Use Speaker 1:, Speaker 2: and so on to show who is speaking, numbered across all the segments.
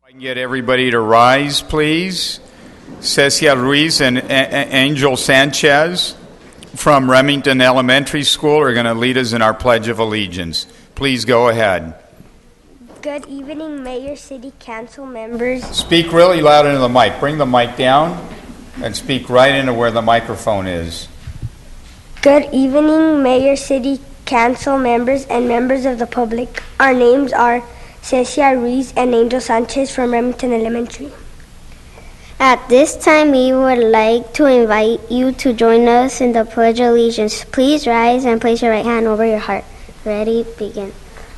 Speaker 1: I can get everybody to rise, please. Cecia Ruiz and Angel Sanchez from Remington Elementary School are going to lead us in our Pledge of Allegiance. Please go ahead.
Speaker 2: Good evening, Mayor, City Council members.
Speaker 1: Speak really loud into the mic. Bring the mic down and speak right into where the microphone is.
Speaker 2: Good evening, Mayor, City Council members, and members of the public. Our names are Cecia Ruiz and Angel Sanchez from Remington Elementary.
Speaker 3: At this time, we would like to invite you to join us in the Pledge of Allegiance. Please rise and place your right hand over your heart. Ready, begin.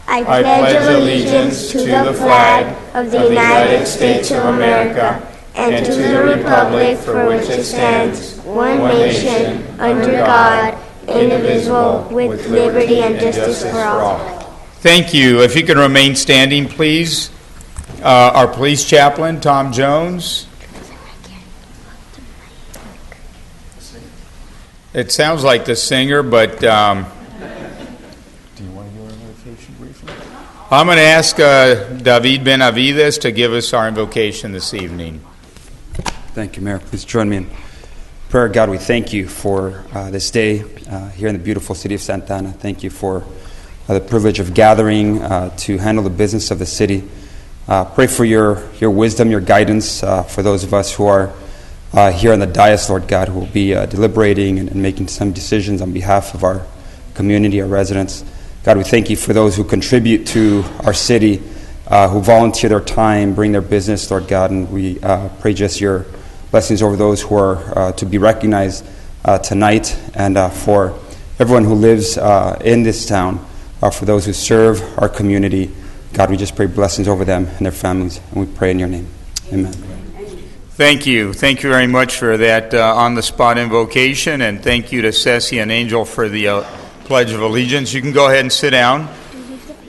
Speaker 2: I pledge allegiance to the flag of the United States of America and to the republic for which it stands, one nation, under God, indivisible, with liberty and justice for all.
Speaker 1: Thank you. If you can remain standing, please. Our police chaplain, Tom Jones. It sounds like the singer, but do you want to do our invocation briefly? I'm going to ask David Benavides to give us our invocation this evening.
Speaker 4: Thank you, Mayor. Please join me in prayer. God, we thank you for this day here in the beautiful city of Santa Ana. Thank you for the privilege of gathering to handle the business of the city. Pray for your wisdom, your guidance for those of us who are here on the dais, Lord God, who will be deliberating and making some decisions on behalf of our community, our residents. God, we thank you for those who contribute to our city, who volunteer their time, bring their business, Lord God, and we pray just your blessings over those who are to be recognized tonight, and for everyone who lives in this town, for those who serve our community. God, we just pray blessings over them and their families, and we pray in your name. Amen.
Speaker 1: Thank you. Thank you very much for that on-the-spot invocation, and thank you to Cecia and Angel for the Pledge of Allegiance. You can go ahead and sit down.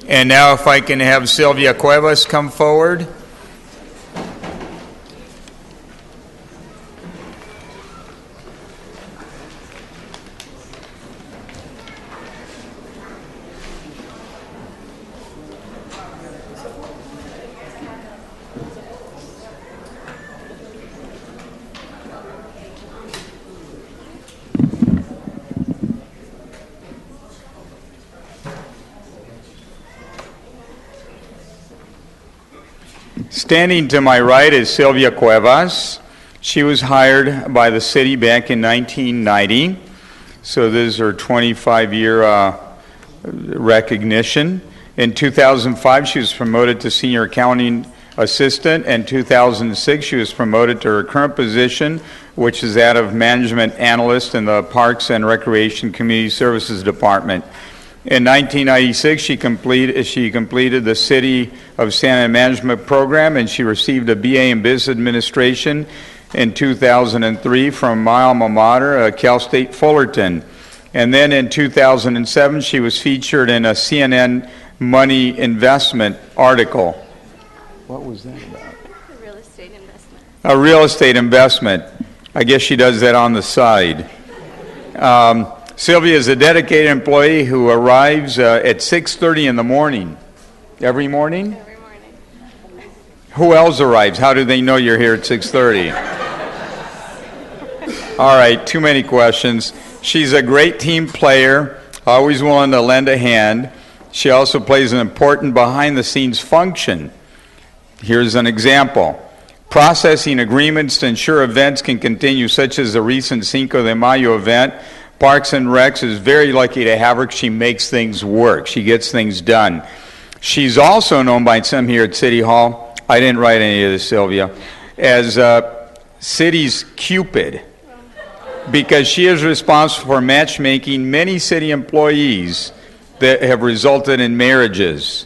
Speaker 1: And now if I can have Sylvia Cuevas come forward. Standing to my right is Sylvia Cuevas. She was hired by the city back in 1990, so this is her 25-year recognition. In 2005, she was promoted to senior accounting assistant. In 2006, she was promoted to her current position, which is that of management analyst in the Parks and Recreation Community Services Department. In 1996, she completed the City of Santa Ana Management Program, and she received a BA in Business Administration in 2003 from my alma mater, Cal State Fullerton. And then in 2007, she was featured in a CNN Money Investment article. What was that about?
Speaker 5: A real estate investment.
Speaker 1: A real estate investment. I guess she does that on the side. Sylvia is a dedicated employee who arrives at 6:30 in the morning. Every morning?
Speaker 5: Every morning.
Speaker 1: Who else arrives? How do they know you're here at 6:30? All right, too many questions. She's a great team player, always willing to lend a hand. She also plays an important behind-the-scenes function. Here's an example. Processing agreements to ensure events can continue, such as the recent Cinco de Mayo event. Parks and Recs is very lucky to have her. She makes things work. She gets things done. She's also known by some here at City Hall, I didn't write any of this, Sylvia, as City's Cupid, because she is responsible for matchmaking many city employees that have resulted in marriages.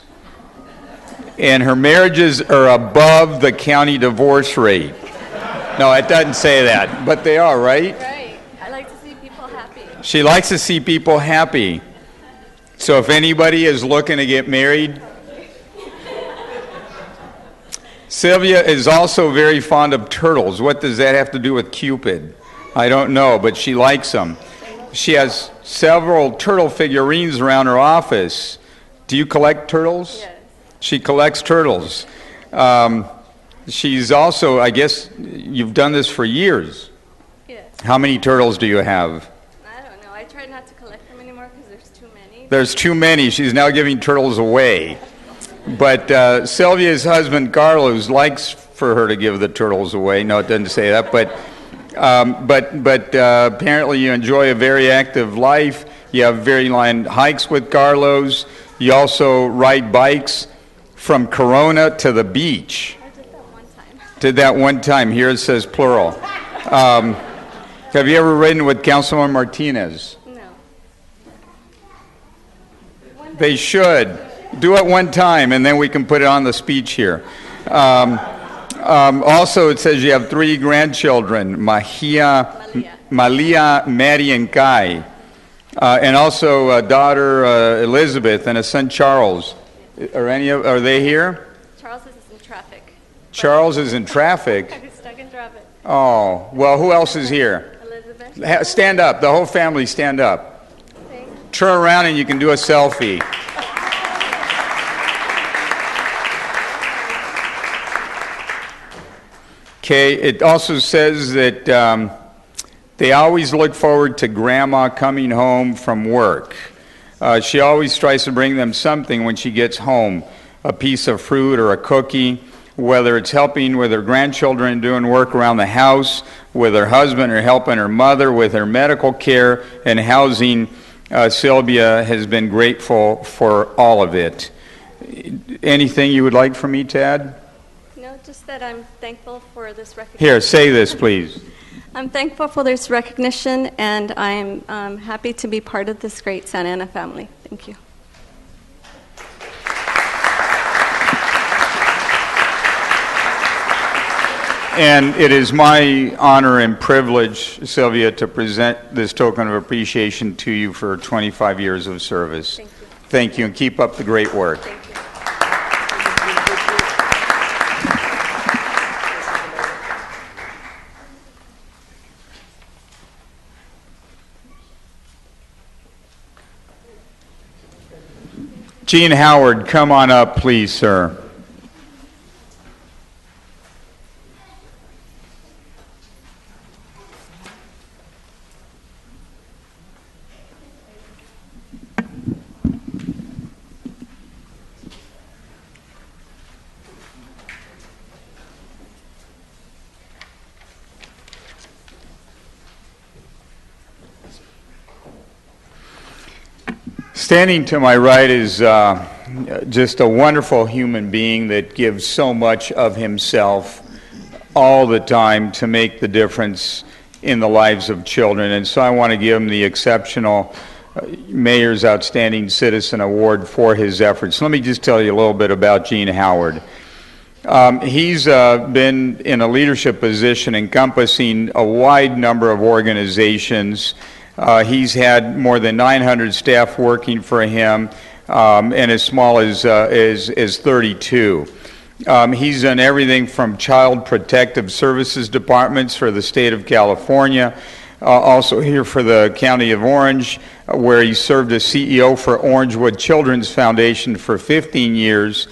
Speaker 1: And her marriages are above the county divorce rate. No, it doesn't say that, but they are, right?
Speaker 5: Right. I like to see people happy.
Speaker 1: She likes to see people happy. So if anybody is looking to get married, Sylvia is also very fond of turtles. What does that have to do with Cupid? I don't know, but she likes them. She has several turtle figurines around her office. Do you collect turtles?
Speaker 5: Yes.
Speaker 1: She collects turtles. She's also, I guess, you've done this for years.
Speaker 5: Yes.
Speaker 1: How many turtles do you have?
Speaker 5: I don't know. I try not to collect them anymore because there's too many.
Speaker 1: There's too many. She's now giving turtles away. But Sylvia's husband, Carlos, likes for her to give the turtles away. No, it doesn't say that. But apparently you enjoy a very active life. You have very long hikes with Carlos. You also ride bikes from Corona to the beach.
Speaker 5: I did that one time.
Speaker 1: Did that one time. Here it says plural. Have you ever ridden with Councilman Martinez?
Speaker 5: No.
Speaker 1: They should. Do it one time, and then we can put it on the speech here. Also, it says you have 3 grandchildren, Malia, Mary, and Kai. And also a daughter, Elizabeth, and a son, Charles. Are they here?
Speaker 5: Charles is in traffic.
Speaker 1: Charles is in traffic.
Speaker 5: He's stuck in traffic.
Speaker 1: Oh, well, who else is here?
Speaker 5: Elizabeth.
Speaker 1: Stand up. The whole family stand up. Turn around and you can do a selfie. Okay, it also says that they always look forward to Grandma coming home from work. She always tries to bring them something when she gets home, a piece of fruit or a cookie, whether it's helping with her grandchildren doing work around the house, with her husband, or helping her mother with her medical care and housing. Sylvia has been grateful for all of it. Anything you would like from me, Tad?
Speaker 5: No, just that I'm thankful for this recognition.
Speaker 1: Here, say this, please.
Speaker 5: I'm thankful for this recognition, and I'm happy to be part of this great Santa Ana family. Thank you.
Speaker 1: And it is my honor and privilege, Sylvia, to present this token of appreciation to you for 25 years of service.
Speaker 5: Thank you.
Speaker 1: Thank you, and keep up the great work.
Speaker 5: Thank you.
Speaker 1: Gene Howard, come on up, please, sir. Standing to my right is just a wonderful human being that gives so much of himself all the time to make the difference in the lives of children. And so I want to give him the exceptional Mayor's Outstanding Citizen Award for his efforts. Let me just tell you a little bit about Gene Howard. He's been in a leadership position encompassing a wide number of organizations. He's had more than 900 staff working for him, and as small as 32. He's done everything from child protective services departments for the state of California, also here for the county of Orange, where he served as CEO for Orangewood Children's Foundation for 15 years,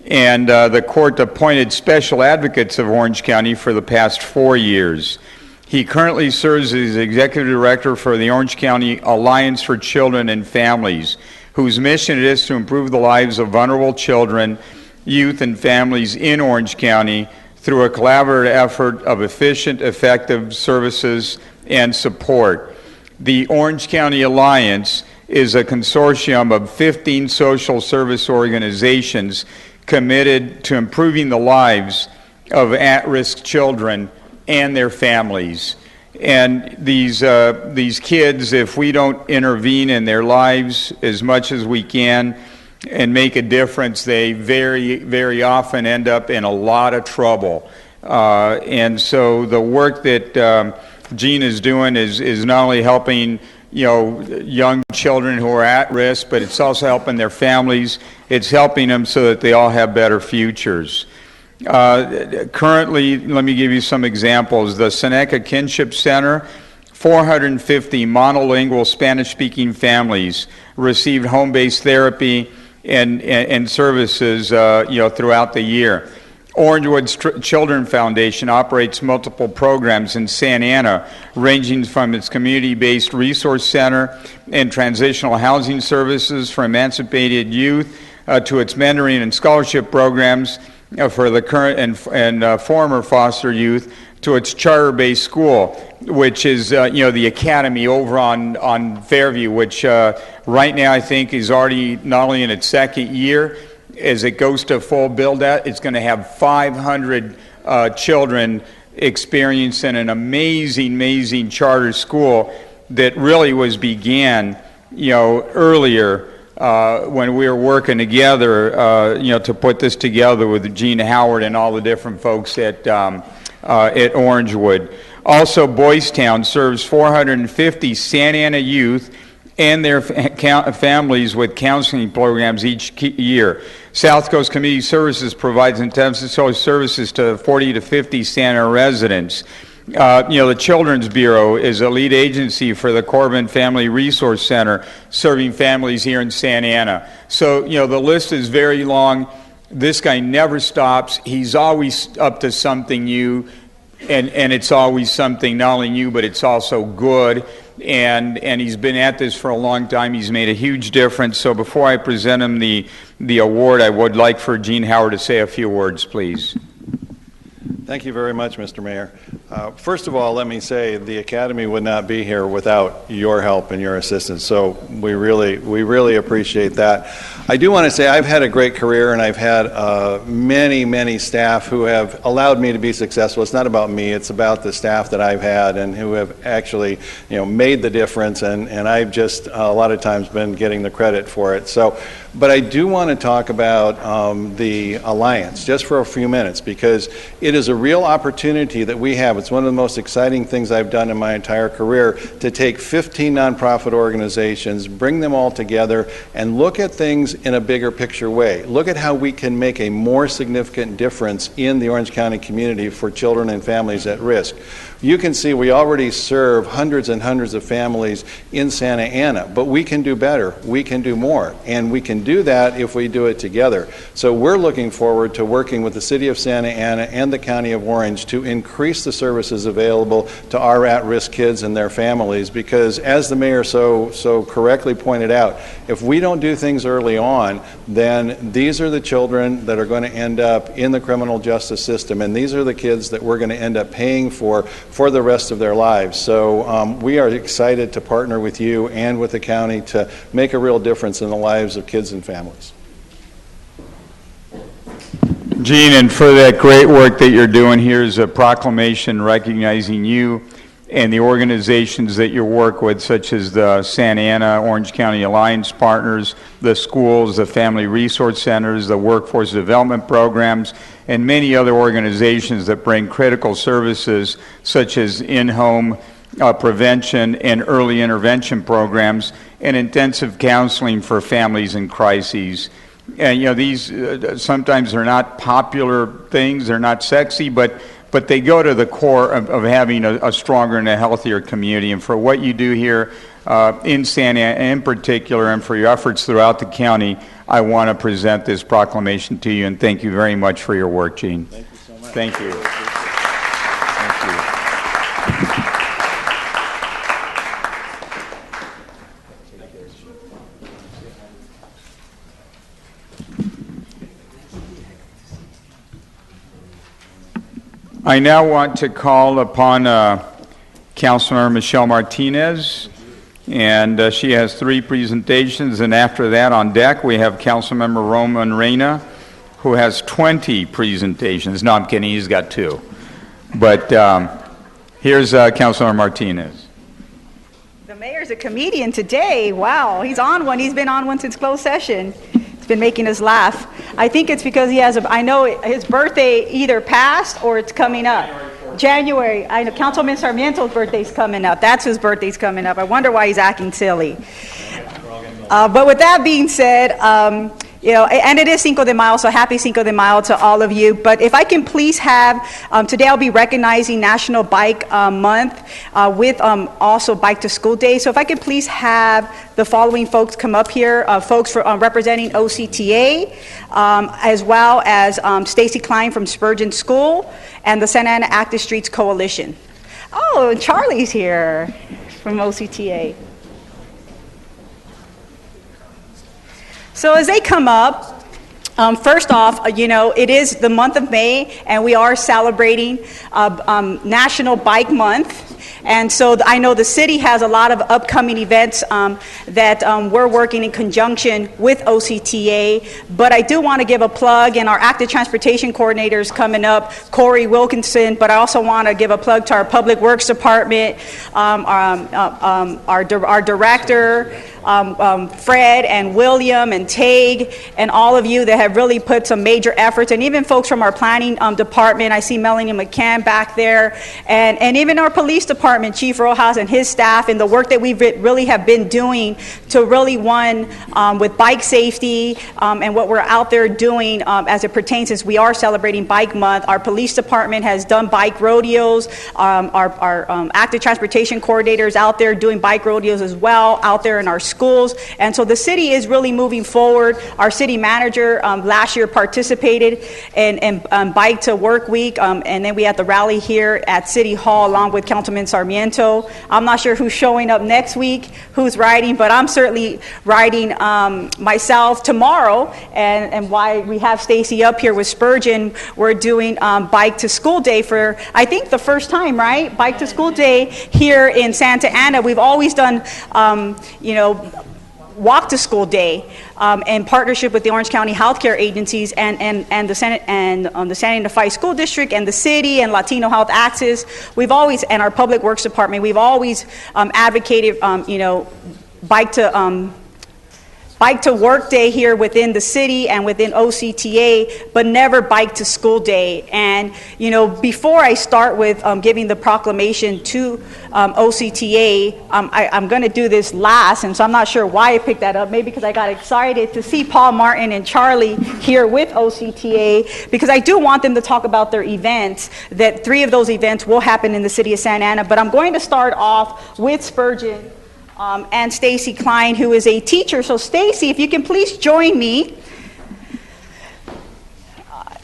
Speaker 1: and the court-appointed special advocates of Orange County for the past 4 years. He currently serves as executive director for the Orange County Alliance for Children and Families, whose mission it is to improve the lives of vulnerable children, youth, and families in Orange County through a collaborative effort of efficient, effective services and support. The Orange County Alliance is a consortium of 15 social service organizations committed to improving the lives of at-risk children and their families. And these kids, if we don't intervene in their lives as much as we can and make a difference, they very, very often end up in a lot of trouble. And so the work that Gene is doing is not only helping young children who are at risk, but it's also helping their families. It's helping them so that they all have better futures. Currently, let me give you some examples. The Seneca Kinship Center, 450 monolingual Spanish-speaking families received home-based therapy and services throughout the year. Orangewood Children Foundation operates multiple programs in Santa Ana, ranging from its community-based resource center and transitional housing services for emancipated youth to its mentoring and scholarship programs for the current and former foster youth, to its charter-based school, which is the academy over on Fairview, which right now I think is already not only in its second year. As it goes to full build-out, it's going to have 500 children experiencing an amazing charter school that really began earlier when we were working together to put this together with Gene Howard and all the different folks at Orangewood. Also, Boys Town serves 450 Santa Ana youth and their families with counseling programs each year. South Coast Community Services provides intensive social services to 40 to 50 Santa Ana residents. The Children's Bureau is a lead agency for the Corbin Family Resource Center, serving families here in Santa Ana. So, the list is very long. This guy never stops. He's always up to something new, and it's always something not only new, but it's also good. And he's been at this for a long time. He's made a huge difference. So before I present him the award, I would like for Gene Howard to say a few words, please.
Speaker 6: Thank you very much, Mr. Mayor. First of all, let me say the Academy would not be here without your help and your assistance, so we really appreciate that. I do want to say I've had a great career, and I've had many staff who have allowed me to be successful. It's not about me, it's about the staff that I've had and who have actually made the difference, and I've just a lot of times been getting the credit for it. But I do want to talk about the Alliance just for a few minutes, because it is a real opportunity that we have. It's one of the most exciting things I've done in my entire career, to take 15 nonprofit organizations, bring them all together, and look at things in a bigger picture way. Look at how we can make a more significant difference in the Orange County community for children and families at risk. You can see we already serve hundreds and hundreds of families in Santa Ana, but we can do better, we can do more, and we can do that if we do it together. So we're looking forward to working with the City of Santa Ana and the County of Orange to increase the services available to our at-risk kids and their families, because as the mayor so correctly pointed out, if we don't do things early on, then these are the children that are going to end up in the criminal justice system, and these are the kids that we're going to end up paying for the rest of their lives. So we are excited to partner with you and with the county to make a real difference in the lives of kids and families.
Speaker 1: Gene, and for that great work that you're doing, here's a proclamation recognizing you and the organizations that you work with, such as the Santa Ana Orange County Alliance Partners, the schools, the family resource centers, the workforce development programs, and many other organizations that bring critical services such as in-home prevention and early intervention programs and intensive counseling for families in crises. And these sometimes are not popular things, they're not sexy, but they go to the core of having a stronger and a healthier community. And for what you do here in Santa Ana in particular, and for your efforts throughout the county, I want to present this proclamation to you, and thank you very much for your work, Gene.
Speaker 6: Thank you so much.
Speaker 1: Thank you. I now want to call upon Councilmember Michelle Martinez, and she has 3 presentations, and after that on deck we have Councilmember Roman Reyna, who has 20 presentations. No, I'm kidding, he's got 2. But here's Councilmember Martinez.
Speaker 7: The mayor's a comedian today. Wow, he's on one. He's been on one since closed session. It's been making us laugh. I think it's because he has I know his birthday either passed or it's coming up. January. I know Councilman Sarmiento's birthday's coming up. That's whose birthday's coming up. I wonder why he's acting silly. But with that being said, You know, and it is Cinco de Mayo, so happy Cinco de Mayo to all of you. But if I can please have, today I'll be recognizing National Bike Month with also Bike to School Day. So if I could please have the following folks come up here, folks representing OCTA, as well as Stacy Klein from Spurgeon School and the Santa Ana Active Streets Coalition. Oh, Charlie's here from OCTA. So as they come up, first off, you know, it is the month of May, and we are celebrating National Bike Month. And so I know the city has a lot of upcoming events that we're working in conjunction with OCTA, but I do want to give a plug, and our active transportation coordinators coming up, Corey Wilkinson, but I also want to give a plug to our Public Works Department, our director, Fred and William and Tague, and all of you that have really put some major efforts, and even folks from our planning department. I see Melanie McCann back there, and even our police department, Chief Rojas and his staff, and the work that we really have been doing to really, with bike safety and what we're out there doing as it pertains, since we are celebrating Bike Month. Our police department has done bike rodeos. Our active transportation coordinators out there doing bike rodeos as well, out there in our schools. And so the city is really moving forward. Our city manager last year participated in Bike to Work Week, and then we had the rally here at City Hall along with Councilman Sarmiento. I'm not sure who's showing up next week, who's riding, but I'm certainly riding myself tomorrow, and why we have Stacy up here with Spurgeon, we're doing Bike to School Day for, I think, the first time, right? Bike to School Day here in Santa Ana. We've always done, you know, Walk to School Day in partnership with the Orange County Healthcare Agencies and the Senate and the Santa Ana Unified School District and the city and Latino Health Access. We've always, and our Public Works Department, we've always advocated, you know, Bike to Work Day here within the city and within OCTA, but never Bike to School Day. And, you know, before I start with giving the proclamation to OCTA, I'm going to do this last, and so I'm not sure why I picked that up, maybe because I got excited to see Paul Martin and Charlie here with OCTA, because I do want them to talk about their events, that 3 of those events will happen in the city of Santa Ana. But I'm going to start off with Spurgeon and Stacy Klein, who is a teacher. So Stacy, if you can please join me.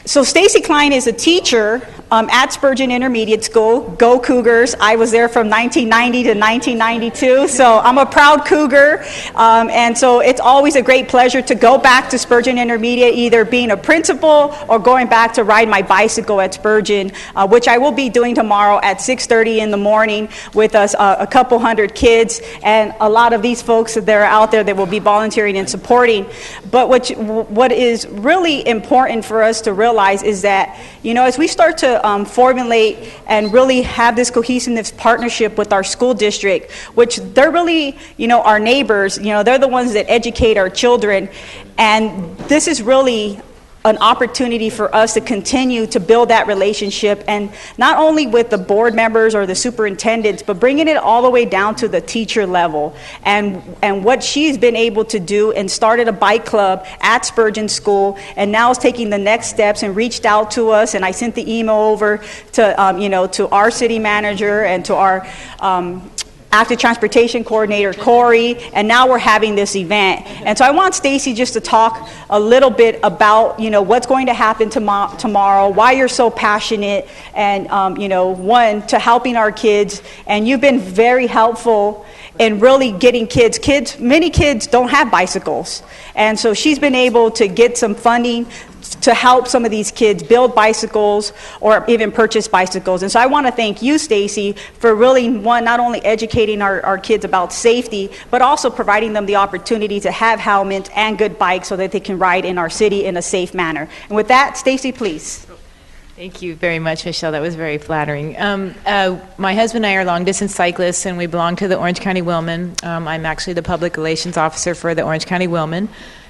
Speaker 7: So Stacy Klein is a teacher at Spurgeon Intermediate School. Go Cougars. I was there from 1990 to 1992, so I'm a proud Cougar. And so it's always a great pleasure to go back to Spurgeon Intermediate, either being a principal or going back to ride my bicycle at Spurgeon, which I will be doing tomorrow at 6:30 in the morning with us, a couple hundred kids, and a lot of these folks that are out there that will be volunteering and supporting. But what is really important for us to realize is that, you know, as we start to formulate and really have this cohesiveness partnership with our school district, which they're really, you know, our neighbors, you know, they're the ones that educate our children. And this is really an opportunity for us to continue to build that relationship, and not only with the board members or the superintendents, but bringing it all the way down to the teacher level. And what she's been able to do, and started a bike club at Spurgeon School, and now is taking the next steps and reached out to us, and I sent the email over to you know, to our city manager and to our active transportation coordinator, Corey, and now we're having this event. And so I want Stacy just to talk a little bit about, you know, what's going to happen tomorrow, why you're so passionate, and, you know, to helping our kids. And you've been very helpful in really getting many kids don't have bicycles. And so she's been able to get some funding to help some of these kids build bicycles or even purchase bicycles. And so I want to thank you, Stacy, for really, not only educating our kids about safety, but also providing them the opportunity to have helmets and good bikes so that they can ride in our city in a safe manner. And with that, Stacy, please.
Speaker 8: Thank you very much, Michelle. That was very flattering. My husband and I are long-distance cyclists, and we belong to the Orange County Wheelmen. I'm actually the public relations officer for the Orange County Wheelmen.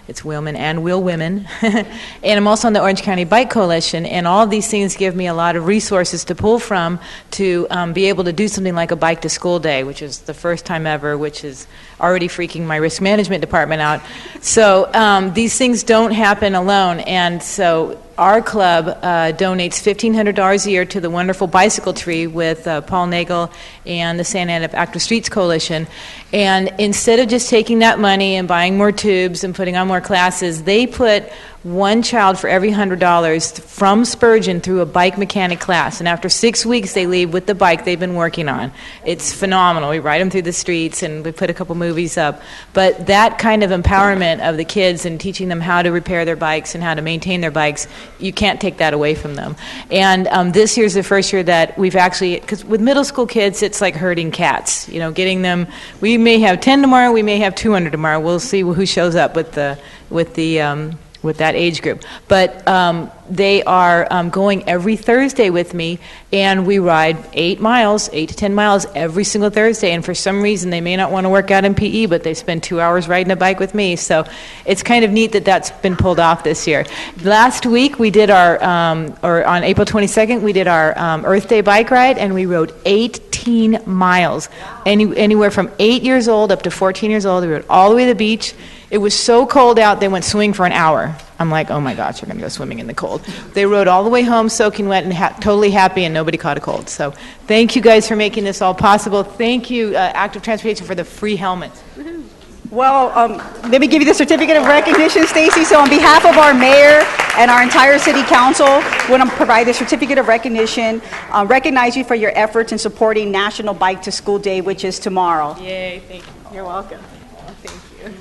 Speaker 8: It's Wheelmen and Wheel Women. And I'm also on the Orange County Bike Coalition, and all of these things give me a lot of resources to pull from to be able to do something like a Bike to School Day, which is the first time ever, which is already freaking my risk management department out. So these things don't happen alone, and so our club donates $1,500 a year to the wonderful bicycle tree with Paul Nagel and the Santa Ana Active Streets Coalition. And instead of just taking that money and buying more tubes and putting on more classes, they put one child for every $100 from Spurgeon through a bike mechanic class. And after 6 weeks, they leave with the bike they've been working on. It's phenomenal. We ride them through the streets, and we put a couple movies up. But that kind of empowerment of the kids and teaching them how to repair their bikes and how to maintain their bikes, you can't take that away from them. And this year's the first year that we've actually, because with middle school kids, it's like herding cats. You know, getting them. We may have 10 tomorrow. We may have 200 tomorrow. We'll see who shows up with that age group. But they are going every Thursday with me, and we ride 8 to 10 miles every single Thursday. And for some reason, they may not want to work out in PE, but they spend 2 hours riding a bike with me. So it's kind of neat that that's been pulled off this year. Last week, we did our, or on April 22nd, we did our Earth Day bike ride, and we rode 18 miles. Anywhere from 8 years old up to 14 years old. We rode all the way to the beach. It was so cold out, they went swimming for an hour. I'm like, oh my gosh, we're going to go swimming in the cold. They rode all the way home soaking wet and totally happy, and nobody caught a cold. So thank you guys for making this all possible. Thank you, Active Transportation, for the free helmets.
Speaker 7: Well, let me give you the certificate of recognition, Stacy. So on behalf of our mayor and our entire city council, we want to provide the certificate of recognition, recognize you for your efforts in supporting National Bike to School Day, which is tomorrow.
Speaker 8: Yay, thank you.
Speaker 7: You're welcome.
Speaker 8: Thank you.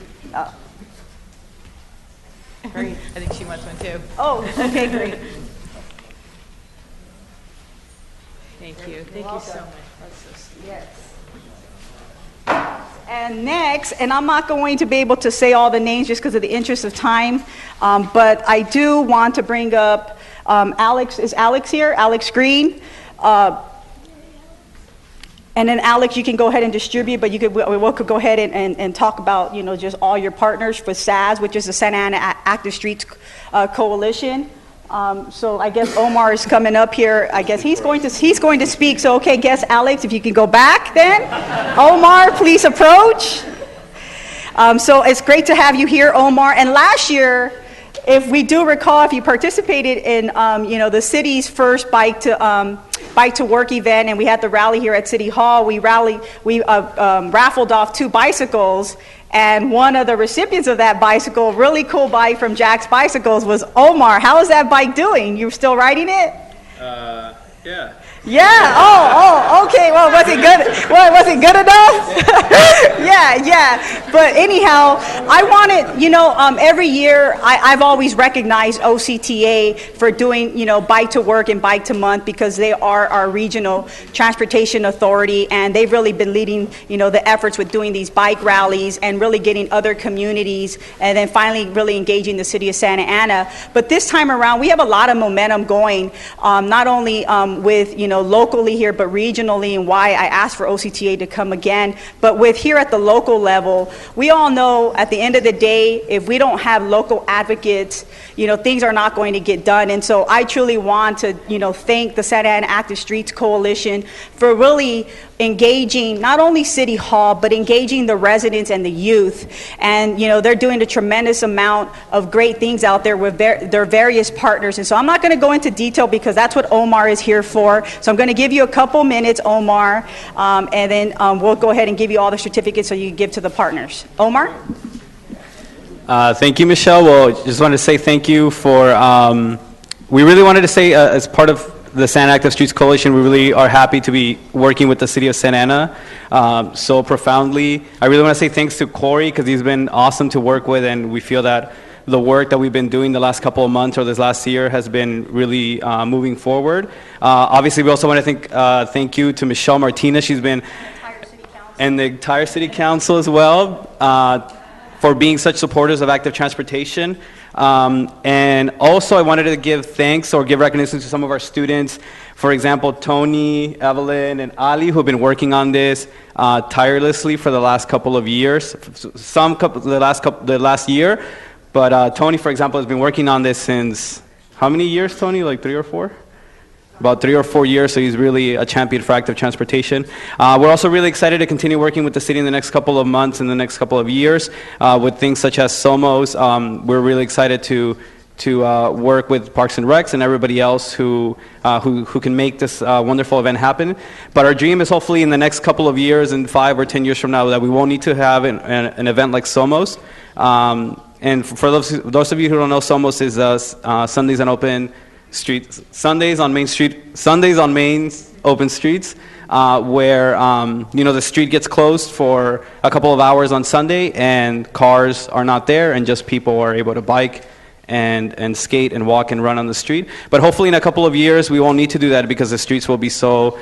Speaker 8: Great. I think she wants one too.
Speaker 7: Oh, okay, great.
Speaker 8: Thank you. Thank you so much. That's so sweet.
Speaker 7: Yes. And next, and I'm not going to be able to say all the names just because of the interest of time, but I do want to bring up Alex. Is Alex here? Alex Green. And then Alex, you can go ahead and distribute, but we could go ahead and talk about, you know, just all your partners for SAS, which is the Santa Ana Active Streets Coalition. So I guess Omar is coming up here. I guess he's going to speak. So okay, guess Alex, if you can go back then. Omar, please approach. So it's great to have you here, Omar. And last year, if we do recall, if you participated in you know, the city's first bike to work event, and we had the rally here at City Hall, we raffled off 2 bicycles, and one of the recipients of that bicycle, really cool bike from Jack's Bicycles, was Omar. How is that bike doing? You still riding it?
Speaker 9: Yeah.
Speaker 7: Yeah. Oh, okay. Well, was it good? Well, was it good enough? Yeah. But anyhow, I wanted, you know, every year I've always recognized OCTA for doing, you know, Bike to Work and Bike to Month, because they are our regional transportation authority, and they've really been leading, you know, the efforts with doing these bike rallies and really getting other communities, and then finally really engaging the city of Santa Ana. But this time around, we have a lot of momentum going, not only with, you know, locally here, but regionally, and why I asked for OCTA to come again. But with here at the local level, we all know at the end of the day, if we don't have local advocates, you know, things are not going to get done. And so I truly want to, you know, thank the Santa Ana Active Streets Coalition for really engaging not only City Hall, but engaging the residents and the youth. And, you know, they're doing a tremendous amount of great things out there with their various partners. And so I'm not going to go into detail because that's what Omar is here for. So I'm going to give you a couple minutes, Omar, and then we'll go ahead and give you all the certificates so you can give to the partners. Omar?
Speaker 9: Thank you, Michelle. Well, just wanted to say thank you for, we really wanted to say as part of the Santa Active Streets Coalition, we really are happy to be working with the city of Santa Ana so profoundly. I really want to say thanks to Corey, because he's been awesome to work with, and we feel that the work that we've been doing the last couple of months or this last year has been really moving forward. Obviously, we also want to thank you to Michelle Martinez. She's been, and the entire city council as well, for being such supporters of active transportation. And also I wanted to give thanks or give recognition to some of our students. For example, Tony, Evelyn, and Ali, who have been working on this tirelessly for the last couple of years, the last year. But Tony, for example, has been working on this since, how many years, Tony? Like 3 or 4? About 3 or 4 years, so he's really a champion for active transportation. We're also really excited to continue working with the city in the next couple of months and the next couple of years with things such as SOMOs. We're really excited to work with Parks and Recs and everybody else who can make this wonderful event happen. But our dream is hopefully in the next couple of years, and 5 or 10 years from now, that we won't need to have an event like SOMOs. And for those of you who don't know, SOMOS is Sundays on Open Streets, Sundays on Main Open Streets, where the street gets closed for a couple of hours on Sunday, and cars are not there, and just people are able to bike and skate and walk and run on the street. But hopefully in a couple of years we won't need to do that, because the streets will be so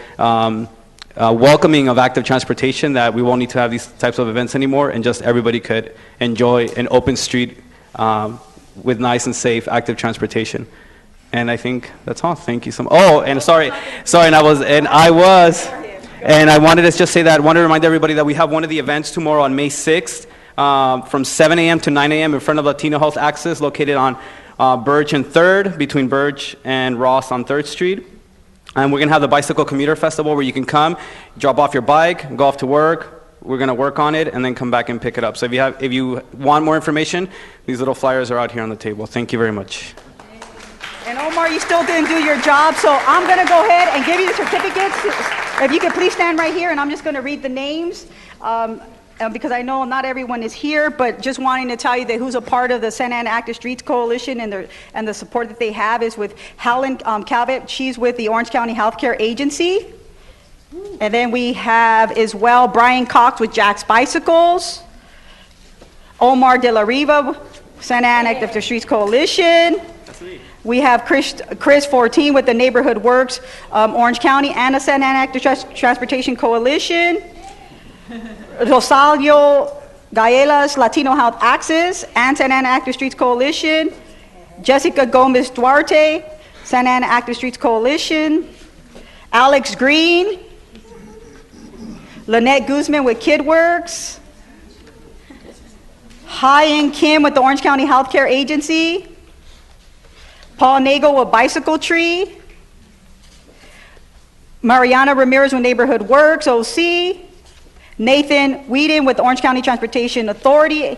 Speaker 9: welcoming of active transportation that we won't need to have these types of events anymore, and just everybody could enjoy an open street with nice and safe active transportation. And I think that's all. Thank you so much. Oh, and sorry, and I wanted to just say that I want to remind everybody that we have one of the events tomorrow on May 6th from 7 a.m. to 9 a.m. in front of Latino Health Access, located on Birch and 3rd, between Birch and Ross on 3rd Street. And we're going to have the Bicycle Commuter Festival, where you can come, drop off your bike, go off to work. We're going to work on it and then come back and pick it up. So if you want more information, these little flyers are out here on the table. Thank you very much.
Speaker 7: And Omar, you still didn't do your job, so I'm going to go ahead and give you the certificates. If you could please stand right here, and I'm just going to read the names, because I know not everyone is here, but just wanting to tell you that who's a part of the Santa Ana Active Streets Coalition, and the support that they have is with Helen Calvert. She's with the Orange County Healthcare Agency. And then we have as well Brian Cox with Jack's Bicycles, Omar De La Riva, Santa Ana Active Streets Coalition. We have Chris 14 with the Neighborhood Works, Orange County, and the Santa Ana Active Transportation Coalition. Rosalio Gaelas, Latino Health Access, and Santa Ana Active Streets Coalition. Jessica Gomez Duarte, Santa Ana Active Streets Coalition. Alex Green. Lynette Guzman with KidWorks. Hyen Kim with the Orange County Healthcare Agency. Paul Nagel with Bicycle Tree. Mariana Ramirez with Neighborhood Works, OC. Nathan Whedon with the Orange County Transportation Authority.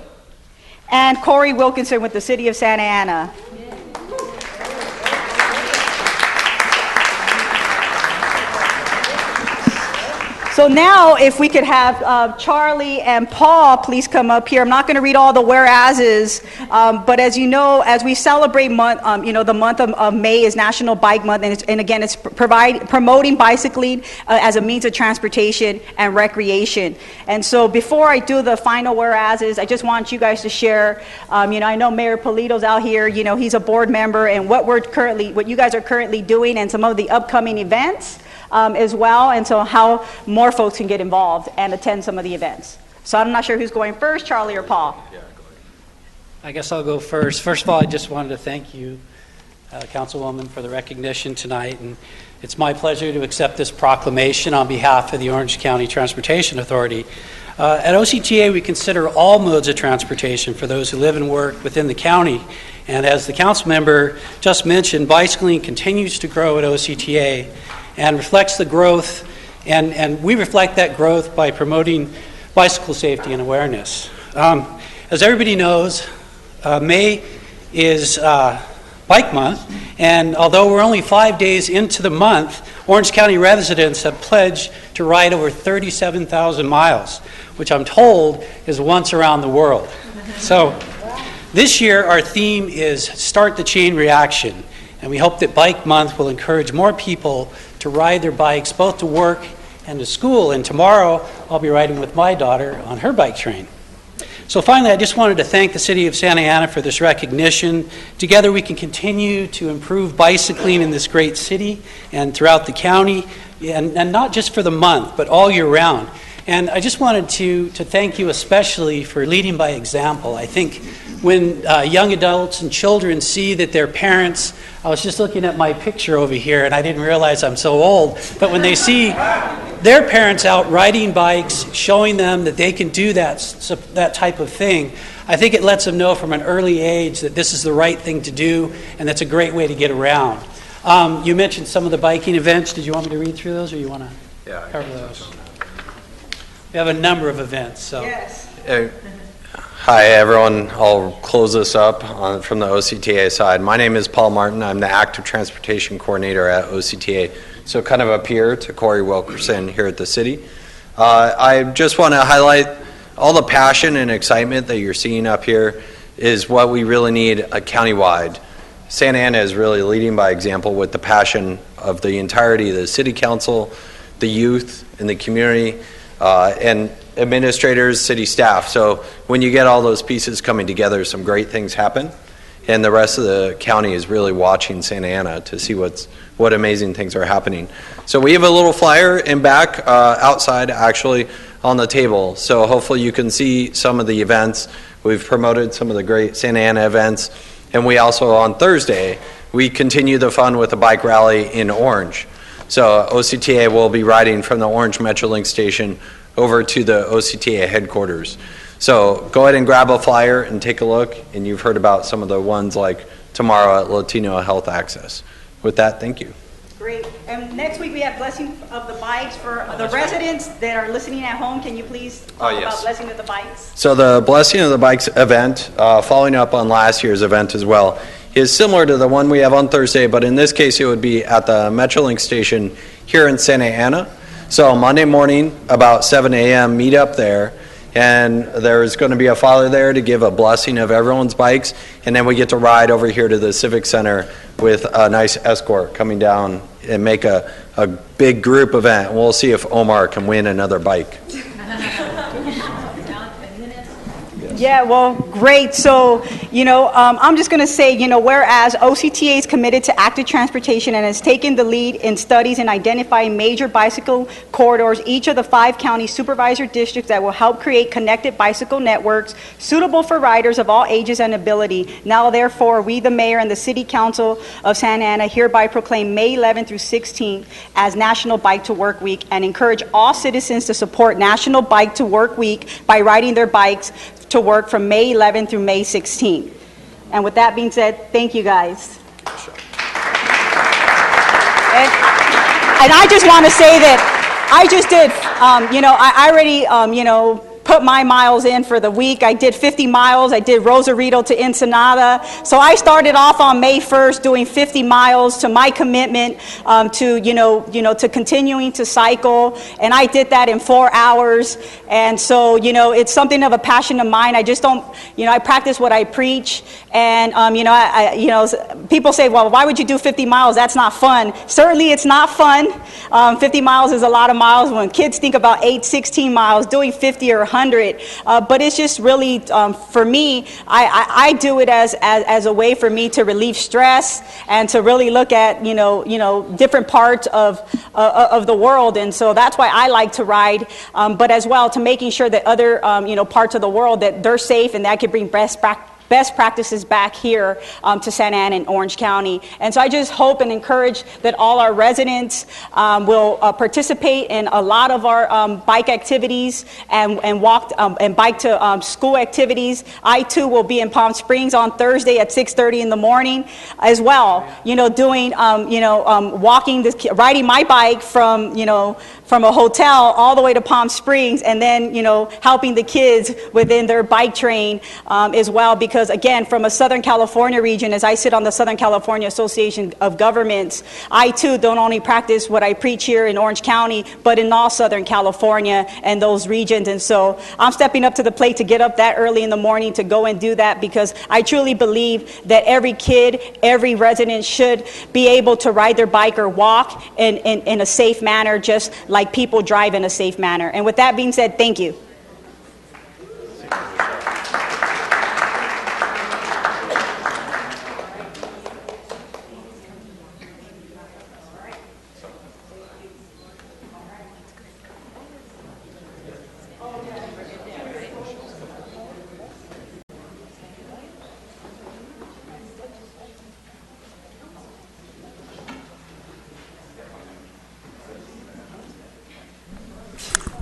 Speaker 7: And Corey Wilkinson with the City of Santa Ana. So now, if we could have Charlie and Paul please come up here. I'm not going to read all the whereases, but as you know, as we celebrate the month of May is National Bike Month, and again, it's promoting bicycling as a means of transportation and recreation. And so, before I do the final whereases, I just want you guys to share. I know Mayor Polito's out here. He's a board member, and what you guys are currently doing, and some of the upcoming events. As well, and so how more folks can get involved and attend some of the events. So I'm not sure who's going first, Charlie or Paul.
Speaker 10: Yeah, go ahead. I guess I'll go first. First of all, I just wanted to thank you, Councilwoman, for the recognition tonight, and it's my pleasure to accept this proclamation on behalf of the Orange County Transportation Authority. At OCTA, we consider all modes of transportation for those who live and work within the county, and as the council member just mentioned, bicycling continues to grow at OCTA and reflects the growth, and we reflect that growth by promoting bicycle safety and awareness. As everybody knows, May is Bike Month, and although we're only 5 days into the month, Orange County residents have pledged to ride over 37,000 miles, which I'm told is once around the world. So this year our theme is Start the Chain Reaction, and we hope that Bike Month will encourage more people to ride their bikes both to work and to school. And tomorrow I'll be riding with my daughter on her bike train. So finally, I just wanted to thank the City of Santa Ana for this recognition. Together we can continue to improve bicycling in this great city and throughout the county, and not just for the month, but all year round. And I just wanted to thank you especially for leading by example. I think when young adults and children see that their parents, I was just looking at my picture over here and I didn't realize I'm so old, but when they see their parents out riding bikes, showing them that they can do that type of thing. I think it lets them know from an early age that this is the right thing to do, and that's a great way to get around. You mentioned some of the biking events. Did you want me to read through those, or you want to cover those? We have a number of events. So.
Speaker 7: Yes.
Speaker 11: Hi, everyone. I'll close this up from the OCTA side. My name is Paul Martin. I'm the Active Transportation Coordinator at OCTA. So kind of up here to Corey Wilkerson here at the city. I just want to highlight all the passion and excitement that you're seeing up here is what we really need countywide. Santa Ana is really leading by example with the passion of the entirety of the city council, the youth in the community, and administrators, city staff. So when you get all those pieces coming together, some great things happen. And the rest of the county is really watching Santa Ana to see what amazing things are happening. So we have a little flyer in back outside actually on the table. So hopefully you can see some of the events. We've promoted some of the great Santa Ana events. And we also on Thursday, we continue the fun with a bike rally in Orange. So OCTA will be riding from the Orange Metrolink station over to the OCTA headquarters. So go ahead and grab a flyer and take a look, and you've heard about some of the ones like tomorrow at Latino Health Access. With that, thank you.
Speaker 7: Great. And next week we have blessing of the bikes for the residents that are listening at home. Can you please talk about blessing of the bikes?
Speaker 11: So the Blessing of the Bikes event, following up on last year's event as well, is similar to the one we have on Thursday, but in this case it would be at the Metrolink station here in Santa Ana. So Monday morning, about 7 a.m., meet up there, and there's going to be a father there to give a blessing of everyone's bikes, and then we get to ride over here to the Civic Center with a nice escort coming down and make a big group event. We'll see if Omar can win another bike.
Speaker 7: Yeah, well, great. So, I'm just going to say, whereas OCTA is committed to active transportation and has taken the lead in studies and identifying major bicycle corridors, each of the 5 county supervisor districts that will help create connected bicycle networks suitable for riders of all ages and ability. Now, therefore, we, the mayor and the city council of Santa Ana, hereby proclaim May 11th through 16th as National Bike to Work Week and encourage all citizens to support National Bike to Work Week by riding their bikes to work from May 11th through May 16th. And with that being said, thank you guys. And I just want to say that I just did, I already, put my miles in for the week. I did 50 miles. I did Rosarito to Ensenada. So I started off on May 1st doing 50 miles to my commitment to continuing to cycle. And I did that in 4 hours. And so, it's something of a passion of mine. I just don't, I practice what I preach. And, people say, well, why would you do 50 miles? That's not fun. Certainly it's not fun. 50 miles is a lot of miles. When kids think about 8, 16 miles, doing 50 or 100. But it's just really, for me, I do it as a way for me to relieve stress and to really look at, different parts of the world. And so that's why I like to ride, but as well to making sure that other, parts of the world, that they're safe and that I can bring best practices back here to Santa Ana and Orange County. And so I just hope and encourage that all our residents will participate in a lot of our bike activities and walk and bike to school activities. I too will be in Palm Springs on Thursday at 6:30 in the morning as well, doing, riding my bike from a hotel all the way to Palm Springs, and then, helping the kids within their bike train as well, because again, from a Southern California region, as I sit on the Southern California Association of Governments, I too don't only practice what I preach here in Orange County, but in all Southern California and those regions. And so I'm stepping up to the plate to get up that early in the morning to go and do that, because I truly believe that every kid, every resident should be able to ride their bike or walk in a safe manner, just like people drive in a safe manner. And with that being said, thank you.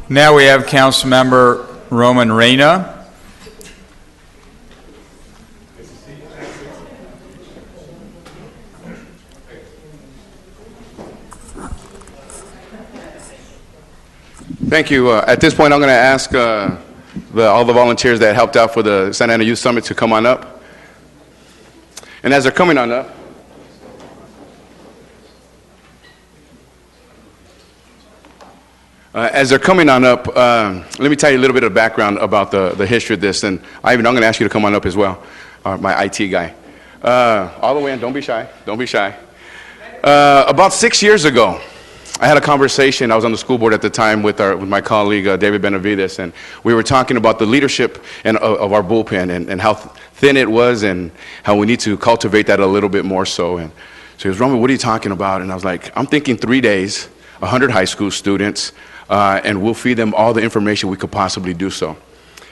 Speaker 1: Now we have Councilmember Roman Reina.
Speaker 12: Thank you. At this point, I'm going to ask all the volunteers that helped out for the Santa Ana Youth Summit to come on up. And as they're coming on up, let me tell you a little bit of background about the history of this. And Ivan, I'm going to ask you to come on up as well, my IT guy. All the way in, don't be shy, don't be shy. About 6 years ago, I had a conversation. I was on the school board at the time with my colleague, David Benavides, and we were talking about the leadership of our bullpen and how thin it was and how we need to cultivate that a little bit more so. And so he was, Roman, what are you talking about? And I was like, I'm thinking 3 days, 100 high school students, and we'll feed them all the information we could possibly do so.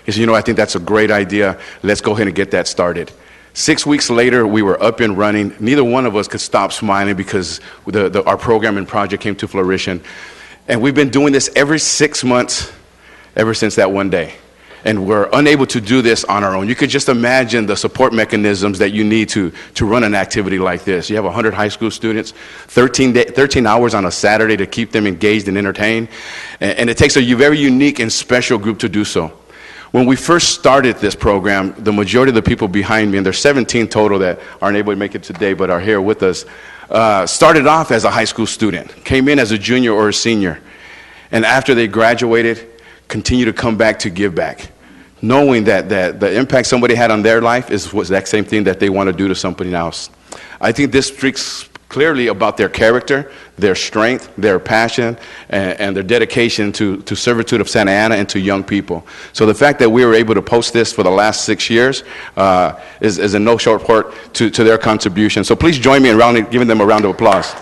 Speaker 12: He said, I think that's a great idea. Let's go ahead and get that started. 6 weeks later, we were up and running. Neither one of us could stop smiling because our program and project came to fruition. And we've been doing this every 6 months ever since that one day. And we're unable to do this on our own. You could just imagine the support mechanisms that you need to run an activity like this. You have 100 high school students, 13 hours on a Saturday to keep them engaged and entertained. And it takes a very unique and special group to do so. When we first started this program, the majority of the people behind me, and there's 17 total that aren't able to make it today but are here with us, started off as a high school student, came in as a junior or a senior, and after they graduated, continue to come back to give back, knowing that the impact somebody had on their life was the exact same thing that they want to do to somebody else. I think this speaks clearly about their character, their strength, their passion, and their dedication to servitude of Santa Ana and to young people. So the fact that we were able to post this for the last 6 years is in no short part to their contribution. So please join me in giving them a round of applause.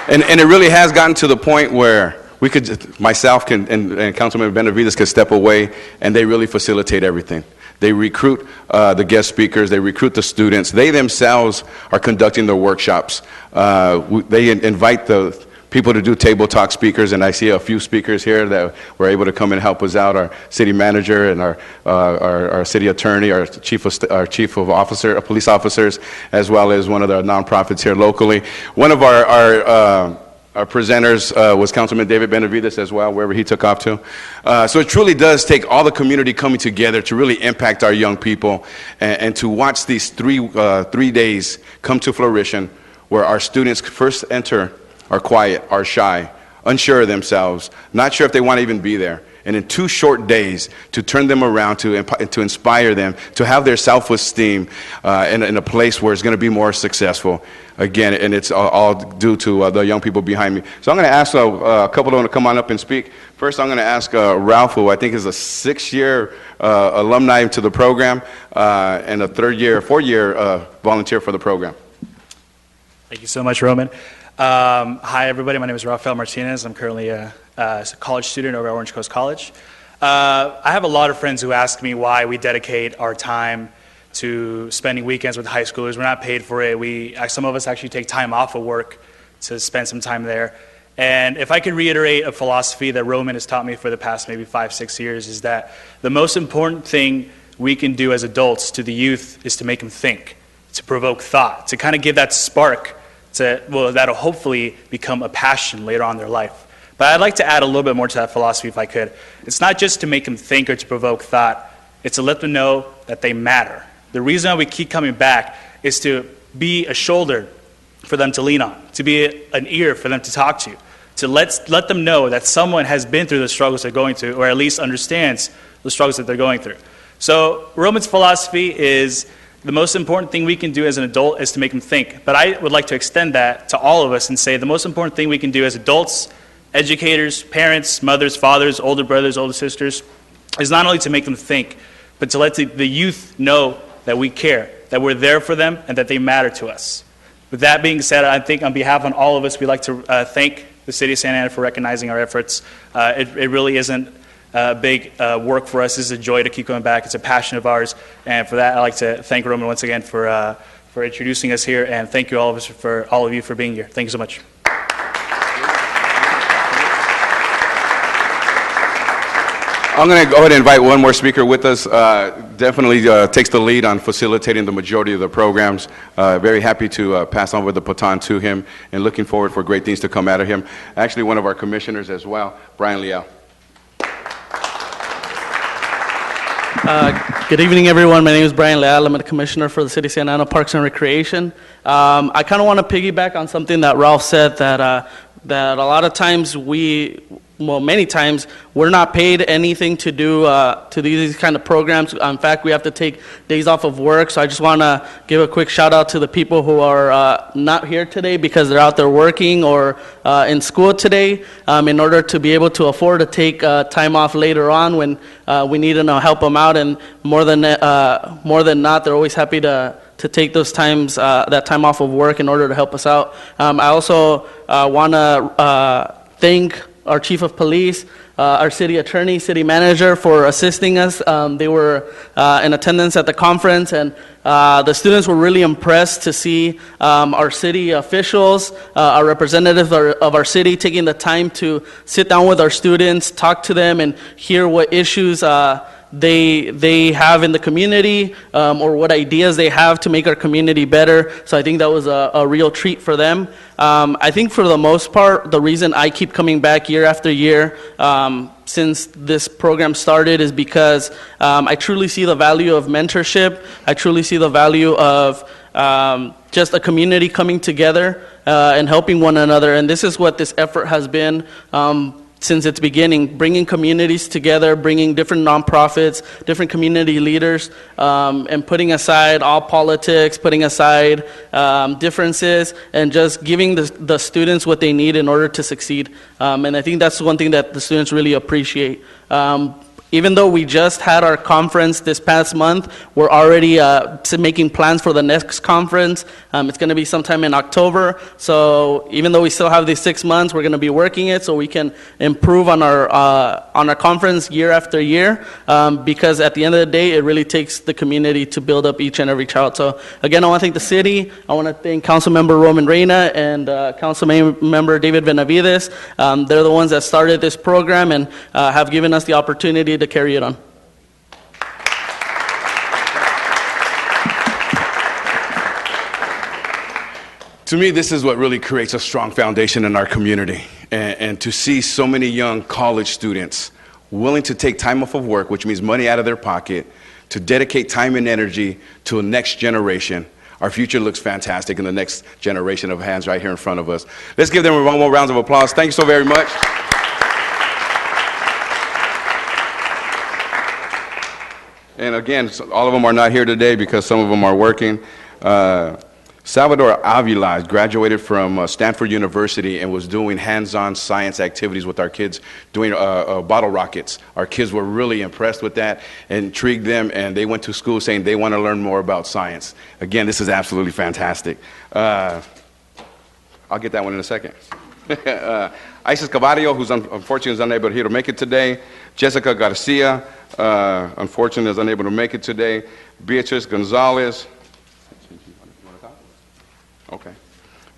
Speaker 12: And it really has gotten to the point where we could, myself and Councilmember Benavides could step away, and they really facilitate everything. They recruit the guest speakers. They recruit the students. They themselves are conducting their workshops. They invite the people to do table talk speakers, and I see a few speakers here that were able to come and help us out. Our city manager and our city attorney, our chief of police officers, as well as one of the nonprofits here locally. One of our presenters was Councilman David Benavides as well, wherever he took off to. So it truly does take all the community coming together to really impact our young people and to watch these three days come to fruition, where our students first enter are quiet, are shy, unsure of themselves, not sure if they want to even be there. And in 2 short days, to turn them around, to inspire them, to have their self-esteem in a place where it's going to be more successful. Again, and it's all due to the young people behind me. So I'm going to ask a couple of them to come on up and speak. First, I'm going to ask Ralph, who I think is a 6-year alumni to the program and a 4-year volunteer for the program.
Speaker 13: Thank you so much, Roman. Hi, everybody. My name is Rafael Martinez. I'm currently a college student over at Orange Coast College. I have a lot of friends who ask me why we dedicate our time to spending weekends with high schoolers. We're not paid for it. Some of us actually take time off of work to spend some time there. And if I could reiterate a philosophy that Roman has taught me for the past maybe 5-6 years, is that the most important thing we can do as adults to the youth is to make them think, to provoke thought, to kind of give that spark that'll hopefully become a passion later on in their life. But I'd like to add a little bit more to that philosophy if I could. It's not just to make them think or to provoke thought, it's to let them know that they matter. The reason why we keep coming back is to be a shoulder for them to lean on, to be an ear for them to talk to let them know that someone has been through the struggles they're going through, or at least understands the struggles that they're going through. So Roman's philosophy is the most important thing we can do as an adult is to make them think. But I would like to extend that to all of us and say the most important thing we can do as adults, educators, parents, mothers, fathers, older brothers, older sisters, is not only to make them think, but to let the youth know that we care, that we're there for them, and that they matter to us. With that being said, I think on behalf of all of us, we'd like to thank the City of Santa Ana for recognizing our efforts. It really isn't big work for us. It's a joy to keep going back. It's a passion of ours. And for that, I'd like to thank Roman once again for introducing us here. And thank you all of you for being here. Thank you so much.
Speaker 12: I'm going to go ahead and invite one more speaker with us. Definitely takes the lead on facilitating the majority of the programs. Very happy to pass on with the baton to him and looking forward for great things to come out of him. Actually, one of our commissioners as well, Brian Leal.
Speaker 14: Good evening, everyone. My name is Brian Leal. I'm the commissioner for the City of Santa Ana Parks and Recreation. I kind of want to piggyback on something that Ralph said, that a lot of times many times we're not paid anything to do these kind of programs. In fact, we have to take days off of work. So I just want to give a quick shout out to the people who are not here today because they're out there working or in school today, in order to be able to afford to take time off later on when we need to help them out. And more than not, they're always happy to take those times, that time off of work in order to help us out. I also want to thank our chief of police, our city attorney, city manager for assisting us. They were in attendance at the conference, and the students were really impressed to see our city officials, our representatives of our city taking the time to sit down with our students, talk to them, and hear what issues they have in the community, or what ideas they have to make our community better. So I think that was a real treat for them. I think for the most part, the reason I keep coming back year after year since this program started is because I truly see the value of mentorship. I truly see the value of just a community coming together and helping one another. And this is what this effort has been since its beginning, bringing communities together, bringing different nonprofits, different community leaders, and putting aside all politics, putting aside differences, and just giving the students what they need in order to succeed. And I think that's one thing that the students really appreciate. Even though we just had our conference this past month, we're already making plans for the next conference. It's going to be sometime in October. So even though we still have these 6 months, we're going to be working it so we can improve on our conference year after year. Because at the end of the day, it really takes the community to build up each and every child. So again, I want to thank the city. I want to thank Councilmember Roman Reyna and Councilmember David Benavides. They're the ones that started this program and have given us the opportunity to carry it on.
Speaker 12: To me, this is what really creates a strong foundation in our community. And to see so many young college students willing to take time off of work, which means money out of their pocket, to dedicate time and energy to a next generation. Our future looks fantastic in the next generation of hands right here in front of us. Let's give them one more round of applause. Thank you so very much. And again, all of them are not here today because some of them are working. Salvador Avila graduated from Stanford University and was doing hands-on science activities with our kids, doing bottle rockets. Our kids were really impressed with that, intrigued them, and they went to school saying they want to learn more about science. Again, this is absolutely fantastic. I'll get that one in a second. Isis Cavario, who's unfortunately is unable to make it today. Jessica Garcia, unfortunately is unable to make it today. Beatrice Gonzalez. Okay.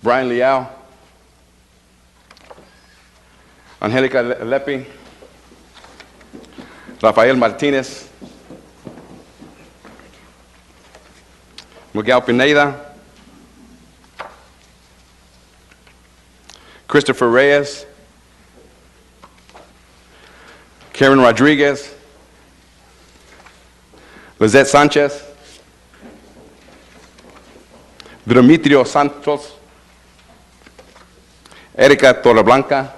Speaker 12: Brian Leal. Angelica Lepi. Rafael Martinez. Miguel Pineda. Christopher Reyes. Karen Rodriguez. Lizette Sanchez. Demetrio Santos. Erika Torreblanca.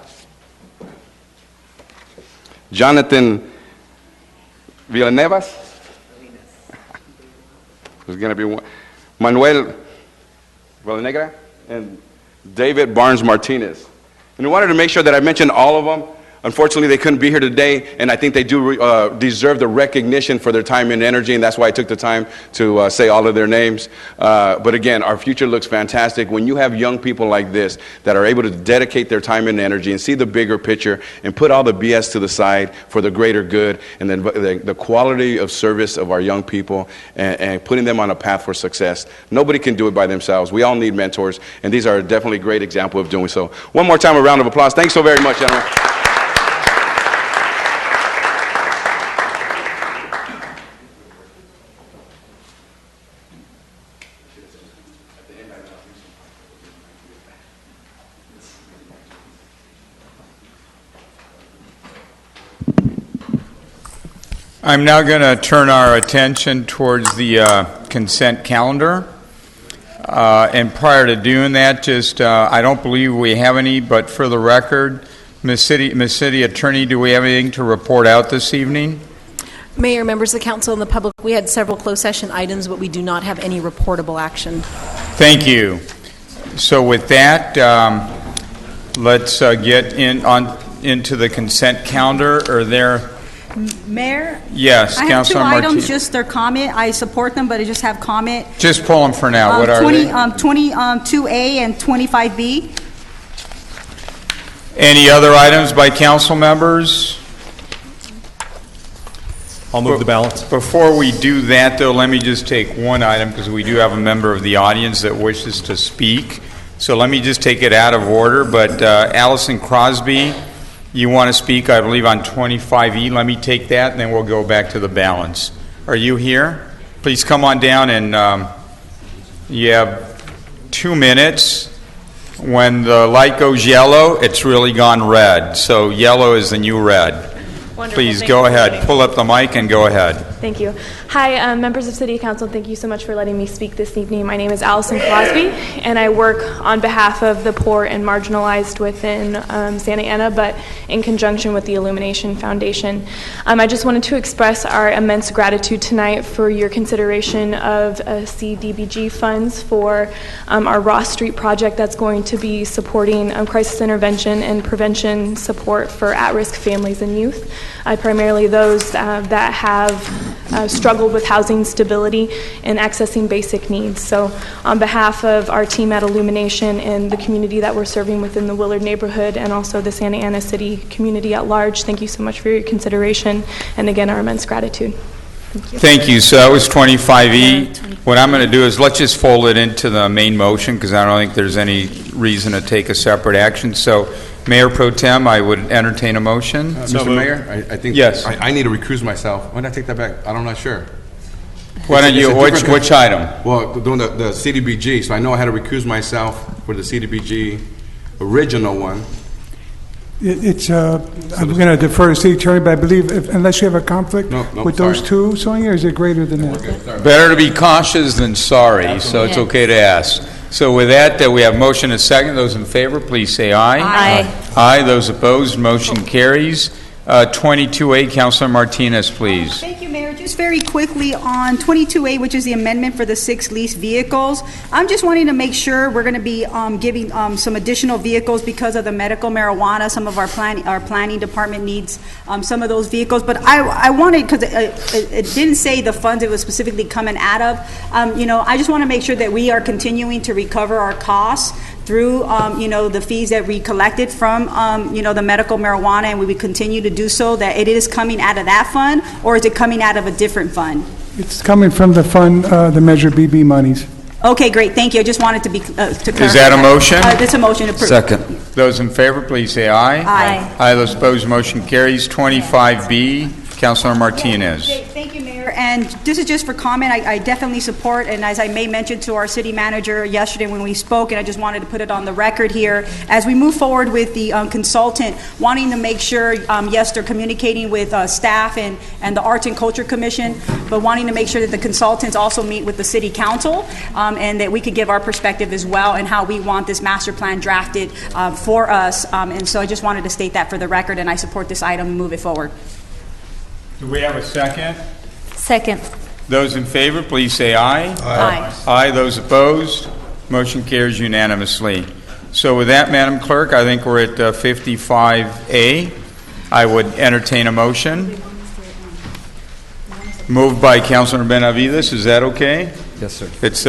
Speaker 12: Jonathan Villanuevas. Who's going to be one. Manuel Villanegra and David Barnes Martinez. And we wanted to make sure that I mentioned all of them. Unfortunately, they couldn't be here today, and I think they do deserve the recognition for their time and energy, and that's why I took the time to say all of their names. But again, our future looks fantastic. When you have young people like this that are able to dedicate their time and energy and see the bigger picture and put all the BS to the side for the greater good, and then the quality of service of our young people and putting them on a path for success. Nobody can do it by themselves. We all need mentors, and these are definitely a great example of doing so. One more time, a round of applause. Thanks so very much, gentlemen.
Speaker 1: I'm now going to turn our attention towards the consent calendar. And prior to doing that, just I don't believe we have any, but for the record, Ms. City Attorney, do we have anything to report out this evening?
Speaker 15: Mayor, members of the council, and the public, we had several closed session items, but we do not have any reportable action.
Speaker 1: Thank you. So with that, let's get into the consent calendar. Are there?
Speaker 7: Mayor?
Speaker 1: Yes,
Speaker 7: I have two
Speaker 1: Councilor
Speaker 7: items,
Speaker 1: Martinez.
Speaker 7: just their comment. I support them, but I just have comment.
Speaker 1: Just pull them for now. What are they?
Speaker 7: 22A and 25B.
Speaker 1: Any other items by council members?
Speaker 16: I'll move the balance.
Speaker 1: Before we do that, though, let me just take one item because we do have a member of the audience that wishes to speak. So let me just take it out of order. But Allison Crosby, you want to speak, I believe, on 25E. Let me take that, and then we'll go back to the balance. Are you here? Please come on down, and you have 2 minutes. When the light goes yellow, it's really gone red. So yellow is the new red.
Speaker 17: Wonderful.
Speaker 1: Please
Speaker 17: Thank
Speaker 1: go
Speaker 17: you,
Speaker 1: ahead.
Speaker 17: everybody.
Speaker 1: Pull up the mic and go ahead.
Speaker 17: Thank you. Hi, members of City Council. Thank you so much for letting me speak this evening. My name is Allison Crosby, and I work on behalf of the poor and marginalized within Santa Ana, but in conjunction with the Illumination Foundation. I just wanted to express our immense gratitude tonight for your consideration of CDBG funds for our Ross Street project that's going to be supporting crisis intervention and prevention support for at-risk families and youth. Primarily those that have struggled with housing stability and accessing basic needs. So on behalf of our team at Illumination and the community that we're serving within the Willard neighborhood and also the Santa Ana City community at large, thank you so much for your consideration and again our immense gratitude. Thank you.
Speaker 1: Thank you. So that was 25E. What I'm going to do is let's just fold it into the main motion because I don't think there's any reason to take a separate action. So Mayor Pro Tem, I would entertain a motion.
Speaker 12: Mr. Mayor, I think
Speaker 1: yes.
Speaker 12: I need to recuse myself. When did I take that back? I'm not sure.
Speaker 1: Why don't you, which item?
Speaker 12: Well, doing the CDBG, so I know I had to recuse myself for the CDBG original one.
Speaker 18: I'm going to defer to City Attorney, but I believe unless you have a conflict with those two, Sonia, or is it greater than that?
Speaker 1: Better to be cautious than sorry, so it's okay to ask. So with that, we have motion and second. Those in favor, please say aye.
Speaker 15: Aye.
Speaker 1: Aye. Those opposed, motion carries. 22A, Councilor Martinez, please.
Speaker 7: Thank you, Mayor. Just very quickly on 22A, which is the amendment for the 6 leased vehicles. I'm just wanting to make sure we're going to be giving some additional vehicles because of the medical marijuana. Some of our planning department needs some of those vehicles. But I wanted, because it didn't say the funds it was specifically coming out of. I just want to make sure that we are continuing to recover our costs through, the fees that we collected from, the medical marijuana, and we would continue to do so, that it is coming out of that fund, or is it coming out of a different fund?
Speaker 18: It's coming from the fund, the Measure BB monies.
Speaker 7: Okay, great, thank you. I just wanted to be, to clarify.
Speaker 1: Is that a motion?
Speaker 7: That's a motion.
Speaker 1: Second. Those in favor, please say aye.
Speaker 7: Aye.
Speaker 1: Aye. Those opposed, motion carries. 25B, Councilor Martinez.
Speaker 7: Thank you, Mayor. And this is just for comment. I definitely support, and as I may mention to our city manager yesterday when we spoke, and I just wanted to put it on the record here, as we move forward with the consultant, wanting to make sure, yes, they're communicating with staff and the Arts and Culture Commission, but wanting to make sure that the consultants also meet with the city council, and that we could give our perspective as well and how we want this master plan drafted for us. And so I just wanted to state that for the record, and I support this item and move it forward.
Speaker 1: Do we have a second?
Speaker 15: Second.
Speaker 1: Those in favor, please say aye.
Speaker 15: Aye.
Speaker 1: Aye. Those opposed, motion carries unanimously. So with that, Madam Clerk, I think we're at 55A. I would entertain a motion. Moved by Councilor Benavides. Is that okay?
Speaker 4: Yes, sir.
Speaker 1: It's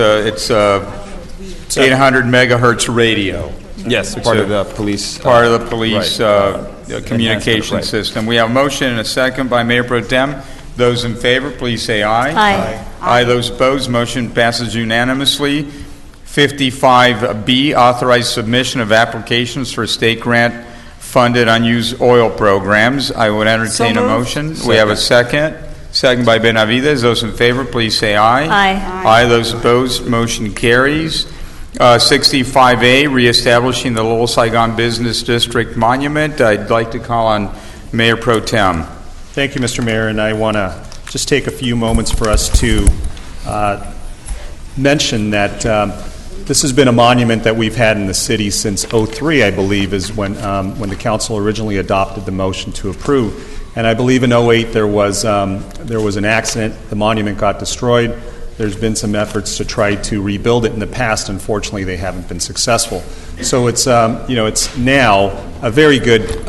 Speaker 1: 800 megahertz radio.
Speaker 4: Yes, part of the police.
Speaker 1: Part of the police
Speaker 4: right.
Speaker 1: communication
Speaker 4: Right.
Speaker 1: system. We have a motion and a second by Mayor Pro Tem. Those in favor, please say aye.
Speaker 15: Aye.
Speaker 1: Aye. Those opposed, motion passes unanimously. 55B, authorized submission of applications for state grant funded unused oil programs. I would entertain a motion. We have a second. Second by Benavides. Those in favor, please say aye.
Speaker 15: Aye.
Speaker 1: Aye. Those opposed, motion carries. 65A, reestablishing the Little Saigon Business District Monument. I'd like to call on Mayor Pro Tem.
Speaker 16: Thank you, Mr. Mayor, and I want to just take a few moments for us to mention that this has been a monument that we've had in the city since '03, I believe, is when the council originally adopted the motion to approve. And I believe in '08 there was an accident. The monument got destroyed. There's been some efforts to try to rebuild it in the past. Unfortunately, they haven't been successful. So it's it's now a very good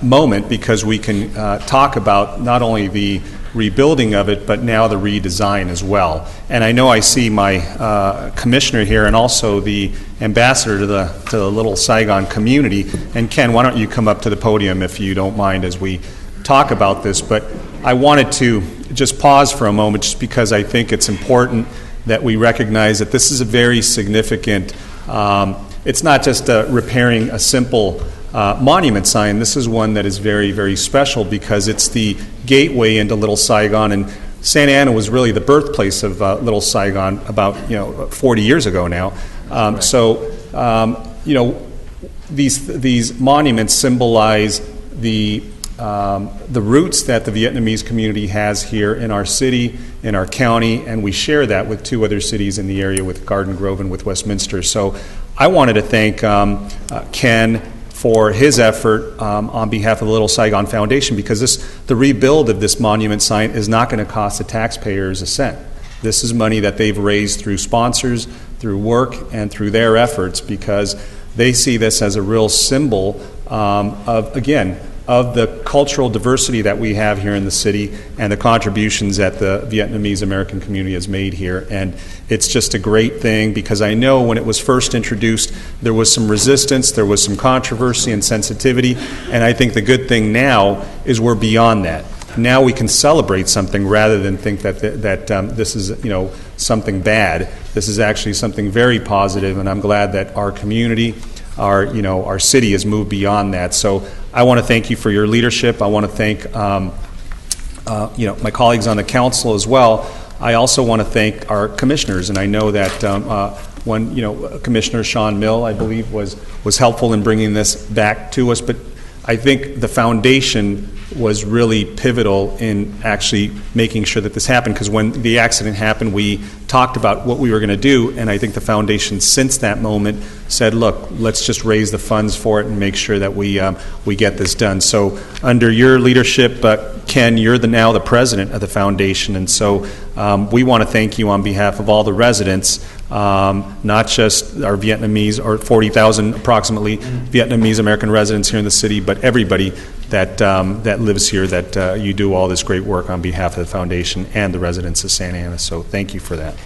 Speaker 16: moment because we can talk about not only the rebuilding of it, but now the redesign as well. And I know I see my commissioner here and also the ambassador to the Little Saigon community. And Ken, why don't you come up to the podium if you don't mind as we talk about this. But I wanted to just pause for a moment just because I think it's important that we recognize that this is a very significant, it's not just repairing a simple monument sign. This is one that is very, very special because it's the gateway into Little Saigon, and Santa Ana was really the birthplace of Little Saigon about 40 years ago now. These monuments symbolize the roots that the Vietnamese community has here in our city, in our county, and we share that with two other cities in the area, with Garden Grove and with Westminster. So I wanted to thank Ken for his effort on behalf of the Little Saigon Foundation, because the rebuild of this monument sign is not going to cost the taxpayers a cent. This is money that they've raised through sponsors, through work, and through their efforts, because they see this as a real symbol of the cultural diversity that we have here in the city and the contributions that the Vietnamese American community has made here. And it's just a great thing, because I know when it was first introduced, there was some resistance, there was some controversy and sensitivity, and I think the good thing now is we're beyond that. Now we can celebrate something rather than think that this is something bad. This is actually something very positive, and I'm glad that our community, our city has moved beyond that. So I want to thank you for your leadership. I want to thank my colleagues on the council as well. I also want to thank our commissioners, and I know that when Commissioner Sean Mill, I believe, was helpful in bringing this back to us. But I think the foundation was really pivotal in actually making sure that this happened, because when the accident happened, we talked about what we were going to do, and I think the foundation since that moment said, look, let's just raise the funds for it and make sure that we get this done. So under your leadership, Ken, you're now the president of the foundation, and so we want to thank you on behalf of all the residents, not just our Vietnamese, or 40,000 approximately Vietnamese American residents here in the city, but everybody that lives here, that you do all this great work on behalf of the foundation and the residents of Santa Ana. So thank you for that.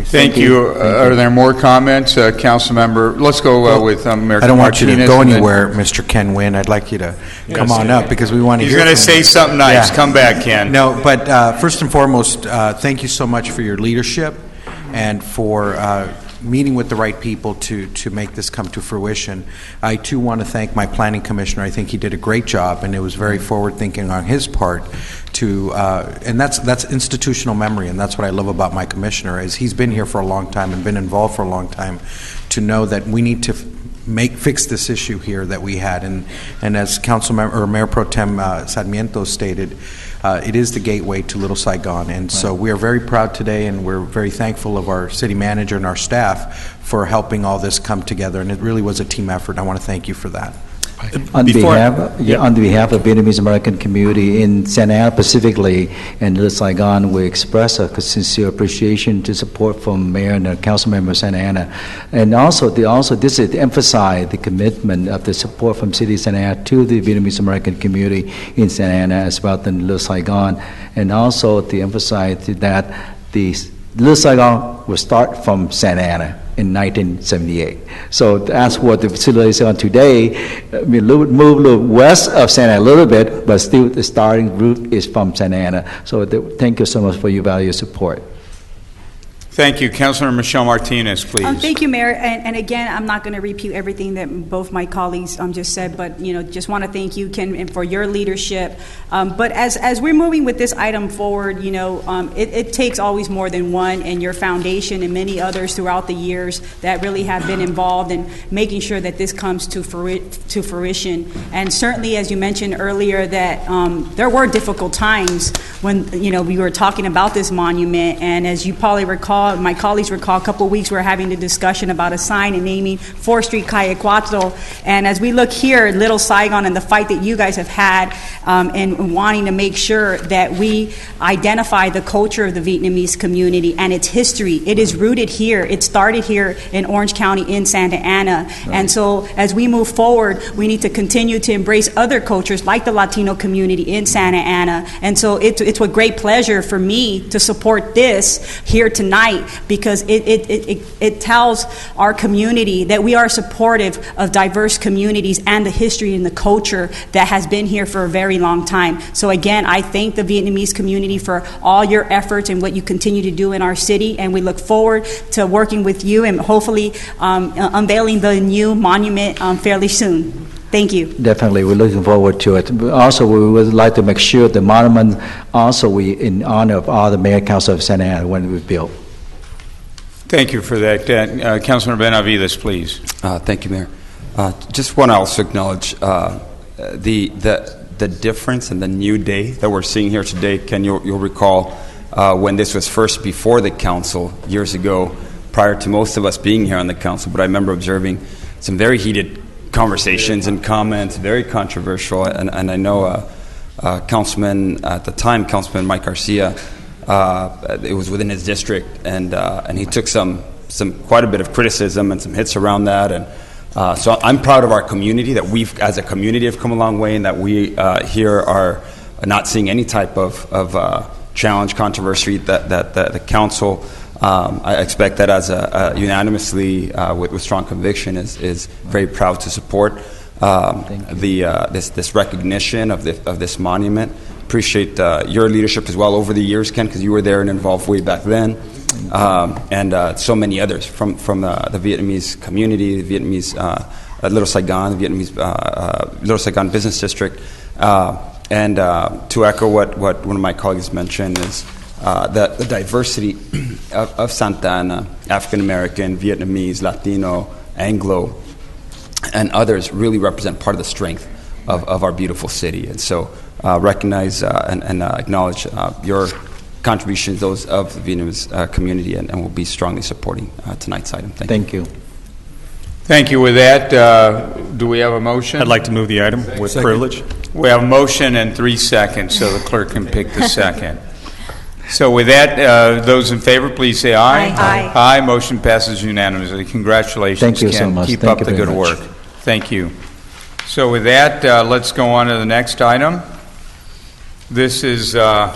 Speaker 1: Thank you. Are there more comments? Council member, let's go with Mayor Martinez.
Speaker 19: I don't want you to go anywhere, Mr. Ken Wynn. I'd like you to come on up, because we want to hear from you.
Speaker 1: He's going to say something nice. Yeah. Come back, Ken.
Speaker 19: No, but first and foremost, thank you so much for your leadership and for meeting with the right people to make this come to fruition. I too want to thank my planning commissioner. I think he did a great job, and it was very forward thinking on his part and that's institutional memory, and that's what I love about my commissioner, is he's been here for a long time and been involved for a long time to know that we need to fix this issue here that we had. And as Council Member or Mayor Pro Tem Sarmiento stated, it is the gateway to Little Saigon, and so we are very proud today, and we're very thankful of our city manager and our staff for helping all this come together, and it really was a team effort. I want to thank you for that.
Speaker 20: On behalf of the Vietnamese American community in Santa Ana specifically and Little Saigon, we express a sincere appreciation to support from Mayor and Council Member Santa Ana, and also this is to emphasize the commitment of the support from City of Santa Ana to the Vietnamese American community in Santa Ana as well as in Little Saigon, and also to emphasize that the Little Saigon will start from Santa Ana in 1978. So that's what the facility is on today. We move a little west of Santa Ana a little bit, but still the starting route is from Santa Ana. So thank you so much for your value support.
Speaker 1: Thank you. Councilor Michelle Martinez, please.
Speaker 7: Thank you, Mayor. And again, I'm not going to repeat everything that both my colleagues just said, but just want to thank you, Ken, and for your leadership. But as we're moving with this item forward, it takes always more than one, and your foundation and many others throughout the years that really have been involved in making sure that this comes to fruition. And certainly, as you mentioned earlier, that there were difficult times when we were talking about this monument, and as you probably recall, my colleagues recall, a couple of weeks we were having a discussion about a sign and naming 4th Street Calle Cuatro. And as we look here at Little Saigon and the fight that you guys have had and wanting to make sure that we identify the culture of the Vietnamese community and its history, it is rooted here. It started here in Orange County in Santa Ana. Right. And so as we move forward, we need to continue to embrace other cultures like the Latino community in Santa Ana. And so it's with great pleasure for me to support this here tonight, because it tells our community that we are supportive of diverse communities and the history and the culture that has been here for a very long time. So again, I thank the Vietnamese community for all your efforts and what you continue to do in our city, and we look forward to working with you and hopefully unveiling the new monument fairly soon. Thank you.
Speaker 20: Definitely, we're looking forward to it. Also, we would like to make sure the monument also in honor of all the mayor council of Santa Ana when we built.
Speaker 1: Thank you for that. Councilor Benavides, please.
Speaker 4: Thank you, Mayor. Just want to also acknowledge the difference in the new day that we're seeing here today. Ken, you'll recall when this was first before the council years ago, prior to most of us being here on the council, but I remember observing some very heated conversations and comments, very controversial, and I know Councilman, at the time, Councilman Mike Garcia, it was within his district, and he took some quite a bit of criticism and some hits around that, and so I'm proud of our community, that we've as a community have come a long way, and that we here are not seeing any type of challenge, controversy that the council, I expect that as unanimously with strong conviction is very proud to support this recognition of this monument. Appreciate your leadership as well over the years, Ken, because you were there and involved way back then, and so many others from the Vietnamese community, the Vietnamese Little Saigon, the Vietnamese Little Saigon Business District, and to echo what one of my colleagues mentioned is the diversity of Santa Ana, African American, Vietnamese, Latino, Anglo, and others really represent part of the strength of our beautiful city. And so recognize and acknowledge your contributions, those of the Vietnamese community, and will be strongly supporting tonight's item. Thank you.
Speaker 1: Thank you. With that, do we have a motion?
Speaker 16: I'd like to move the item with privilege.
Speaker 1: We have a motion and 3 seconds, so the clerk can pick the second. So with that, those in favor, please say aye.
Speaker 7: Aye.
Speaker 1: Aye. Motion passes unanimously. Congratulations,
Speaker 20: Thank you
Speaker 1: Ken.
Speaker 20: so much.
Speaker 1: Keep
Speaker 20: Thank
Speaker 1: up
Speaker 20: you
Speaker 1: the
Speaker 20: very
Speaker 1: good
Speaker 20: much.
Speaker 1: work. Thank you. So with that, let's go on to the next item. This is a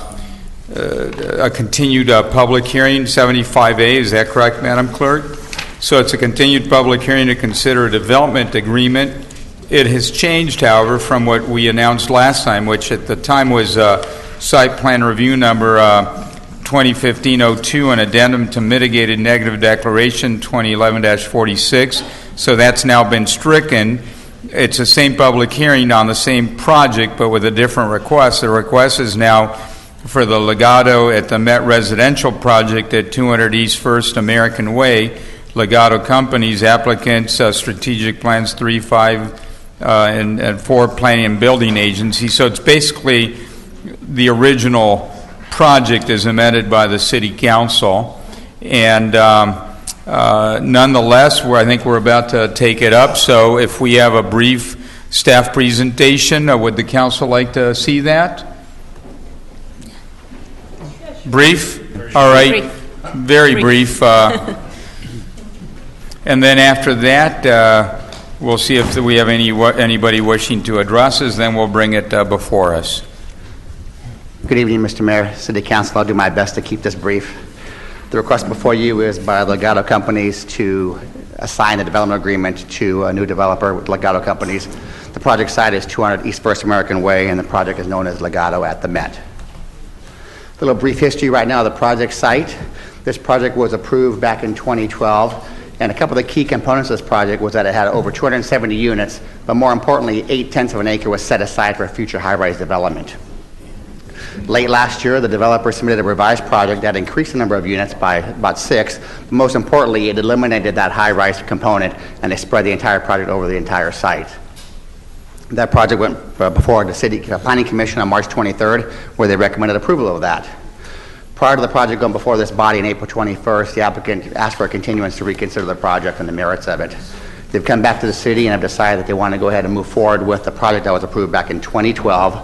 Speaker 1: continued public hearing, 75A. Is that correct, Madam Clerk? So it's a continued public hearing to consider a development agreement. It has changed, however, from what we announced last time, which at the time was site plan review number 2015-02 and addendum to mitigated negative declaration 2011-46. So that's now been stricken. It's the same public hearing on the same project, but with a different request. The request is now for the Legato at the Met Residential Project at 200 East First American Way. Legato Companies, applicants, Strategic Plans 3, 5, and 4 Planning and Building Agency. So it's basically the original project is amended by the City Council. And nonetheless, I think we're about to take it up. So if we have a brief staff presentation, would the council like to see that? Brief? All right. Very brief. And then after that, we'll see if we have anybody wishing to address us. Then we'll bring it before us.
Speaker 21: Good evening, Mr. Mayor, City Council. I'll do my best to keep this brief. The request before you is by Legato Companies to assign a development agreement to a new developer with Legato Companies. The project site is 200 East First American Way, and the project is known as Legato at the Met. A little brief history right now of the project site. This project was approved back in 2012, and a couple of the key components of this project was that it had over 270 units, but more importantly, 0.8 of an acre was set aside for future high-rise development. Late last year, the developer submitted a revised project that increased the number of units by about 6. But most importantly, it eliminated that high-rise component, and they spread the entire project over the entire site. That project went before the City Planning Commission on March 23rd, where they recommended approval of that. Prior to the project going before this body on April 21st, the applicant asked for a continuance to reconsider the project and the merits of it. They've come back to the city and have decided that they want to go ahead and move forward with the project that was approved back in 2012,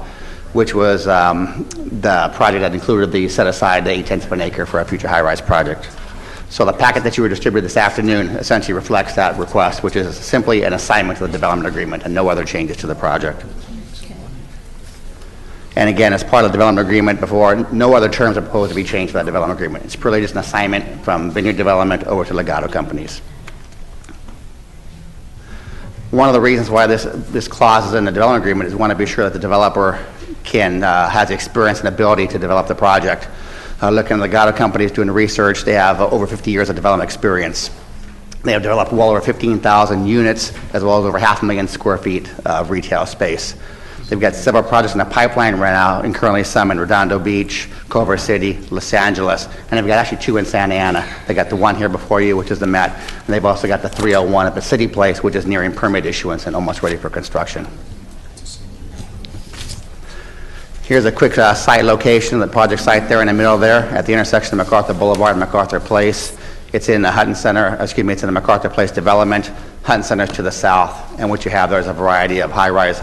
Speaker 21: which was the project that included the set aside the 0.8 of an acre for a future high-rise project. So the packet that you were distributed this afternoon essentially reflects that request, which is simply an assignment to the development agreement and no other changes to the project. And again, as part of the development agreement before, no other terms are proposed to be changed for that development agreement. It's purely just an assignment from Vineyard Development over to Legato Companies. One of the reasons why this clause is in the development agreement is we want to be sure that the developer has experience and ability to develop the project. Looking at Legato Companies doing the research, they have over 50 years of development experience. They have developed well over 15,000 units, as well as over 500,000 square feet of retail space. They've got several projects in the pipeline right now, and currently some in Redondo Beach, Culver City, Los Angeles, and they've got actually 2 in Santa Ana. They got the one here before you, which is the Met, and they've also got the 301 at the City Place, which is nearing permit issuance and almost ready for construction. Here's a quick site location, the project site there in the middle there, at the intersection of MacArthur Boulevard and MacArthur Place. It's in the it's in the MacArthur Place development. Hutton Center to the south, and what you have there is a variety of high-rise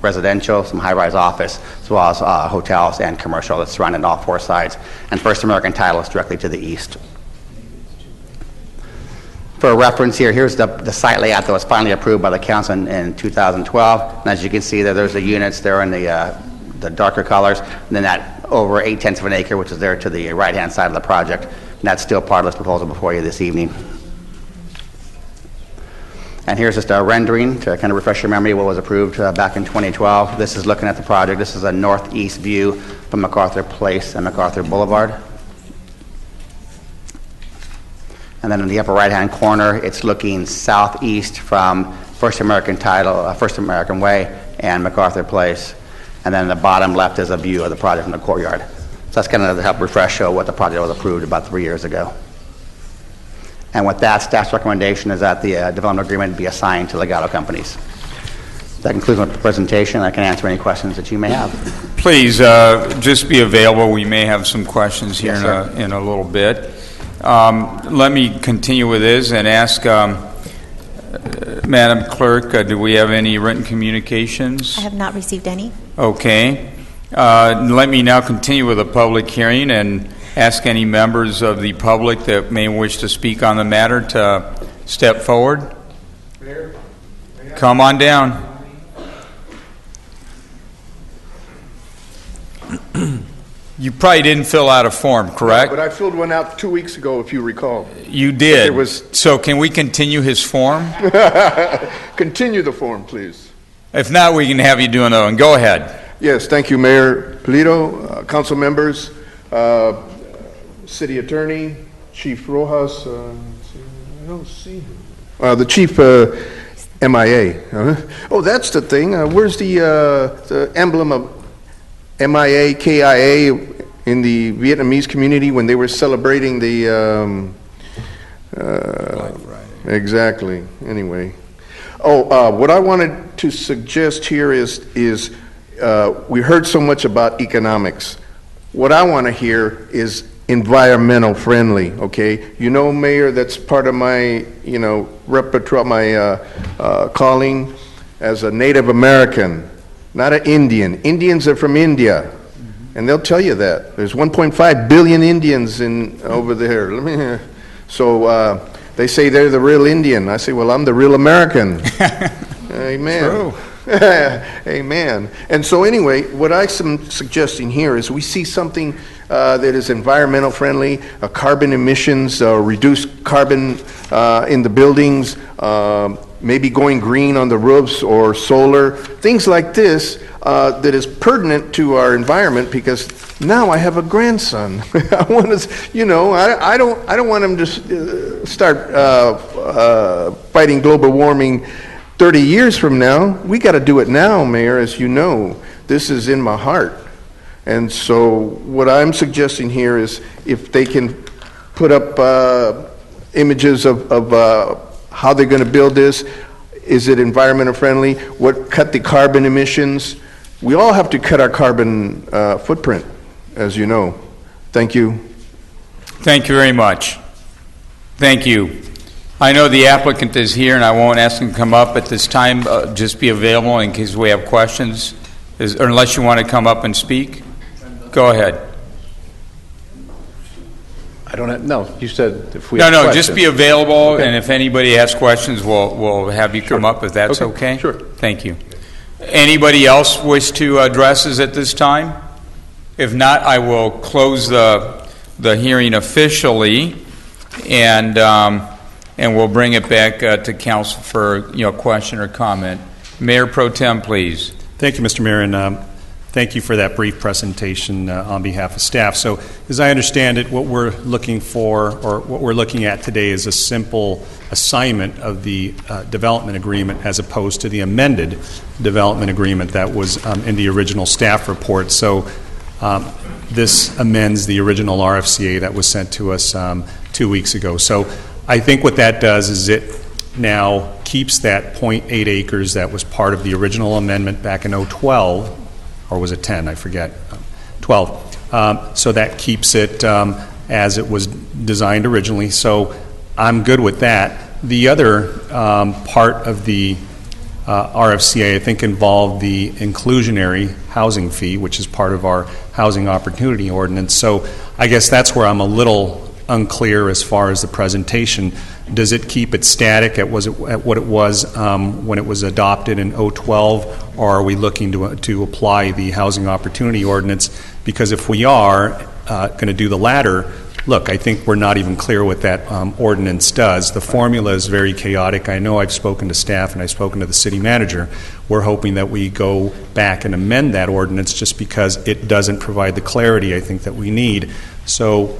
Speaker 21: residential, some high-rise office, as well as hotels and commercial that's surrounded all 4 sides. And First American Title is directly to the east. For a reference here, here's the site layout that was finally approved by the council in 2012. And as you can see there's the units there in the darker colors, and then that over 0.8 of an acre, which is there to the right-hand side of the project. And that's still part of this proposal before you this evening. And here's just a rendering to kind of refresh your memory what was approved back in 2012. This is looking at the project. This is a northeast view from MacArthur Place and MacArthur Boulevard. And then in the upper right-hand corner, it's looking southeast from First American Title, First American Way, and MacArthur Place. And then in the bottom left is a view of the project from the courtyard. So that's kind of to help refresh what the project was approved about 3 years ago. And with that, staff's recommendation is that the development agreement be assigned to Legato Companies. That concludes my presentation. I can answer any questions that you may have.
Speaker 1: Please just be available. We may have some questions here
Speaker 21: Yes,
Speaker 1: in a little bit. Let me continue with this and ask Madam Clerk, do we have any written communications?
Speaker 3: I have not received any.
Speaker 1: Okay. Let me now continue with the public hearing and ask any members of the public that may wish to speak on the matter to step forward. Come on down. You probably didn't fill out a form, correct?
Speaker 22: But I filled one out 2 weeks ago, if you recall.
Speaker 1: You did.
Speaker 22: It was
Speaker 1: So can we continue his form?
Speaker 22: Continue the form, please.
Speaker 1: If not, we can have you do another one. Go ahead.
Speaker 22: Yes, thank you, Mayor Polito, council members, city attorney, Chief Rojas. I don't see him. The chief MIA. Oh, that's the thing. Where's the emblem of MIA, KIA in the Vietnamese community when they were celebrating the Black Friday. Exactly. Anyway. What I wanted to suggest here is we heard so much about economics. What I want to hear is environmental friendly, okay? You know, Mayor, that's part of my, repertoire, my calling as a Native American, not an Indian. Indians are from India, and they'll tell you that. There's 1.5 billion Indians over there. So they say they're the real Indian. I say, well, I'm the real American. Amen. True. Amen. And so anyway, what I'm suggesting here is we see something that is environmental friendly, carbon emissions, reduced carbon in the buildings, maybe going green on the roofs or solar, things like this. that is pertinent to our environment, because now I have a grandson. I want to, I don't want him to start fighting global warming 30 years from now. We got to do it now, Mayor, as you know. This is in my heart. And so what I'm suggesting here is if they can put up images of how they're going to build this. Is it environmental friendly? Cut the carbon emissions? We all have to cut our carbon footprint, as you know. Thank you.
Speaker 1: Thank you very much. Thank you. I know the applicant is here, and I won't ask him to come up at this time. Just be available in case we have questions, or unless you want to come up and speak. Go ahead.
Speaker 22: I don't have, no, you said if we have
Speaker 1: No,
Speaker 22: questions.
Speaker 1: just be available,
Speaker 22: Okay.
Speaker 1: and if anybody has questions, we'll have you come up if that's okay.
Speaker 22: Sure.
Speaker 1: Thank you. Anybody else wish to address us at this time? If not, I will close the hearing officially, and we'll bring it back to council for question or comment. Mayor Pro Tem, please.
Speaker 16: Thank you, Mr. Mayor, and thank you for that brief presentation on behalf of staff. So, as I understand it, what we're looking for, or what we're looking at today, is a simple assignment of the development agreement as opposed to the amended development agreement that was in the original staff report. So, this amends the original RFCA that was sent to us 2 weeks ago. So, I think what that does is it now keeps that 0.8 acres that was part of the original amendment back in 2012, or was it 10? I forget. 12. So that keeps it as it was designed originally. So I'm good with that. The other part of the RFCA, I think, involved the inclusionary housing fee, which is part of our housing opportunity ordinance. So I guess that's where I'm a little unclear as far as the presentation. Does it keep it static at what it was when it was adopted in 2012, or are we looking to apply the housing opportunity ordinance? Because if we are going to do the latter, look, I think we're not even clear what that ordinance does. The formula is very chaotic. I know I've spoken to staff and I've spoken to the city manager. We're hoping that we go back and amend that ordinance just because it doesn't provide the clarity I think that we need. So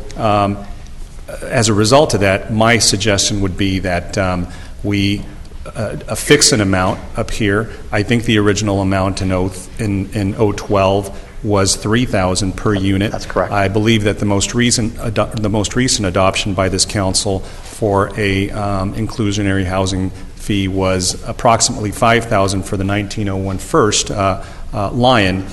Speaker 16: as a result of that, my suggestion would be that we affix an amount up here. I think the original amount in 2012 was $3,000 per unit.
Speaker 21: That's correct.
Speaker 16: I believe that the most recent adoption by this council for a inclusionary housing fee was approximately $5,000 for the 1901 First Lion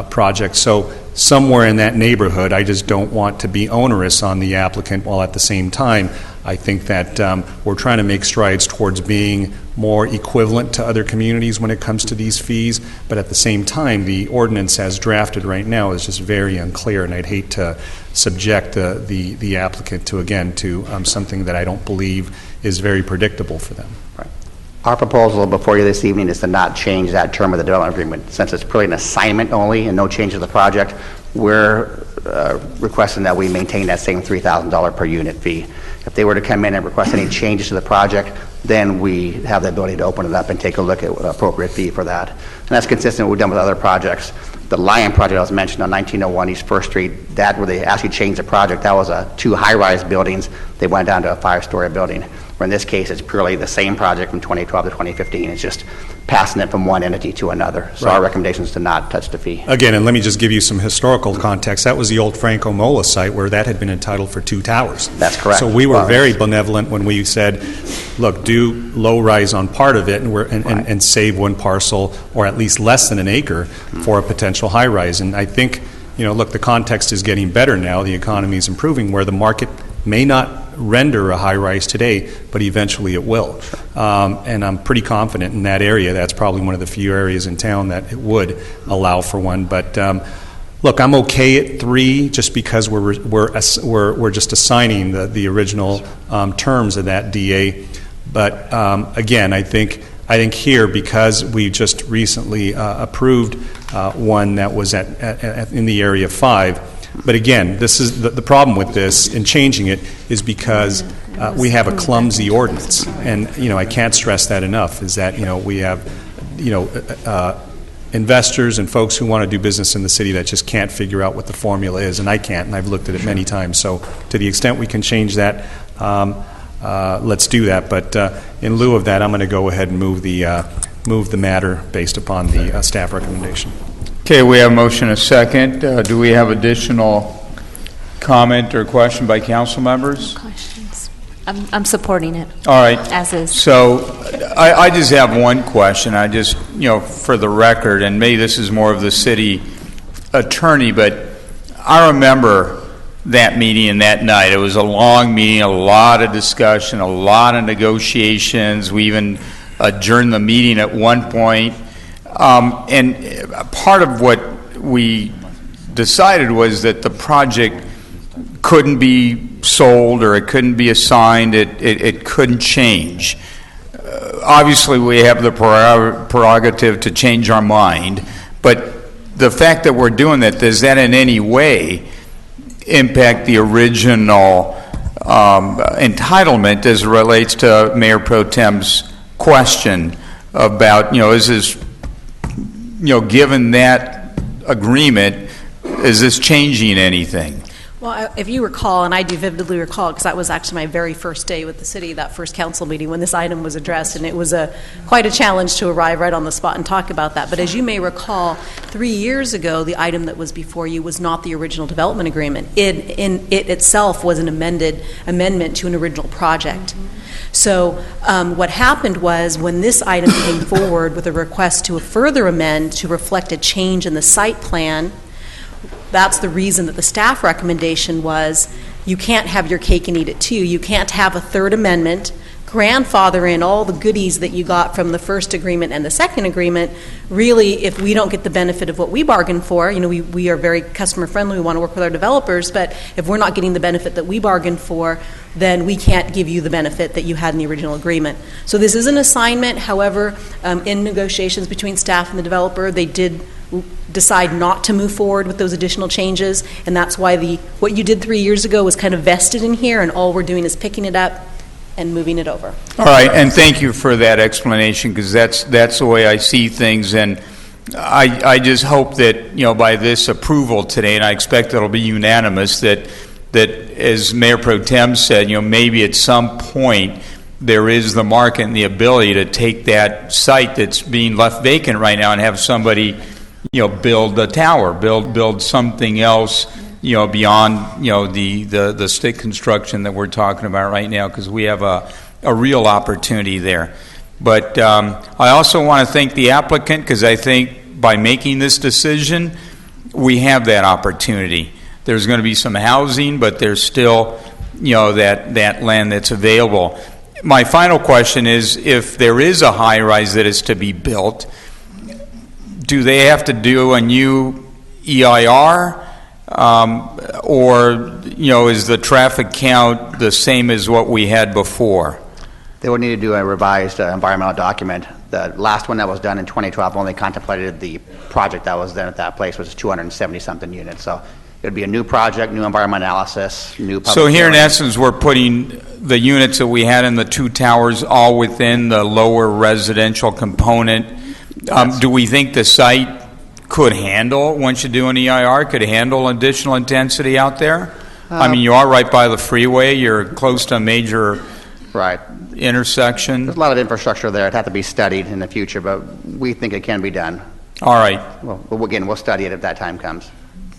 Speaker 16: project. So somewhere in that neighborhood. I just don't want to be onerous on the applicant, while at the same time I think that we're trying to make strides towards being more equivalent to other communities when it comes to these fees, but at the same time the ordinance as drafted right now is just very unclear, and I'd hate to subject the applicant to something that I don't believe is very predictable for them.
Speaker 21: Right. Our proposal before you this evening is to not change that term of the development agreement. Since it's purely an assignment only and no change to the project, we're requesting that we maintain that same $3,000 per unit fee. If they were to come in and request any changes to the project, then we have the ability to open it up and take a look at what appropriate fee for that. And that's consistent with what we've done with other projects. The Lion project I was mentioned on 1901 East First Street, that where they actually changed the project, that was 2 high-rise buildings. They went down to a 5-story building. Where in this case, it's purely the same project from 2012 to 2015. It's just passing it from one entity to another. So our recommendation is to not touch the fee.
Speaker 16: Again, and let me just give you some historical context. That was the old Franco Mola site where that had been entitled for 2 towers.
Speaker 21: That's correct.
Speaker 16: So we were very benevolent when we said, look, do low rise on part of it and save one parcel, or at least less than an acre, for a potential high rise. And I think, look, the context is getting better now. The economy is improving, where the market may not render a high rise today, but eventually it will. And I'm pretty confident in that area. That's probably one of the few areas in town that it would allow for one. But look, I'm okay at 3 just because we're just assigning the original terms of that DA. But again, I think here, because we just recently approved one that was in the area 5. But again, this is the problem with this and changing it is because we have a clumsy ordinance, and I can't stress that enough. Is that we have investors and folks who want to do business in the city that just can't figure out what the formula is, and I can't, and I've looked at it many times. So to the extent we can change that, let's do that. But in lieu of that, I'm going to go ahead and move the matter based upon the staff recommendation.
Speaker 1: Okay, we have a motion, a second. Do we have additional comment or question by council members?
Speaker 2: Questions? I'm supporting it.
Speaker 1: All right.
Speaker 2: As is.
Speaker 1: So I just have one question. I just, for the record, and maybe this is more of the city attorney, but I remember that meeting and that night. It was a long meeting, a lot of discussion, a lot of negotiations. We even adjourned the meeting at one point. And part of what we decided was that the project couldn't be sold or it couldn't be assigned, it couldn't change. Obviously, we have the prerogative to change our mind, but the fact that we're doing that, does that in any way impact the original entitlement as it relates to Mayor Pro Tem's question about, is this, given that agreement, is this changing anything?
Speaker 15: Well, if you recall, and I do vividly recall, because that was actually my very first day with the city, that first council meeting when this item was addressed, and it was quite a challenge to arrive right on the spot and talk about that. But as you may recall, 3 years ago, the item that was before you was not the original development agreement. It itself was an amendment to an original project. So what happened was when this item came forward with a request to further amend to reflect a change in the site plan, that's the reason that the staff recommendation was you can't have your cake and eat it too. You can't have a third amendment, grandfather in all the goodies that you got from the first agreement and the second agreement. Really, if we don't get the benefit of what we bargained for, we are very customer friendly, we want to work with our developers, but if we're not getting the benefit that we bargained for, then we can't give you the benefit that you had in the original agreement. So this is an assignment. However, in negotiations between staff and the developer, they did decide not to move forward with those additional changes, and that's why what you did 3 years ago was kind of vested in here, and all we're doing is picking it up and moving it over.
Speaker 1: All right, and thank you for that explanation, because that's the way I see things, and I just hope that, by this approval today, and I expect it'll be unanimous, that as Mayor Pro Tem said, maybe at some point there is the market and the ability to take that site that's being left vacant right now and have somebody build a tower, build something else, beyond, the stick construction that we're talking about right now, because we have a real opportunity there. But I also want to thank the applicant, because I think by making this decision, we have that opportunity. There's going to be some housing, but there's still, that land that's available. My final question is, if there is a high-rise that is to be built, do they have to do a new EIR, or is the traffic count the same as what we had before?
Speaker 21: They would need to do a revised environmental document. The last one that was done in 2012 only contemplated the project that was then at that place, which is 270-something units. So it would be a new project, new environmental analysis, new public
Speaker 1: So here in
Speaker 21: hearing.
Speaker 1: essence, we're putting the units that we had in the two towers all within the lower residential component. Do we think the site could handle, once you do an EIR, could handle additional intensity out there? You are right by the freeway. You're close to a major intersection.
Speaker 21: There's a lot of infrastructure there. It'd have to be studied in the future, but we think it can be done.
Speaker 1: All right.
Speaker 21: Well, again, we'll study it if that time comes.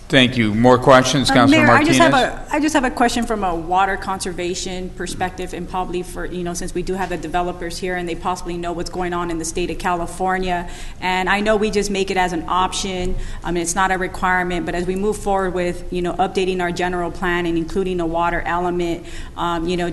Speaker 1: Thank you. More questions, Councilor
Speaker 7: Mayor,
Speaker 1: Martinez?
Speaker 7: I just have a question from a water conservation perspective, and probably for, since we do have the developers here and they possibly know what's going on in the state of California. And I know we just make it as an option. It's not a requirement, but as we move forward with, updating our general plan and including a water element,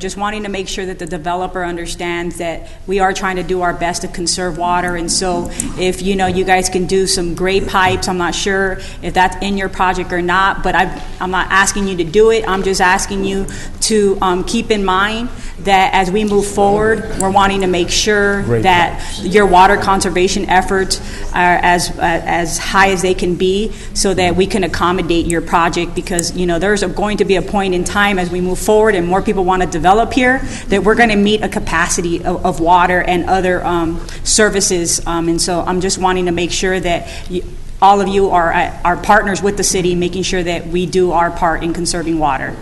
Speaker 7: just wanting to make sure that the developer understands that we are trying to do our best to conserve water. And so if, you guys can do some gray pipes, I'm not sure if that's in your project or not, but I'm not asking you to do it. I'm just asking you to keep in mind that as we move forward, we're wanting to make sure that your water conservation efforts are as high as they can be, so that we can accommodate your project, because there's going to be a point in time as we move forward and more people want to develop here, that we're going to meet a capacity of water and other services, and so I'm just wanting to make sure that all of you are partners with the city, making sure that we do our part in conserving water.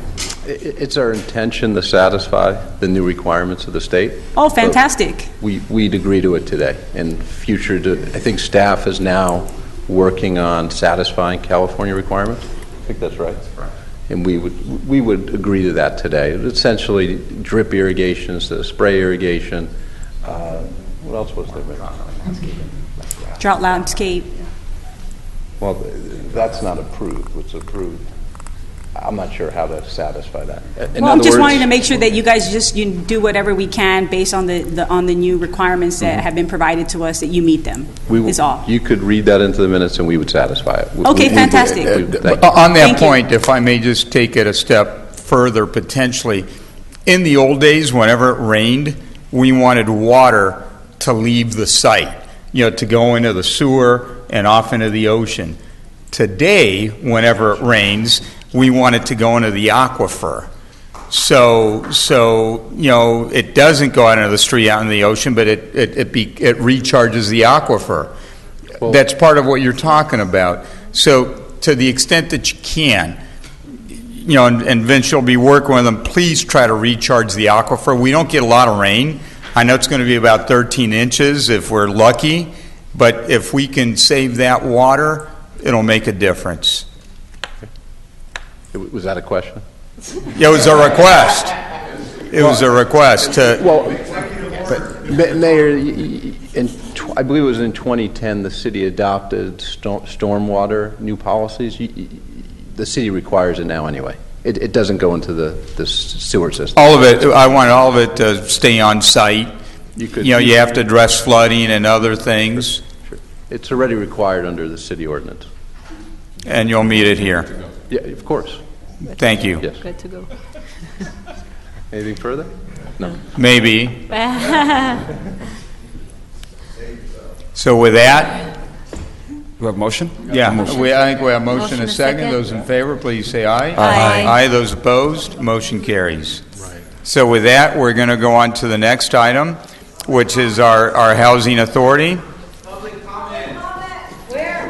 Speaker 3: It's our intention to satisfy the new requirements of the state.
Speaker 7: Oh, fantastic.
Speaker 3: We'd agree to it today. And I think staff is now working on satisfying California requirements. I think that's right. And we would agree to that today. Essentially, drip irrigations, the spray irrigation. What else was there?
Speaker 7: Drought landscape.
Speaker 3: Well, that's not approved. What's approved, I'm not sure how to satisfy that.
Speaker 7: Well, I'm just wanting to make sure that you guys just do whatever we can based on the new requirements that have been provided to us, that you meet them, is all.
Speaker 3: You could read that into the minutes and we would satisfy it.
Speaker 7: Okay, fantastic.
Speaker 1: On that point, if I may just take it a step further, potentially, in the old days, whenever it rained, we wanted water to leave the site, to go into the sewer and off into the ocean. Today, whenever it rains, we want it to go into the aquifer. So it doesn't go out into the street, out in the ocean, but it recharges the aquifer. Well, that's part of what you're talking about. So to the extent that you can, and Vince, you'll be working with them, please try to recharge the aquifer. We don't get a lot of rain. I know it's going to be about 13 inches if we're lucky, but if we can save that water, it'll make a difference.
Speaker 3: Was that a question?
Speaker 1: It was a request. It was a request to.
Speaker 3: Well, but Mayor, I believe it was in 2010 the city adopted stormwater new policies. The city requires it now anyway. It doesn't go into the sewer system.
Speaker 1: All of it. I want all of it to stay on site. You have to address flooding and other things.
Speaker 3: Sure. It's already required under the city ordinance.
Speaker 1: And you'll meet it here.
Speaker 3: Yeah, of course.
Speaker 1: Thank you.
Speaker 3: Yes.
Speaker 15: Good to go.
Speaker 3: Anything further? No.
Speaker 1: Maybe. So with that,
Speaker 4: we have a motion?
Speaker 1: Yeah, I think we have a motion and a second. Those in favor, please say aye.
Speaker 4: Aye.
Speaker 1: Aye. Those opposed, motion carries. Right. So with that, we're going to go on to the next item, which is our housing authority.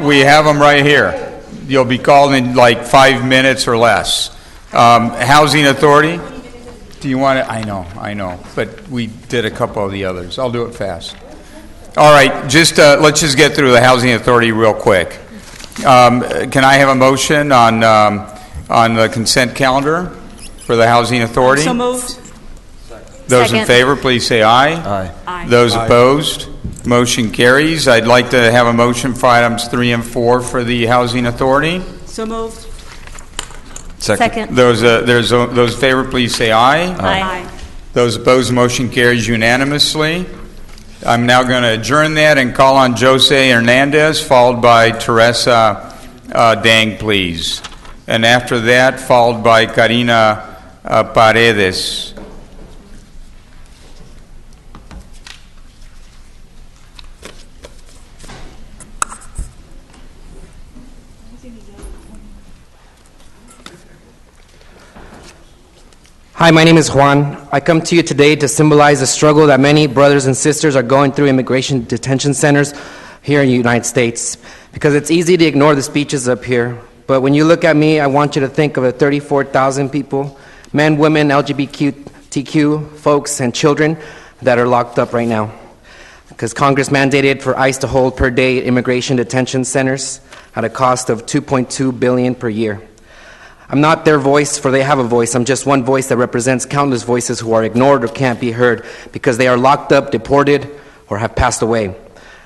Speaker 1: We have them right here. You'll be called in like 5 minutes or less. Housing authority. Do you want to? I know. But we did a couple of the others. I'll do it fast. All right, let's just get through the housing authority real quick. Can I have a motion on the consent calendar for the housing authority?
Speaker 7: So moved.
Speaker 1: Those in
Speaker 2: Second.
Speaker 1: favor, please say aye.
Speaker 7: Aye.
Speaker 1: Those opposed, motion carries. I'd like to have a motion for items 3 and 4 for the housing authority.
Speaker 7: So moved.
Speaker 2: Second.
Speaker 1: Those in favor, please say aye.
Speaker 7: Aye.
Speaker 1: Those opposed, motion carries unanimously. I'm now going to adjourn that and call on Jose Hernandez, followed by Teresa Dang, please. And after that, followed by Karina Paredes.
Speaker 5: Hi, my name is Juan. I come to you today to symbolize the struggle that many brothers and sisters are going through immigration detention centers here in the United States. Because it's easy to ignore the speeches up here, but when you look at me, I want you to think of the 34,000 people, men, women, LGBTQ folks, and children that are locked up right now. Because Congress mandated for ICE to hold per day immigration detention centers at a cost of $2.2 billion per year. I'm not their voice, for they have a voice. I'm just one voice that represents countless voices who are ignored or can't be heard because they are locked up, deported, or have passed away.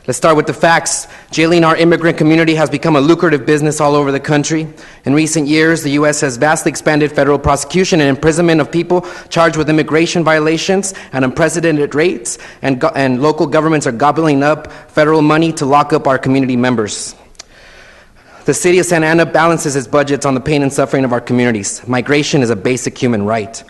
Speaker 5: Let's start with the facts. Jailing our immigrant community has become a lucrative business all over the country. In recent years, the U.S. has vastly expanded federal prosecution and imprisonment of people charged with immigration violations at unprecedented rates, and local governments are gobbling up federal money to lock up our community members. The city of Santa Ana balances its budgets on the pain and suffering of our communities. Migration is a basic human right.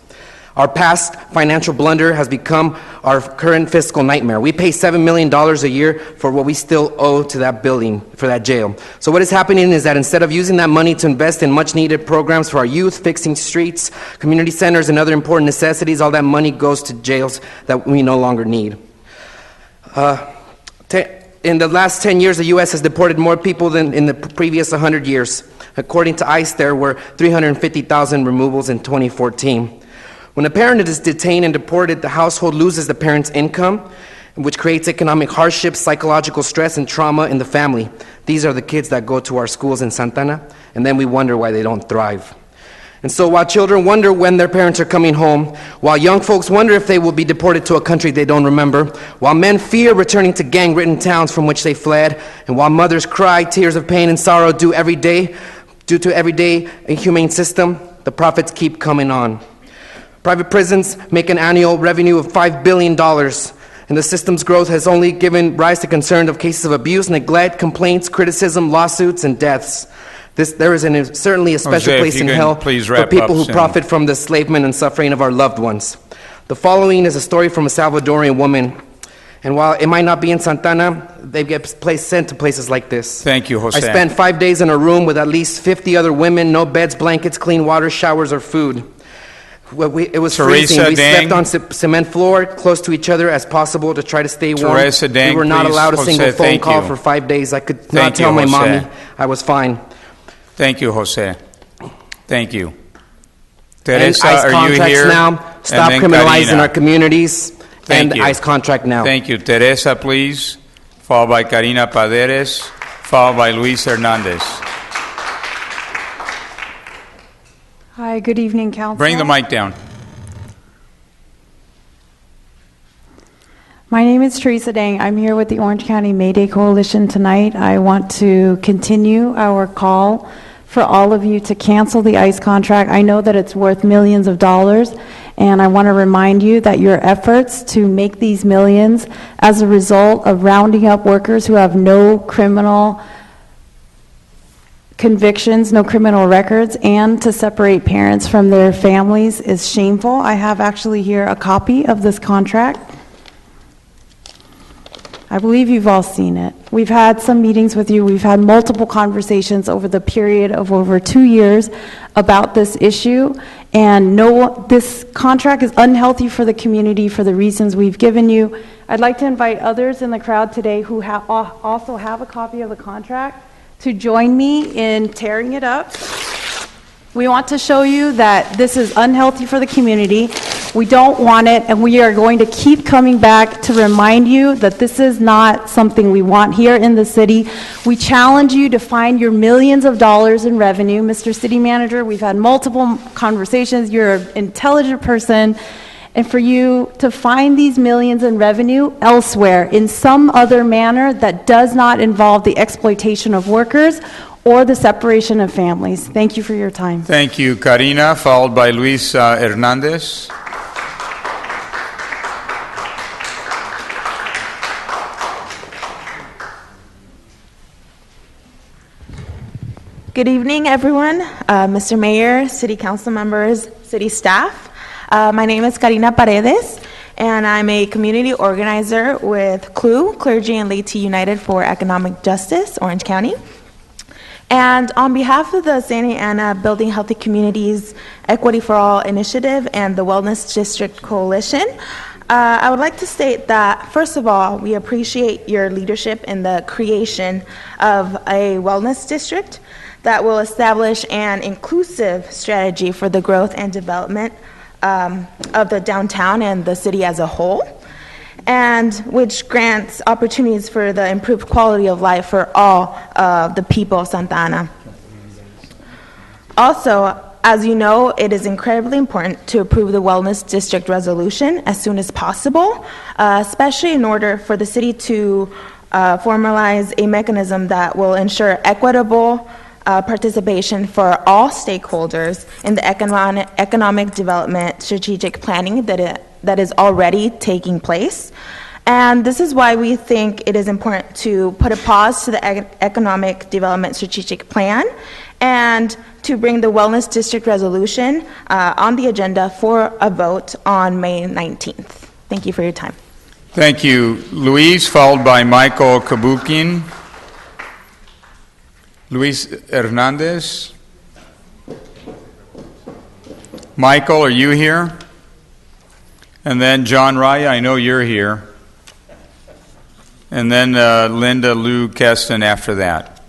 Speaker 5: Our past financial blunder has become our current fiscal nightmare. We pay $7 million a year for what we still owe to that building, for that jail. So what is happening is that instead of using that money to invest in much-needed programs for our youth, fixing streets, community centers, and other important necessities, all that money goes to jails that we no longer need. In the last 10 years, the U.S. has deported more people than in the previous 100 years. According to ICE, there were 350,000 removals in 2014. When a parent is detained and deported, the household loses the parent's income, which creates economic hardship, psychological stress, and trauma in the family. These are the kids that go to our schools in Santana, and then we wonder why they don't thrive. And so while children wonder when their parents are coming home, while young folks wonder if they will be deported to a country they don't remember, while men fear returning to gang-ridden towns from which they fled, and while mothers cry tears of pain and sorrow due to everyday inhumane system, the profits keep coming on. Private prisons make an annual revenue of $5 billion, and the system's growth has only given rise to concern of cases of abuse, neglect, complaints, criticism, lawsuits, and deaths. There is certainly a special
Speaker 1: Jose,
Speaker 5: place in hell for people who profit from the enslavement and suffering of our loved ones. The following is a story from a Salvadorian woman, and while it might not be in Santana, they get sent to places like this.
Speaker 1: Thank you, Jose.
Speaker 5: I spent 5 days in a room with at least 50 other women, no beds, blankets, clean water, showers, or food. It was freezing. We slept on cement floor, close to each other as possible to try to stay warm.
Speaker 1: Teresa Dang,
Speaker 5: we were not
Speaker 1: please.
Speaker 5: allowed a
Speaker 1: Jose,
Speaker 5: single phone
Speaker 1: thank
Speaker 5: call
Speaker 1: you.
Speaker 5: for 5 days. I could
Speaker 1: Thank
Speaker 5: not tell
Speaker 1: you,
Speaker 5: my
Speaker 1: Jose.
Speaker 5: mommy I was fine.
Speaker 1: Thank you, Jose. Thank you.
Speaker 5: And
Speaker 1: Teresa,
Speaker 5: ICE
Speaker 1: are you
Speaker 5: contracts
Speaker 1: here?
Speaker 5: now. Stop
Speaker 1: And then
Speaker 5: criminalizing
Speaker 1: Karina.
Speaker 5: our communities.
Speaker 1: Thank
Speaker 5: and
Speaker 1: you.
Speaker 5: ICE contract now.
Speaker 1: Thank you. Teresa, please. Followed by Karina Paderes, followed by Luis Hernandez.
Speaker 6: Hi, good evening, Council.
Speaker 1: Bring the mic down.
Speaker 6: My name is Teresa Dang. I'm here with the Orange County May Day Coalition tonight. I want to continue our call for all of you to cancel the ICE contract. I know that it's worth millions of dollars, and I want to remind you that your efforts to make these millions as a result of rounding up workers who have no criminal convictions, no criminal records, and to separate parents from their families is shameful. I have actually here a copy of this contract. I believe you've all seen it. We've had some meetings with you. We've had multiple conversations over the period of over 2 years about this issue. And no, this contract is unhealthy for the community for the reasons we've given you. I'd like to invite others in the crowd today who also have a copy of the contract to join me in tearing it up. We want to show you that this is unhealthy for the community. We don't want it, and we are going to keep coming back to remind you that this is not something we want here in the city. We challenge you to find your millions of dollars in revenue. Mr. City Manager, we've had multiple conversations. You're an intelligent person. And for you to find these millions in revenue elsewhere in some other manner that does not involve the exploitation of workers or the separation of families. Thank you for your time.
Speaker 1: Thank you, Karina, followed by Luis Hernandez.
Speaker 8: Good evening, everyone. Mr. Mayor, City Council members, City staff. My name is Karina Paredes, and I'm a community organizer with CLU, Clergy and Laity United for Economic Justice, Orange County. And on behalf of the Santa Ana Building Healthy Communities Equity for All Initiative and the Wellness District Coalition, I would like to state that, first of all, we appreciate your leadership in the creation of a wellness district that will establish an inclusive strategy for the growth and development of the downtown and the city as a whole, and which grants opportunities for the improved quality of life for all of the people of Santa Ana. Also, as you know, it is incredibly important to approve the Wellness District resolution as soon as possible, especially in order for the city to formalize a mechanism that will ensure equitable participation for all stakeholders in the economic development strategic planning that is already taking place. And this is why we think it is important to put a pause to the economic development strategic plan and to bring the Wellness District resolution on the agenda for a vote on May 19th. Thank you for your time.
Speaker 1: Thank you. Luis, followed by Michael Kabukin. Luis Hernandez. Michael, are you here? And then John Raya, I know you're here. And then Linda Lou Keston after that.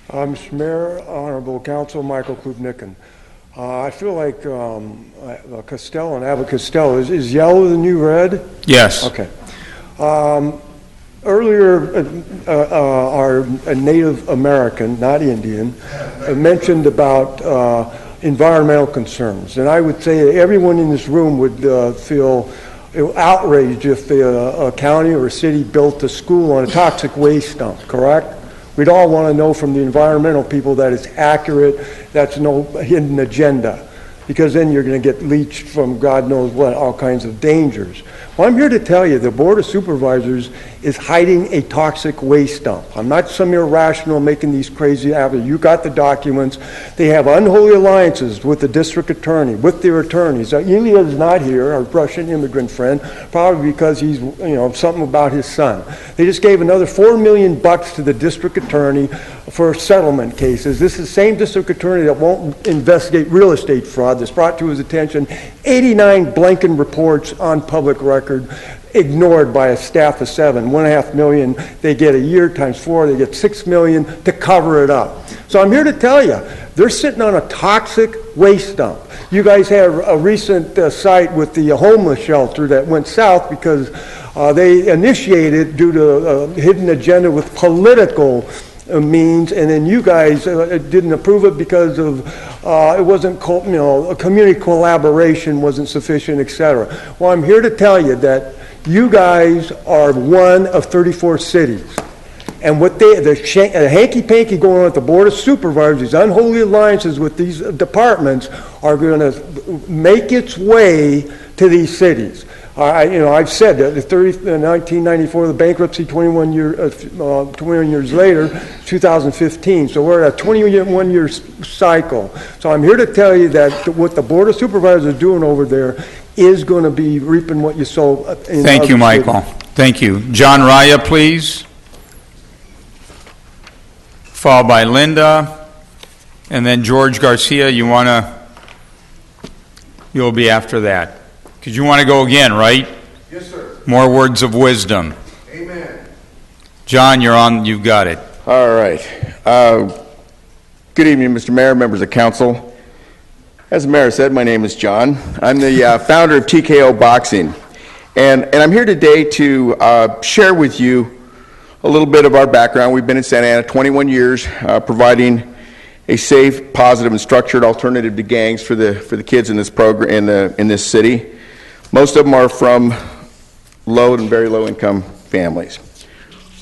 Speaker 9: Mr. Mayor, Honorable Council, Michael Klubnikin. I feel like Costello and Abbott Costello, is yellow the new red?
Speaker 1: Yes.
Speaker 9: Okay. Earlier, our Native American, not Indian, mentioned about environmental concerns. And I would say that everyone in this room would feel outraged if a county or a city built a school on a toxic waste dump, correct? We'd all want to know from the environmental people that it's accurate, that's no hidden agenda, because then you're going to get leached from God knows what, all kinds of dangers. Well, I'm here to tell you the Board of Supervisors is hiding a toxic waste dump. I'm not some irrational making these crazy avenues. You got the documents. They have unholy alliances with the district attorney, with their attorneys. Ilya is not here, our Russian immigrant friend, probably because he's, something about his son. They just gave another $4 million to the district attorney for settlement cases. This is the same district attorney that won't investigate real estate fraud that's brought to his attention 89 blanket reports on public record, ignored by a staff of 7. $1.5 million, they get a year times 4, they get $6 million to cover it up. So I'm here to tell you, they're sitting on a toxic waste dump. You guys had a recent site with the homeless shelter that went south because they initiated due to a hidden agenda with political means, and then you guys didn't approve it because of it wasn't, community collaboration wasn't sufficient, etc. Well, I'm here to tell you that you guys are one of 34 cities. And what the hanky-panky going on at the Board of Supervisors, these unholy alliances with these departments are going to make its way to these cities. I've said that in 1994, the bankruptcy, 21 years later, 2015. So we're at a 21-year cycle. So I'm here to tell you that what the Board of Supervisors are doing over there is going to be reaping what you sow.
Speaker 1: Thank you, Michael. Thank you. John Raya, please. Followed by Linda. And then George Garcia, you'll be after that. Because you want to go again, right?
Speaker 22: Yes, sir.
Speaker 1: More words of wisdom.
Speaker 22: Amen.
Speaker 1: John, you're on. You've got it.
Speaker 12: All right. Good evening, Mr. Mayor, members of council. As the mayor said, my name is John. I'm the founder of TKO Boxing. And I'm here today to share with you a little bit of our background. We've been in Santa Ana 21 years, providing a safe, positive, and structured alternative to gangs for the kids in this program in this city. Most of them are from low and very low income families.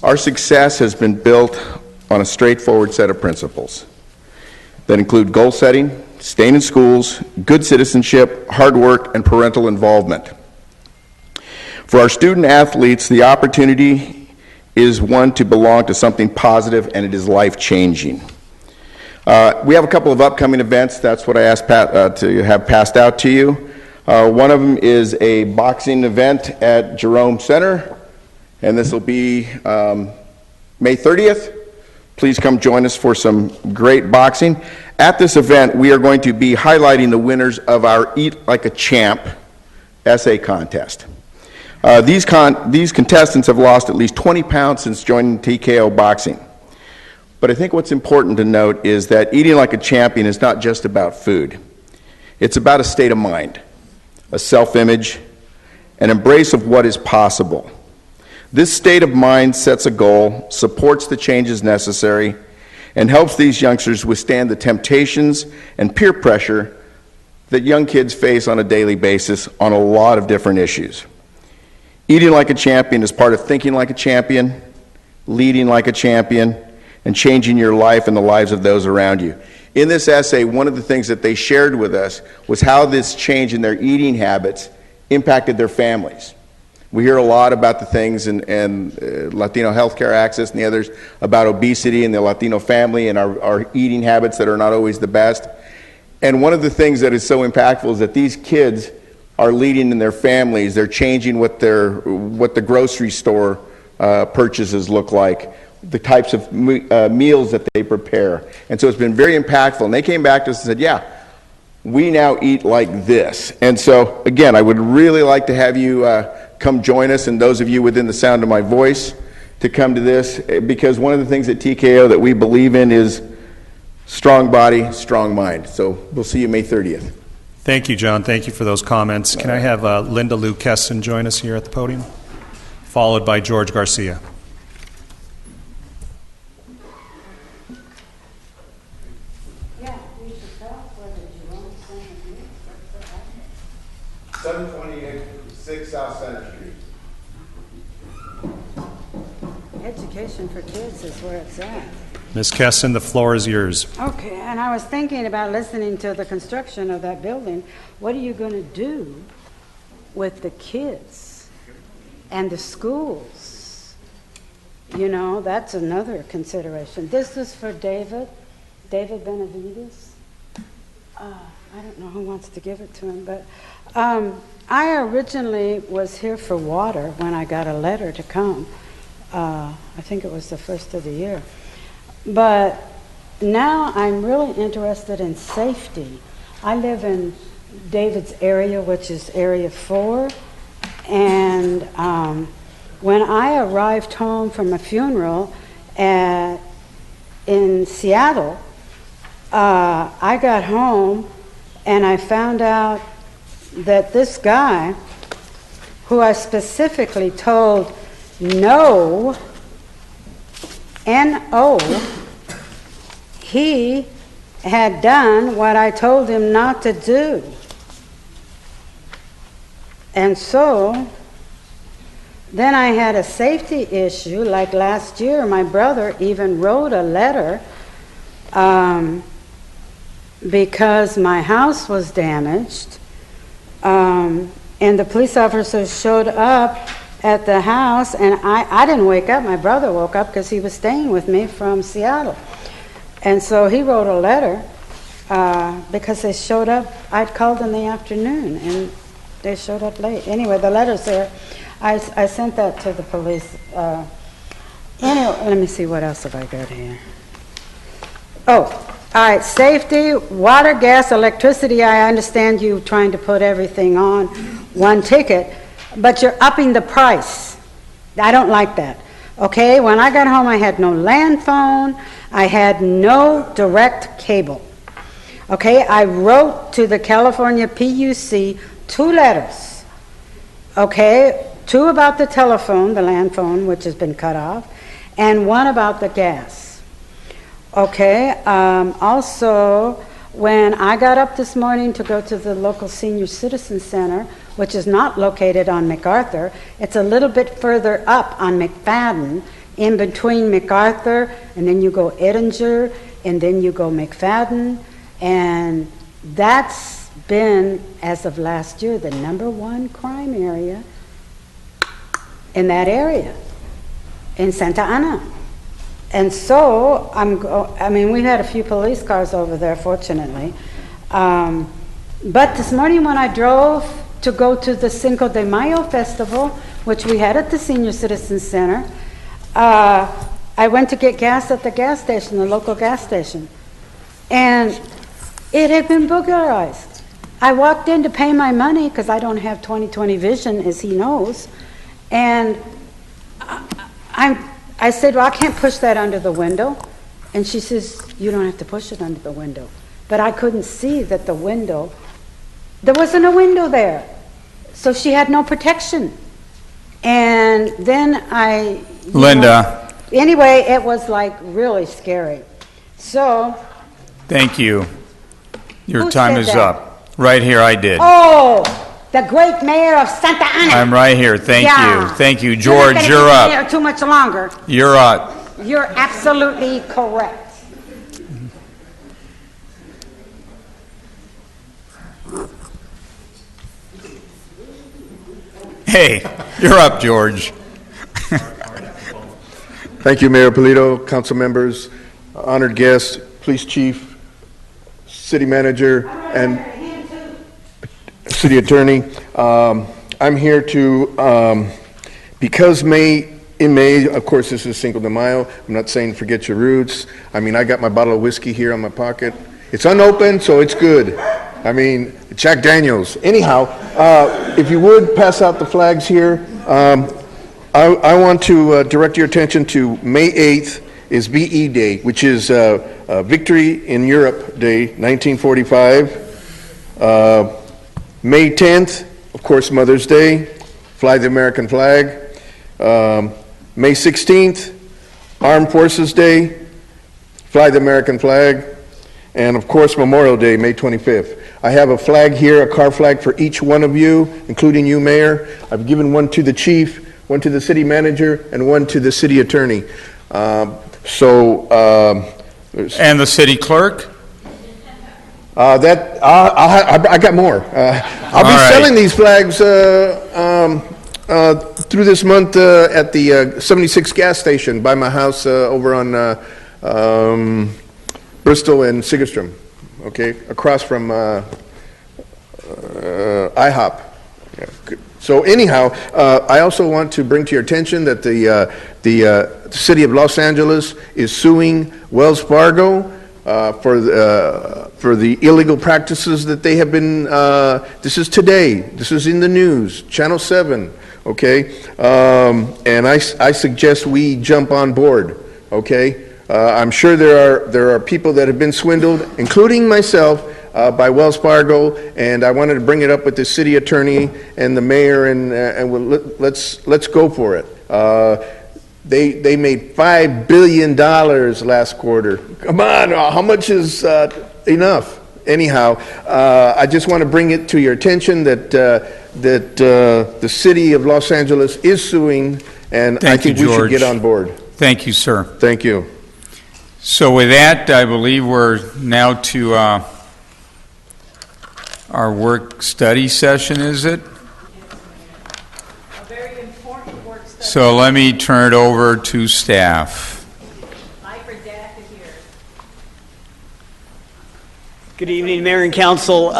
Speaker 12: Our success has been built on a straightforward set of principles that include goal setting, staying in schools, good citizenship, hard work, and parental involvement. For our student athletes, the opportunity is one to belong to something positive, and it is life-changing. We have a couple of upcoming events. That's what I asked Pat to have passed out to you. One of them is a boxing event at Jerome Center, and this will be May 30th. Please come join us for some great boxing. At this event, we are going to be highlighting the winners of our Eat Like a Champ essay contest. These contestants have lost at least 20 pounds since joining TKO Boxing. But I think what's important to note is that eating like a champion is not just about food. It's about a state of mind, a self-image, an embrace of what is possible. This state of mind sets a goal, supports the changes necessary, and helps these youngsters withstand the temptations and peer pressure that young kids face on a daily basis on a lot of different issues. Eating like a champion is part of thinking like a champion, leading like a champion, and changing your life and the lives of those around you. In this essay, one of the things that they shared with us was how this change in their eating habits impacted their families.
Speaker 22: We hear a lot about the things and Latino healthcare access and the others, about obesity and the Latino family and our eating habits that are not always the best. And one of the things that is so impactful is that these kids are leading in their families. They're changing what the grocery store purchases look like, the types of meals that they prepare. And so it's been very impactful. And they came back to us and said, yeah, we now eat like this. And so, again, I would really like to have you come join us, and those of you within the sound of my voice, to come to this, because one of the things at TKO that we believe in is strong body, strong mind. So we'll see you May 30th.
Speaker 16: Thank you, John. Thank you for those comments. Can I have Linda Lou Kesson join us here at the podium, followed by George Garcia. South Center Street.
Speaker 10: Education for kids is where it's at.
Speaker 16: Ms. Kesson, the floor is yours.
Speaker 10: Okay, and I was thinking about listening to the construction of that building. What are you going to do with the kids and the schools? You know, that's another consideration. This is for David Benavides. I don't know who wants to give it to him, but I originally was here for water when I got a letter to come. I think it was the first of the year. But now I'm really interested in safety. I live in David's area, which is Area 4, and when I arrived home from a funeral in Seattle, I got home and I found out that this guy, who I specifically told no, N-O, he had done what I told him not to do. And so then I had a safety issue. Like last year, my brother even wrote a letter because my house was damaged. And the police officer showed up at the house, and I didn't wake up. My brother woke up because he was staying with me from Seattle. And so he wrote a letter because they showed up. I'd called in the afternoon, and they showed up late. Anyway, the letter's there. I sent that to the police. Anyway, let me see, what else have I got here? Oh, all right, safety, water, gas, electricity. I understand you trying to put everything on one ticket, but you're upping the price. I don't like that. Okay, when I got home, I had no land phone. I had no direct cable. Okay, I wrote to the California PUC 2 letters. Okay, 2 about the telephone, the land phone, which has been cut off, and 1 about the gas. Okay, also, when I got up this morning to go to the local senior citizen center, which is not located on MacArthur, it's a little bit further up on McFadden, in between MacArthur, and then you go Edinger, and then you go McFadden, and that's been, as of last year, the #1 crime area in that area, in Santa Ana. And so, I mean, we've had a few police cars over there, fortunately. But this morning when I drove to go to the Cinco de Mayo festival, which we had at the Senior Citizen Center, I went to get gas at the gas station, the local gas station. And it had been burglarized. I walked in to pay my money because I don't have 20/20 vision, as he knows. And I said, well, I can't push that under the window. And she says, you don't have to push it under the window. But I couldn't see that the window, there wasn't a window there. So she had no protection. And then
Speaker 1: Linda.
Speaker 10: Anyway, it was like really scary. So.
Speaker 1: Thank you. Your
Speaker 10: Who
Speaker 1: time
Speaker 10: said
Speaker 1: is
Speaker 10: that?
Speaker 1: up. Right here, I did.
Speaker 10: Oh, the great mayor of Santa Ana.
Speaker 1: I'm right here. Thank
Speaker 10: Yeah.
Speaker 1: you. Thank you.
Speaker 10: You're not
Speaker 1: George,
Speaker 10: gonna
Speaker 1: you're
Speaker 10: be
Speaker 1: up.
Speaker 10: mayor too much longer.
Speaker 1: You're up.
Speaker 10: You're absolutely correct.
Speaker 1: Hey, you're up, George.
Speaker 22: Thank you, Mayor Polito, council members, honored guests, police chief, city manager, and city attorney. I'm here to, because in May, of course, this is Cinco de Mayo. I'm not saying forget your roots. I mean, I got my bottle of whiskey here on my pocket. It's unopened, so it's good. I mean, Jack Daniels. Anyhow, if you would pass out the flags here. I want to direct your attention to May 8th is VE Day, which is Victory in Europe Day, 1945. May 10th, of course, Mother's Day, Fly the American Flag. May 16th, Armed Forces Day, Fly the American Flag. And of course, Memorial Day, May 25th. I have a flag here, a car flag for each one of you, including you, Mayor. I've given one to the chief, one to the city manager, and one to the city attorney.
Speaker 1: And the city clerk?
Speaker 22: I got more. I'll be selling these flags through this month at the 76 gas station by my house over on Bristol and Sigerstrom, okay, across from IHOP. Yeah, good. So anyhow, I also want to bring to your attention that the city of Los Angeles is suing Wells Fargo for the illegal practices that they have been. This is today. This is in the news, Channel 7. Okay, and I suggest we jump on board. Okay, I'm sure there are people that have been swindled, including myself, by Wells Fargo, and I wanted to bring it up with the city attorney and the mayor, and let's go for it. They made $5 billion last quarter. Come on, how much is enough? Anyhow, I just want to bring it to your attention that the city of Los Angeles is suing, and I think we should get on board.
Speaker 1: Thank you, sir.
Speaker 22: Thank you.
Speaker 1: So with that, I believe we're now to our work study session, is it?
Speaker 15: A very important work study.
Speaker 1: So let me turn it over to staff.
Speaker 11: Good evening, Mayor and Council.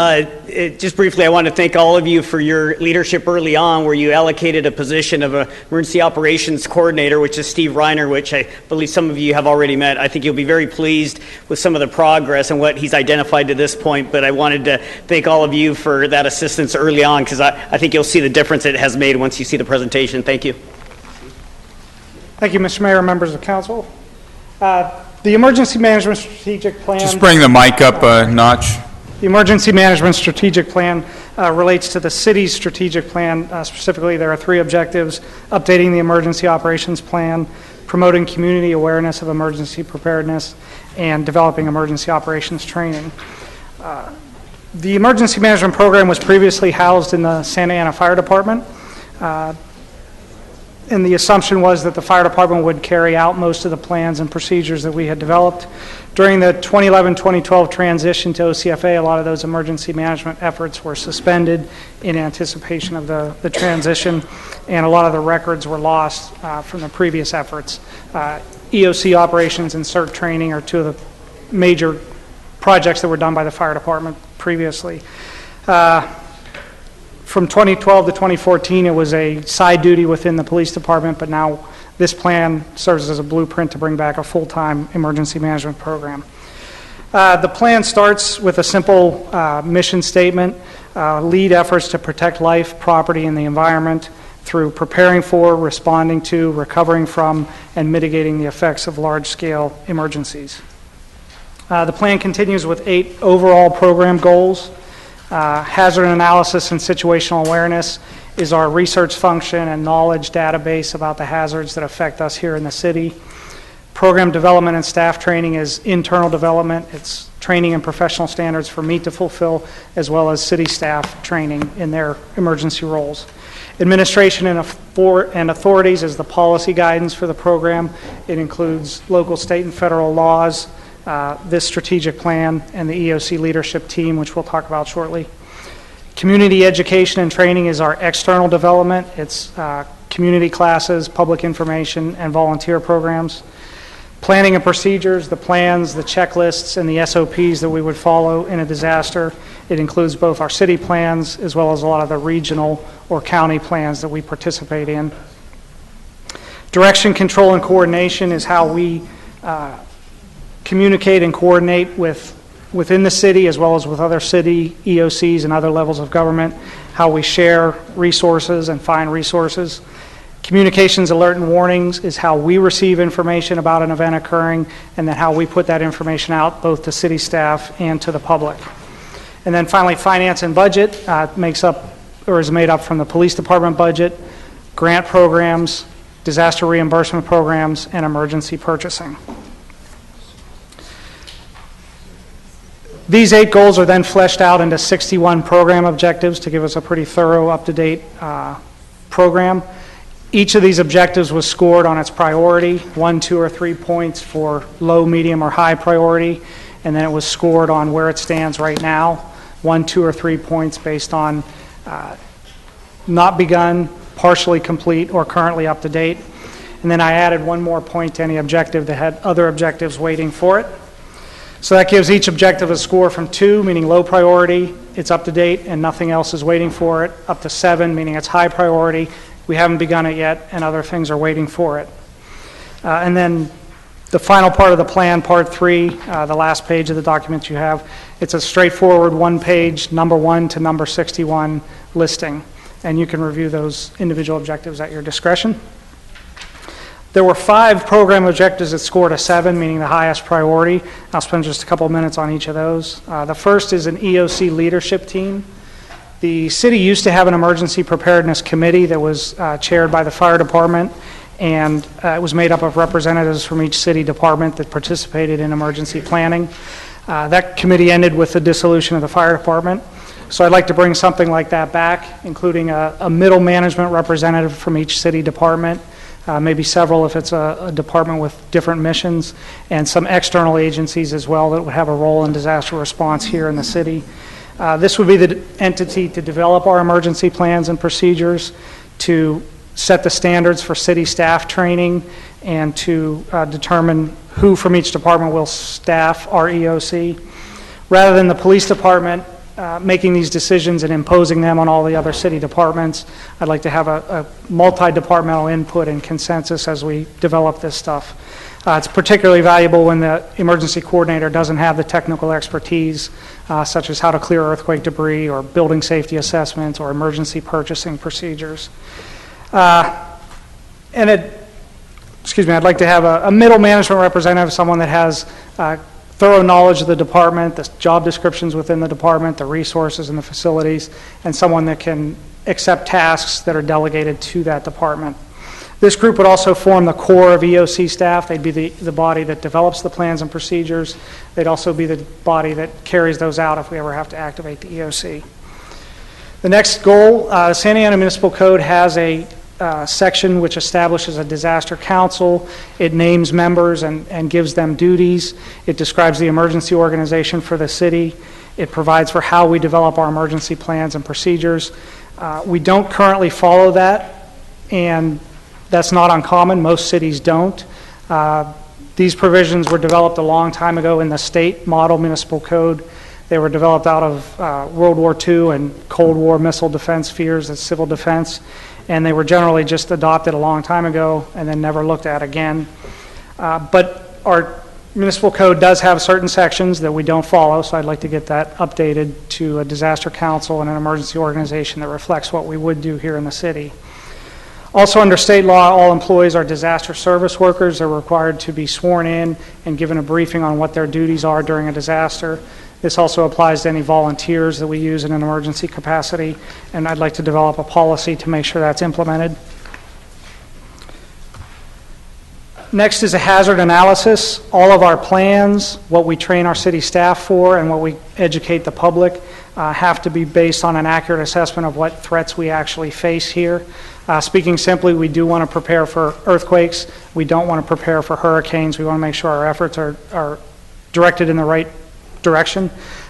Speaker 11: Just briefly, I want to thank all of you for your leadership early on, where you allocated a position of Emergency Operations Coordinator, which is Steve Reiner, which I believe some of you have already met. I think you'll be very pleased with some of the progress and what he's identified to this point, but I wanted to thank all of you for that assistance early on, because I think you'll see the difference it has made once you see the presentation. Thank you.
Speaker 13: Thank you, Mr. Mayor, members of Council. The Emergency Management Strategic Plan...
Speaker 1: Just bring the mic up a notch.
Speaker 13: The Emergency Management Strategic Plan relates to the city's strategic plan. Specifically, there are 3 objectives: updating the Emergency Operations Plan, promoting community awareness of emergency preparedness, and developing emergency operations training. The Emergency Management Program was previously housed in the Santa Ana Fire Department. And the assumption was that the fire department would carry out most of the plans and procedures that we had developed. During the 2011-2012 transition to OCFA, a lot of those emergency management efforts were suspended in anticipation of the transition, and a lot of the records were lost from the previous efforts. EOC operations and CERT training are 2 of the major projects that were done by the fire department previously. From 2012 to 2014, it was a side duty within the police department, but now this plan serves as a blueprint to bring back a full-time emergency management program. The plan starts with a simple mission statement: lead efforts to protect life, property, and the environment through preparing for, responding to, recovering from, and mitigating the effects of large-scale emergencies. The plan continues with 8 overall program goals. Hazard analysis and situational awareness is our research function and knowledge database about the hazards that affect us here in the city. Program development and staff training is internal development. It's training and professional standards for me to fulfill, as well as city staff training in their emergency roles. Administration and authorities is the policy guidance for the program. It includes local, state, and federal laws, this strategic plan, and the EOC leadership team, which we'll talk about shortly. Community education and training is our external development. It's community classes, public information, and volunteer programs. Planning and procedures, the plans, the checklists, and the SOPs that we would follow in a disaster. It includes both our city plans as well as a lot of the regional or county plans that we participate in. Direction, control, and coordination is how we communicate and coordinate within the city as well as with other city EOCs and other levels of government, how we share resources and find resources. Communications, alert, and warnings is how we receive information about an event occurring and then how we put that information out both to city staff and to the public. And then finally, finance and budget makes up or is made up from the police department budget, grant programs, disaster reimbursement programs, and emergency purchasing. These 8 goals are then fleshed out into 61 program objectives to give us a pretty thorough, up-to-date program. Each of these objectives was scored on its priority, 1, 2, or 3 points for low, medium, or high priority, and then it was scored on where it stands right now, 1, 2, or 3 points based on not begun, partially complete, or currently up to date. And then I added 1 more point to any objective that had other objectives waiting for it. So that gives each objective a score from 2, meaning low priority, it's up to date, and nothing else is waiting for it, up to 7, meaning it's high priority, we haven't begun it yet, and other things are waiting for it. And then the final part of the plan, part 3, the last page of the document you have, it's a straightforward 1-page, number 1 to number 61 listing, and you can review those individual objectives at your discretion. There were 5 program objectives that scored a 7, meaning the highest priority. I'll spend just a couple of minutes on each of those. The first is an EOC leadership team. The city used to have an emergency preparedness committee that was chaired by the fire department, and it was made up of representatives from each city department that participated in emergency planning. That committee ended with the dissolution of the fire department. So I'd like to bring something like that back, including a middle management representative from each city department, maybe several if it's a department with different missions, and some external agencies as well that would have a role in disaster response here in the city. This would be the entity to develop our emergency plans and procedures, to set the standards for city staff training, and to determine who from each department will staff our EOC. Rather than the police department making these decisions and imposing them on all the other city departments, I'd like to have a multi-departmental input and consensus as we develop this stuff. It's particularly valuable when the emergency coordinator doesn't have the technical expertise, such as how to clear earthquake debris or building safety assessments or emergency purchasing procedures. I'd like to have a middle management representative, someone that has thorough knowledge of the department, the job descriptions within the department, the resources and the facilities, and someone that can accept tasks that are delegated to that department. This group would also form the core of EOC staff. They'd be the body that develops the plans and procedures. They'd also be the body that carries those out if we ever have to activate the EOC. The next goal, the Santa Ana Municipal Code has a section which establishes a disaster council. It names members and gives them duties. It describes the emergency organization for the city. It provides for how we develop our emergency plans and procedures. We don't currently follow that, and that's not uncommon. Most cities don't. These provisions were developed a long time ago in the state model municipal code. They were developed out of World War II and Cold War missile defense fears as civil defense, and they were generally just adopted a long time ago and then never looked at again. But our municipal code does have certain sections that we don't follow, so I'd like to get that updated to a disaster council and an emergency organization that reflects what we would do here in the city. Also under state law, all employees are disaster service workers. They're required to be sworn in and given a briefing on what their duties are during a disaster. This also applies to any volunteers that we use in an emergency capacity, and I'd like to develop a policy to make sure that's implemented. Next is a hazard analysis. All of our plans, what we train our city staff for, and what we educate the public have to be based on an accurate assessment of what threats we actually face here. Speaking simply, we do want to prepare for earthquakes. We don't want to prepare for hurricanes. We want to make sure our efforts are directed in the right direction.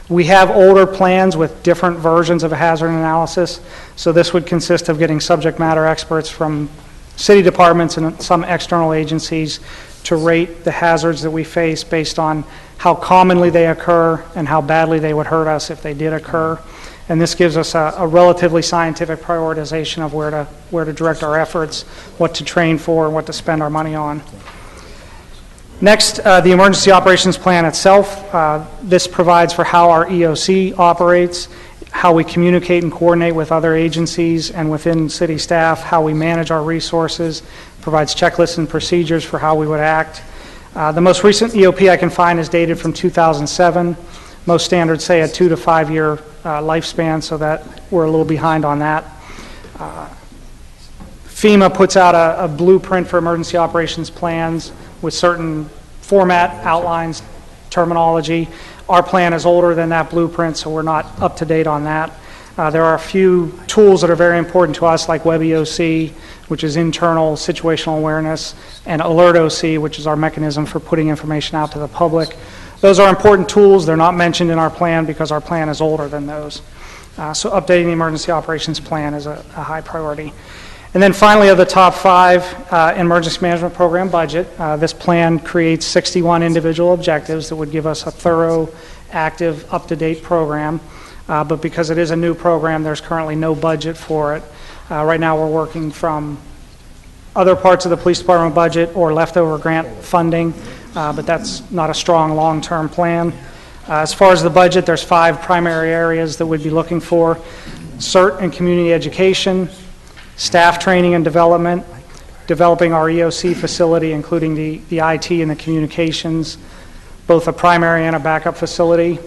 Speaker 13: We have older plans with different versions of a hazard analysis, so this would consist of getting subject matter experts from city departments and some external agencies to rate the hazards that we face based on how commonly they occur and how badly they would hurt us if they did occur. And this gives us a relatively scientific prioritization of where to direct our efforts, what to train for, and what to spend our money on. Next, the Emergency Operations Plan itself. This provides for how our EOC operates, how we communicate and coordinate with other agencies and within city staff, how we manage our resources, provides checklists and procedures for how we would act. The most recent EOP I can find is dated from 2007. Most standards say a 2 to 5 year lifespan, so that we're a little behind on that. FEMA puts out a blueprint for emergency operations plans with certain format, outlines, terminology. Our plan is older than that blueprint, so we're not up to date on that. There are a few tools that are very important to us, like WebEOC, which is internal situational awareness, and AlertOC, which is our mechanism for putting information out to the public. Those are important tools. They're not mentioned in our plan because our plan is older than those. So updating the emergency operations plan is a high priority. And then finally, of the top 5, emergency management program budget. This plan creates 61 individual objectives that would give us a thorough, active, up-to-date program. But because it is a new program, there's currently no budget for it. Right now, we're working from other parts of the police department budget or leftover grant funding, but that's not a strong long-term plan. As far as the budget, there's 5 primary areas that we'd be looking for: CERT and community education, staff training and development, developing our EOC facility, including the IT and the communications, both a primary and a backup facility,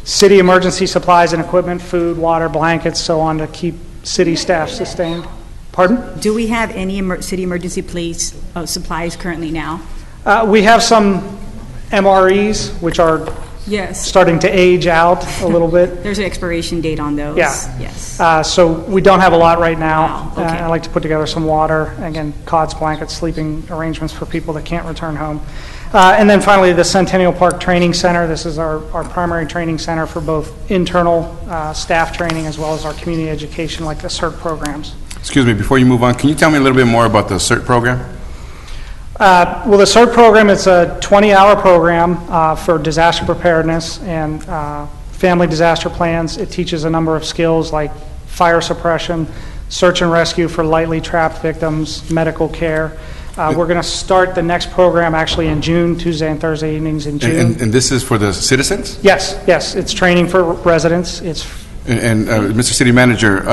Speaker 13: city emergency supplies and equipment, food, water, blankets, so on, to keep city staff sustained. Pardon?
Speaker 7: Do we have any city emergency police supplies currently now?
Speaker 13: We have some MREs, which are starting to age out a little bit.
Speaker 7: There's an expiration date on those.
Speaker 13: Yeah.
Speaker 7: Yes.
Speaker 13: So we don't have a lot right now.
Speaker 7: Wow, okay.
Speaker 13: I like to put together some water, again, cots, blankets, sleeping arrangements for people that can't return home. And then finally, the Centennial Park Training Center. This is our primary training center for both internal staff training as well as our community education, like the CERT programs.
Speaker 12: Excuse me, before you move on, can you tell me a little bit more about the CERT program?
Speaker 13: Well, the CERT program is a 20-hour program for disaster preparedness and family disaster plans. It teaches a number of skills like fire suppression, search and rescue for lightly trapped victims, medical care. We're going to start the next program actually in June, Tuesday and Thursday evenings in June.
Speaker 12: And this is for the citizens?
Speaker 13: Yes. It's training for residents.
Speaker 12: And Mr. City Manager,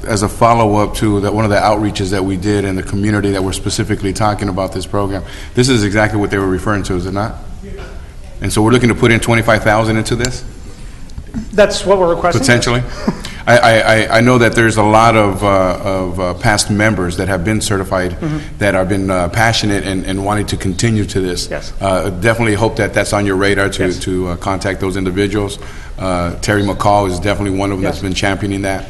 Speaker 12: as a follow-up to one of the outreaches that we did in the community that we're specifically talking about this program, this is exactly what they were referring to, is it not? And so we're looking to put in $25,000 into this?
Speaker 13: That's what we're requesting.
Speaker 12: Potentially? I know that there's a lot of past members that have been certified that have been passionate and wanting to continue to this.
Speaker 13: Yes.
Speaker 12: Definitely hope that that's on your radar to contact those individuals. Terry McCall is definitely one of them that's been championing that.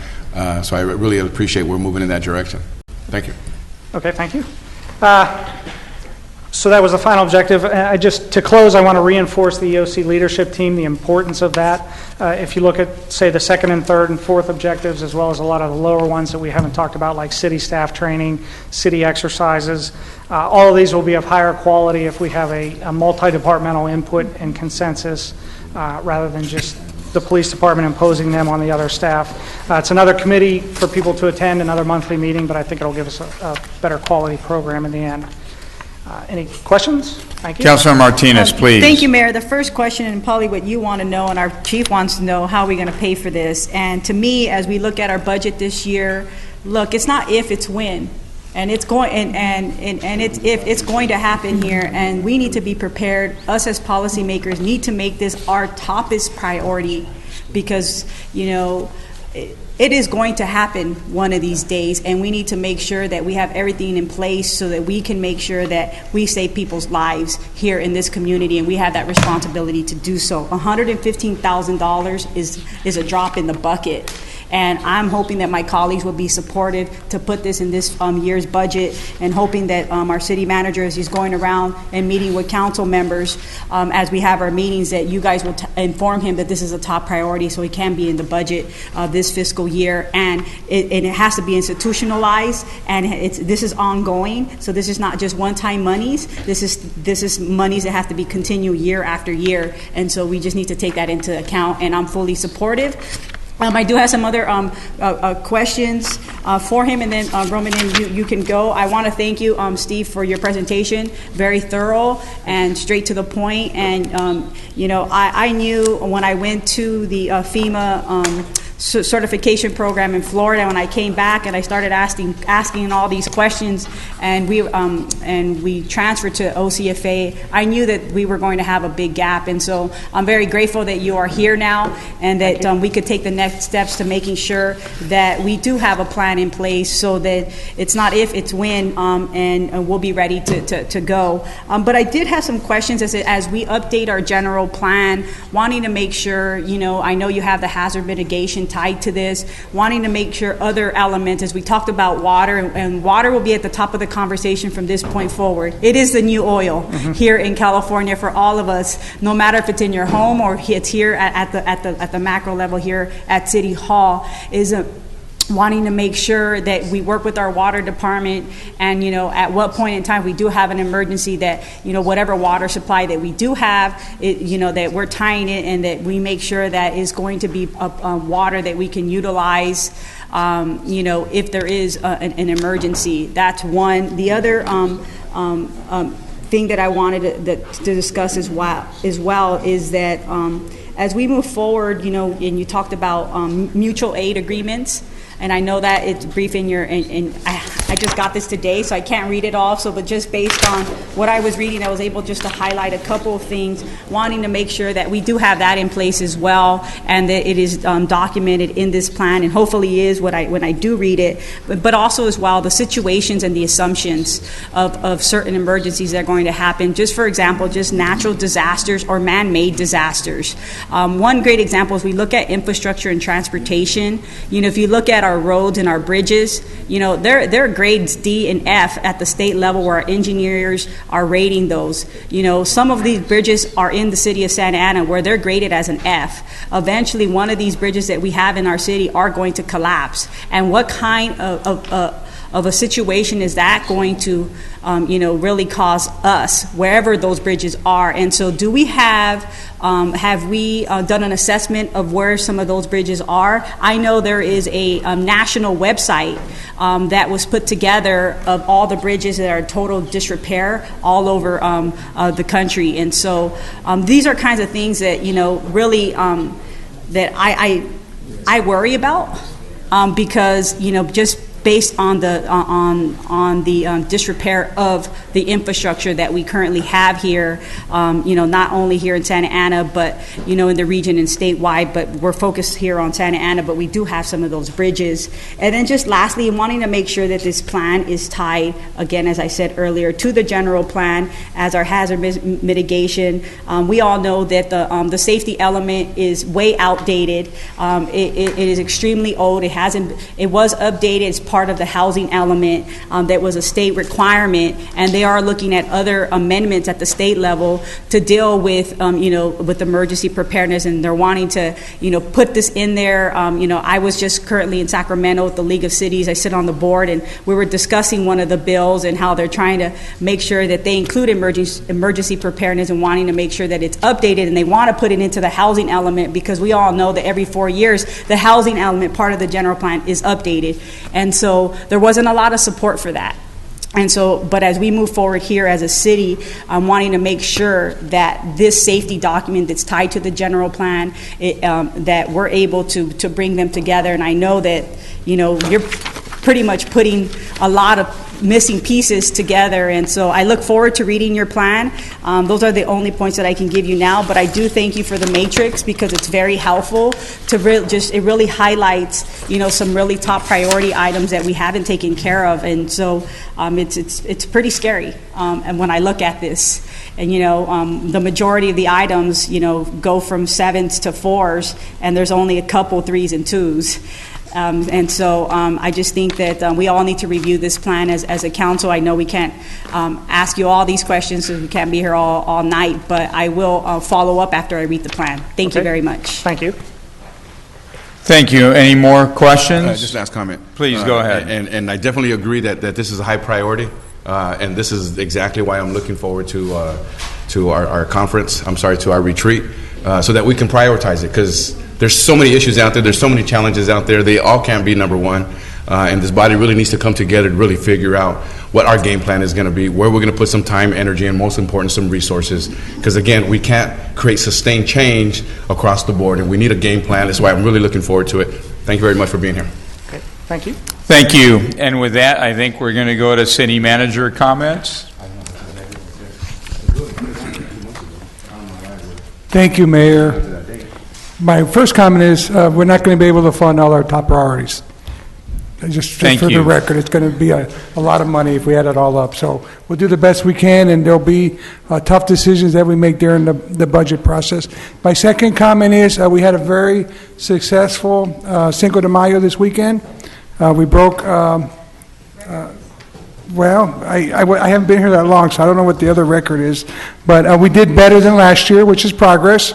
Speaker 12: So I really appreciate we're moving in that direction. Thank you.
Speaker 13: Okay, thank you. So that was the final objective. To close, I want to reinforce the EOC leadership team, the importance of that. If you look at, say, the second and third and fourth objectives, as well as a lot of the lower ones that we haven't talked about, like city staff training, city exercises, all of these will be of higher quality if we have a multi-departmental input and consensus rather than just the police department imposing them on the other staff. It's another committee for people to attend, another monthly meeting, but I think it'll give us a better quality program in the end. Any questions? Thank you.
Speaker 1: Councilor Martinez, please.
Speaker 7: Thank you, Mayor. The first question, and probably what you want to know, and our chief wants to know, how are we going to pay for this? And to me, as we look at our budget this year, look, it's not if, it's when. And it's going it's going to happen here, and we need to be prepared. Us as policymakers need to make this our toppest priority, because it is going to happen one of these days, and we need to make sure that we have everything in place so that we can make sure that we save people's lives here in this community, and we have that responsibility to do so. $115,000 is a drop in the bucket. And I'm hoping that my colleagues will be supportive to put this in this year's budget, and hoping that our city manager, as he's going around and meeting with council members as we have our meetings, that you guys will inform him that this is a top priority so he can be in the budget this fiscal year. And it has to be institutionalized, and this is ongoing. So this is not just one-time monies. This is monies that have to be continued year after year. And so we just need to take that into account, and I'm fully supportive. I do have some other questions for him, and then Roman, you can go. I want to thank you, Steve, for your presentation. Very thorough and straight to the point. And I knew when I went to the FEMA certification program in Florida, when I came back and I started asking all these questions, and we transferred to OCFA, I knew that we were going to have a big gap. And so I'm very grateful that you are here now, and that we could take the next steps to making sure that we do have a plan in place, so that it's not if, it's when, and we'll be ready to go. But I did have some questions as we update our general plan, wanting to make sure, I know you have the hazard mitigation tied to this, wanting to make sure other elements, as we talked about water, and water will be at the top of the conversation from this point forward. It is the new oil here in California for all of us, no matter if it's in your home or it's here at the macro level here at City Hall, is wanting to make sure that we work with our water department, and at what point in time we do have an emergency, that whatever water supply that we do have, that we're tying it, and that we make sure that is going to be water that we can utilize if there is an emergency. That's one. The other thing that I wanted to discuss as well is that as we move forward, and you talked about mutual aid agreements, and I know that it's brief in your, and I just got this today, so I can't read it all. So, but just based on what I was reading, I was able just to highlight a couple of things, wanting to make sure that we do have that in place as well, and that it is documented in this plan, and hopefully is when I do read it. But also as well, the situations and the assumptions of certain emergencies that are going to happen. Just for example, just natural disasters or man-made disasters. One great example is we look at infrastructure and transportation. If you look at our roads and our bridges, they're grades D and F at the state level, where our engineers are rating those. Some of these bridges are in the city of Santa Ana where they're graded as an F. Eventually, one of these bridges that we have in our city are going to collapse. And what kind of a situation is that going to really cause us, wherever those bridges are? And so do we have we done an assessment of where some of those bridges are? I know there is a national website that was put together of all the bridges that are in total disrepair all over the country. And so these are kinds of things that, really that I worry about, because, just based on the disrepair of the infrastructure that we currently have here, not only here in Santa Ana, but in the region and statewide. But we're focused here on Santa Ana, but we do have some of those bridges. And then just lastly, wanting to make sure that this plan is tied, again, as I said earlier, to the general plan as our hazard mitigation. We all know that the safety element is way outdated. It is extremely old. It was updated as part of the housing element that was a state requirement, and they are looking at other amendments at the state level to deal with with emergency preparedness, and they're wanting to put this in there. I was just currently in Sacramento with the League of Cities. I sit on the board, and we were discussing one of the bills and how they're trying to make sure that they include emergency preparedness, and wanting to make sure that it's updated, and they want to put it into the housing element, because we all know that every 4 years the housing element part of the general plan is updated. And so there wasn't a lot of support for that. And so, but as we move forward here as a city, I'm wanting to make sure that this safety document that's tied to the general plan, that we're able to bring them together. And I know that, you're pretty much putting a lot of missing pieces together, and so I look forward to reading your plan. Those are the only points that I can give you now, but I do thank you for the matrix, because it's very helpful to it really highlights some really top priority items that we haven't taken care of. And so it's pretty scary, and when I look at this, and the majority of the items go from 7s to 4s, and there's only a couple 3s and 2s. And so I just think that we all need to review this plan as a council. I know we can't ask you all these questions, so we can't be here all night, but I will follow up after I read the plan. Thank you very much.
Speaker 13: Thank you.
Speaker 1: Thank you. Any more questions?
Speaker 12: Just last comment.
Speaker 1: Please, go ahead.
Speaker 12: And I definitely agree that this is a high priority, and this is exactly why I'm looking forward to our conference, to our retreat, so that we can prioritize it, because there's so many issues out there, there's so many challenges out there, they all can't be number one, and this body really needs to come together to really figure out what our game plan is going to be, where we're going to put some time, energy, and most important, some resources, because again, we can't create sustained change across the board, and we need a game plan. That's why I'm really looking forward to it. Thank you very much for being here.
Speaker 13: Okay. Thank you.
Speaker 1: Thank you. And with that, I think we're going to go to city manager comments.
Speaker 18: Thank you, Mayor. My first comment is we're not going to be able to fund all our top priorities. Just for the record, it's going to be a lot of money if we add it all up. So we'll do the best we can, and there'll be tough decisions that we make during the budget process. My second comment is we had a very successful Cinco de Mayo this weekend. We broke, I haven't been here that long, so I don't know what the other record is, but we did better than last year, which is progress.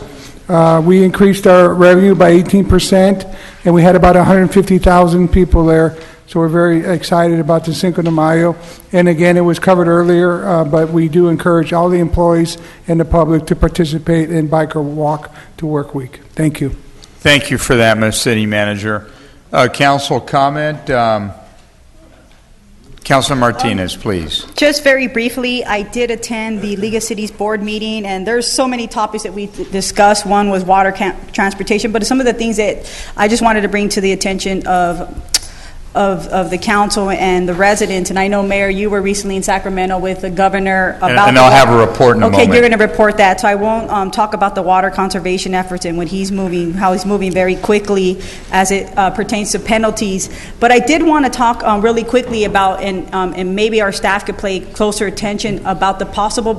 Speaker 18: We increased our revenue by 18%, and we had about 150,000 people there, so we're very excited about the Cinco de Mayo. And again, it was covered earlier, but we do encourage all the employees and the public to participate in Bike or Walk to Work Week. Thank you.
Speaker 1: Thank you for that, Ms. City Manager. Council comment. Councilor Martinez, please.
Speaker 7: Just very briefly, I did attend the League of Cities board meeting, and there's so many topics that we discussed. One was water transportation, but some of the things that I just wanted to bring to the attention of the council and the residents. And I know, Mayor, you were recently in Sacramento with the governor about.
Speaker 1: And I'll have a report in a moment.
Speaker 7: Okay, you're going to report that, so I won't talk about the water conservation efforts and what he's moving, how he's moving very quickly as it pertains to penalties. But I did want to talk really quickly about, and maybe our staff could pay closer attention about the possible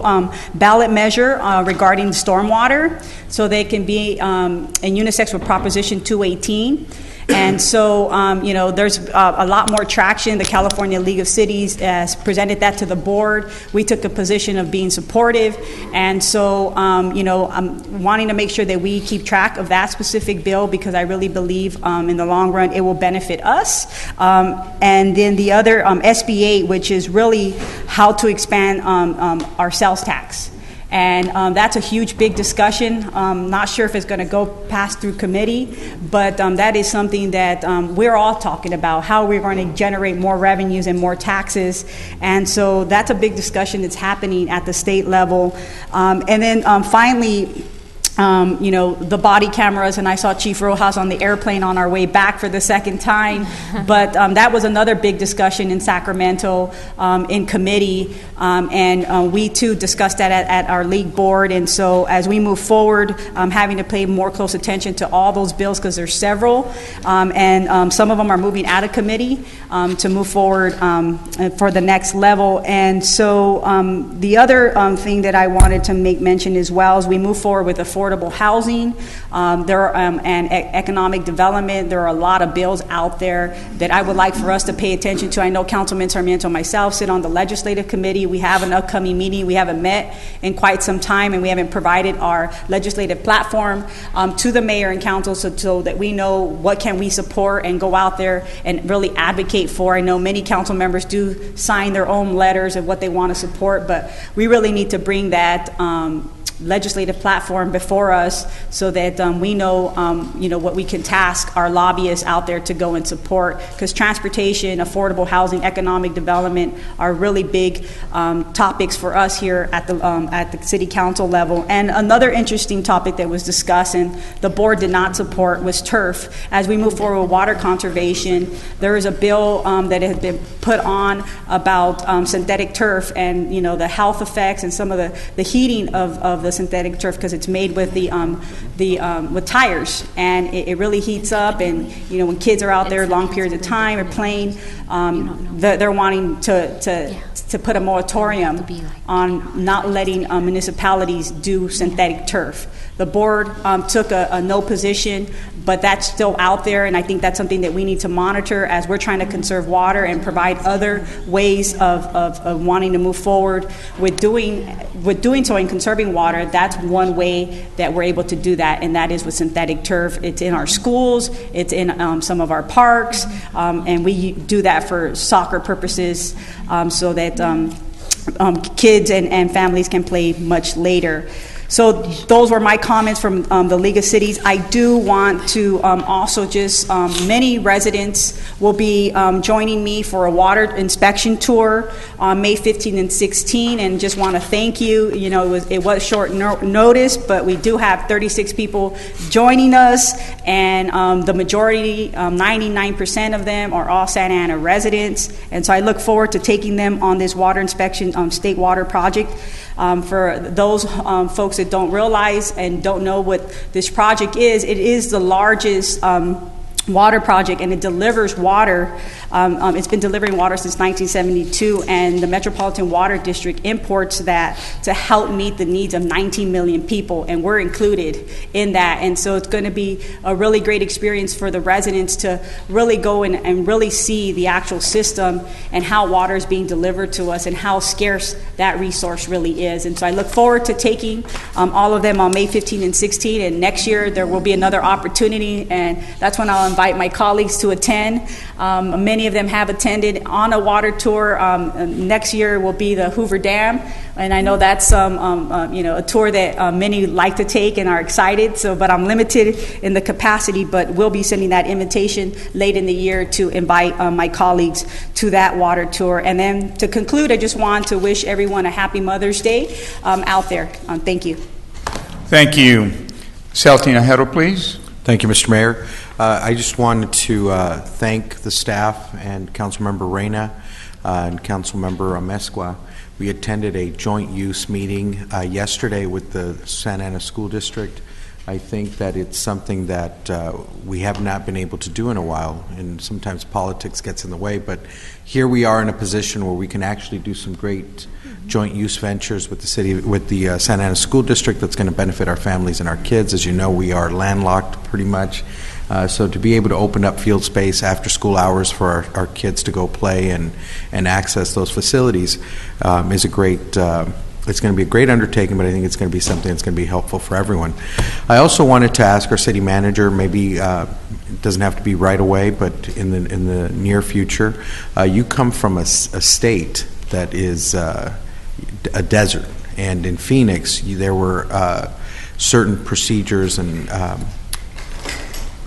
Speaker 7: ballot measure regarding stormwater, so they can be in unisex with Proposition 218. And so, there's a lot more traction. The California League of Cities has presented that to the board. We took a position of being supportive. And so, I'm wanting to make sure that we keep track of that specific bill, because I really believe in the long run it will benefit us. And then the other, SB 8, which is really how to expand our sales tax. And that's a huge, big discussion. Not sure if it's going to go past through committee, but that is something that we're all talking about, how we're going to generate more revenues and more taxes. And so that's a big discussion that's happening at the state level. And then finally, the body cameras, and I saw Chief Rojas on the airplane on our way back for the second time, but that was another big discussion in Sacramento in committee, and we too discussed that at our league board. And so as we move forward, having to pay more close attention to all those bills, because there's several, and some of them are moving out of committee to move forward for the next level. And so the other thing that I wanted to make mention as well is we move forward with affordable housing, and economic development. There are a lot of bills out there that I would like for us to pay attention to. I know Councilman Sarmiento and myself sit on the legislative committee. We have an upcoming meeting. We haven't met in quite some time, and we haven't provided our legislative platform to the mayor and council so that we know what can we support and go out there and really advocate for. I know many council members do sign their own letters of what they want to support, but we really need to bring that legislative platform before us so that we know, what we can task our lobbyists out there to go and support, because transportation, affordable housing, economic development are really big topics for us here at the city council level. And another interesting topic that was discussed and the board did not support was turf. As we move forward with water conservation, there is a bill that has been put on about synthetic turf and the health effects and some of the heating of the synthetic turf, because it's made with with tires, and it really heats up. And when kids are out there long periods of time or playing, they're wanting to put a moratorium on not letting municipalities do synthetic turf. The board took a no position, but that's still out there, and I think that's something that we need to monitor as we're trying to conserve water and provide other ways of wanting to move forward with doing so and conserving water. That's one way that we're able to do that, and that is with synthetic turf. It's in our schools, it's in some of our parks, and we do that for soccer purposes so that kids and families can play much later. So those were my comments from the League of Cities. I do want to also just, many residents will be joining me for a water inspection tour on May 15 and 16, and just want to thank you. You know, it was short notice, but we do have 36 people joining us, and the majority, 99% of them are all Santa Ana residents, and so I look forward to taking them on this water inspection state water project. For those folks that don't realize and don't know what this project is, it is the largest water project, and it delivers water. It's been delivering water since 1972, and the Metropolitan Water District imports that to help meet the needs of 19 million people, and we're included in that. And so it's going to be a really great experience for the residents to really go and really see the actual system and how water is being delivered to us and how scarce that resource really is. And so I look forward to taking all of them on May 15 and 16, and next year there will be another opportunity, and that's when I'll invite my colleagues to attend. Many of them have attended on a water tour. Next year will be the Hoover Dam, and I know that's a tour that many like to take and are excited. So, but I'm limited in the capacity, but we'll be sending that invitation late in the year to invite my colleagues to that water tour. And then to conclude, I just want to wish everyone a happy Mother's Day out there. Thank you.
Speaker 1: Thank you. Celestino Herro, please.
Speaker 19: Thank you, Mr. Mayor. I just wanted to thank the staff and Councilmember Reyna and Councilmember Amezcua. We attended a joint use meeting yesterday with the Santa Ana School District. I think that it's something that we have not been able to do in a while, and sometimes politics gets in the way, but here we are in a position where we can actually do some great joint use ventures with the city, with the Santa Ana School District that's going to benefit our families and our kids. As you know, we are landlocked pretty much. So to be able to open up field space after school hours for our kids to go play and access those facilities is a great, it's going to be a great undertaking, but I think it's going to be something that's going to be helpful for everyone. I also wanted to ask our city manager, maybe it doesn't have to be right away, but in the near future, you come from a state that is a desert, and in Phoenix there were certain procedures and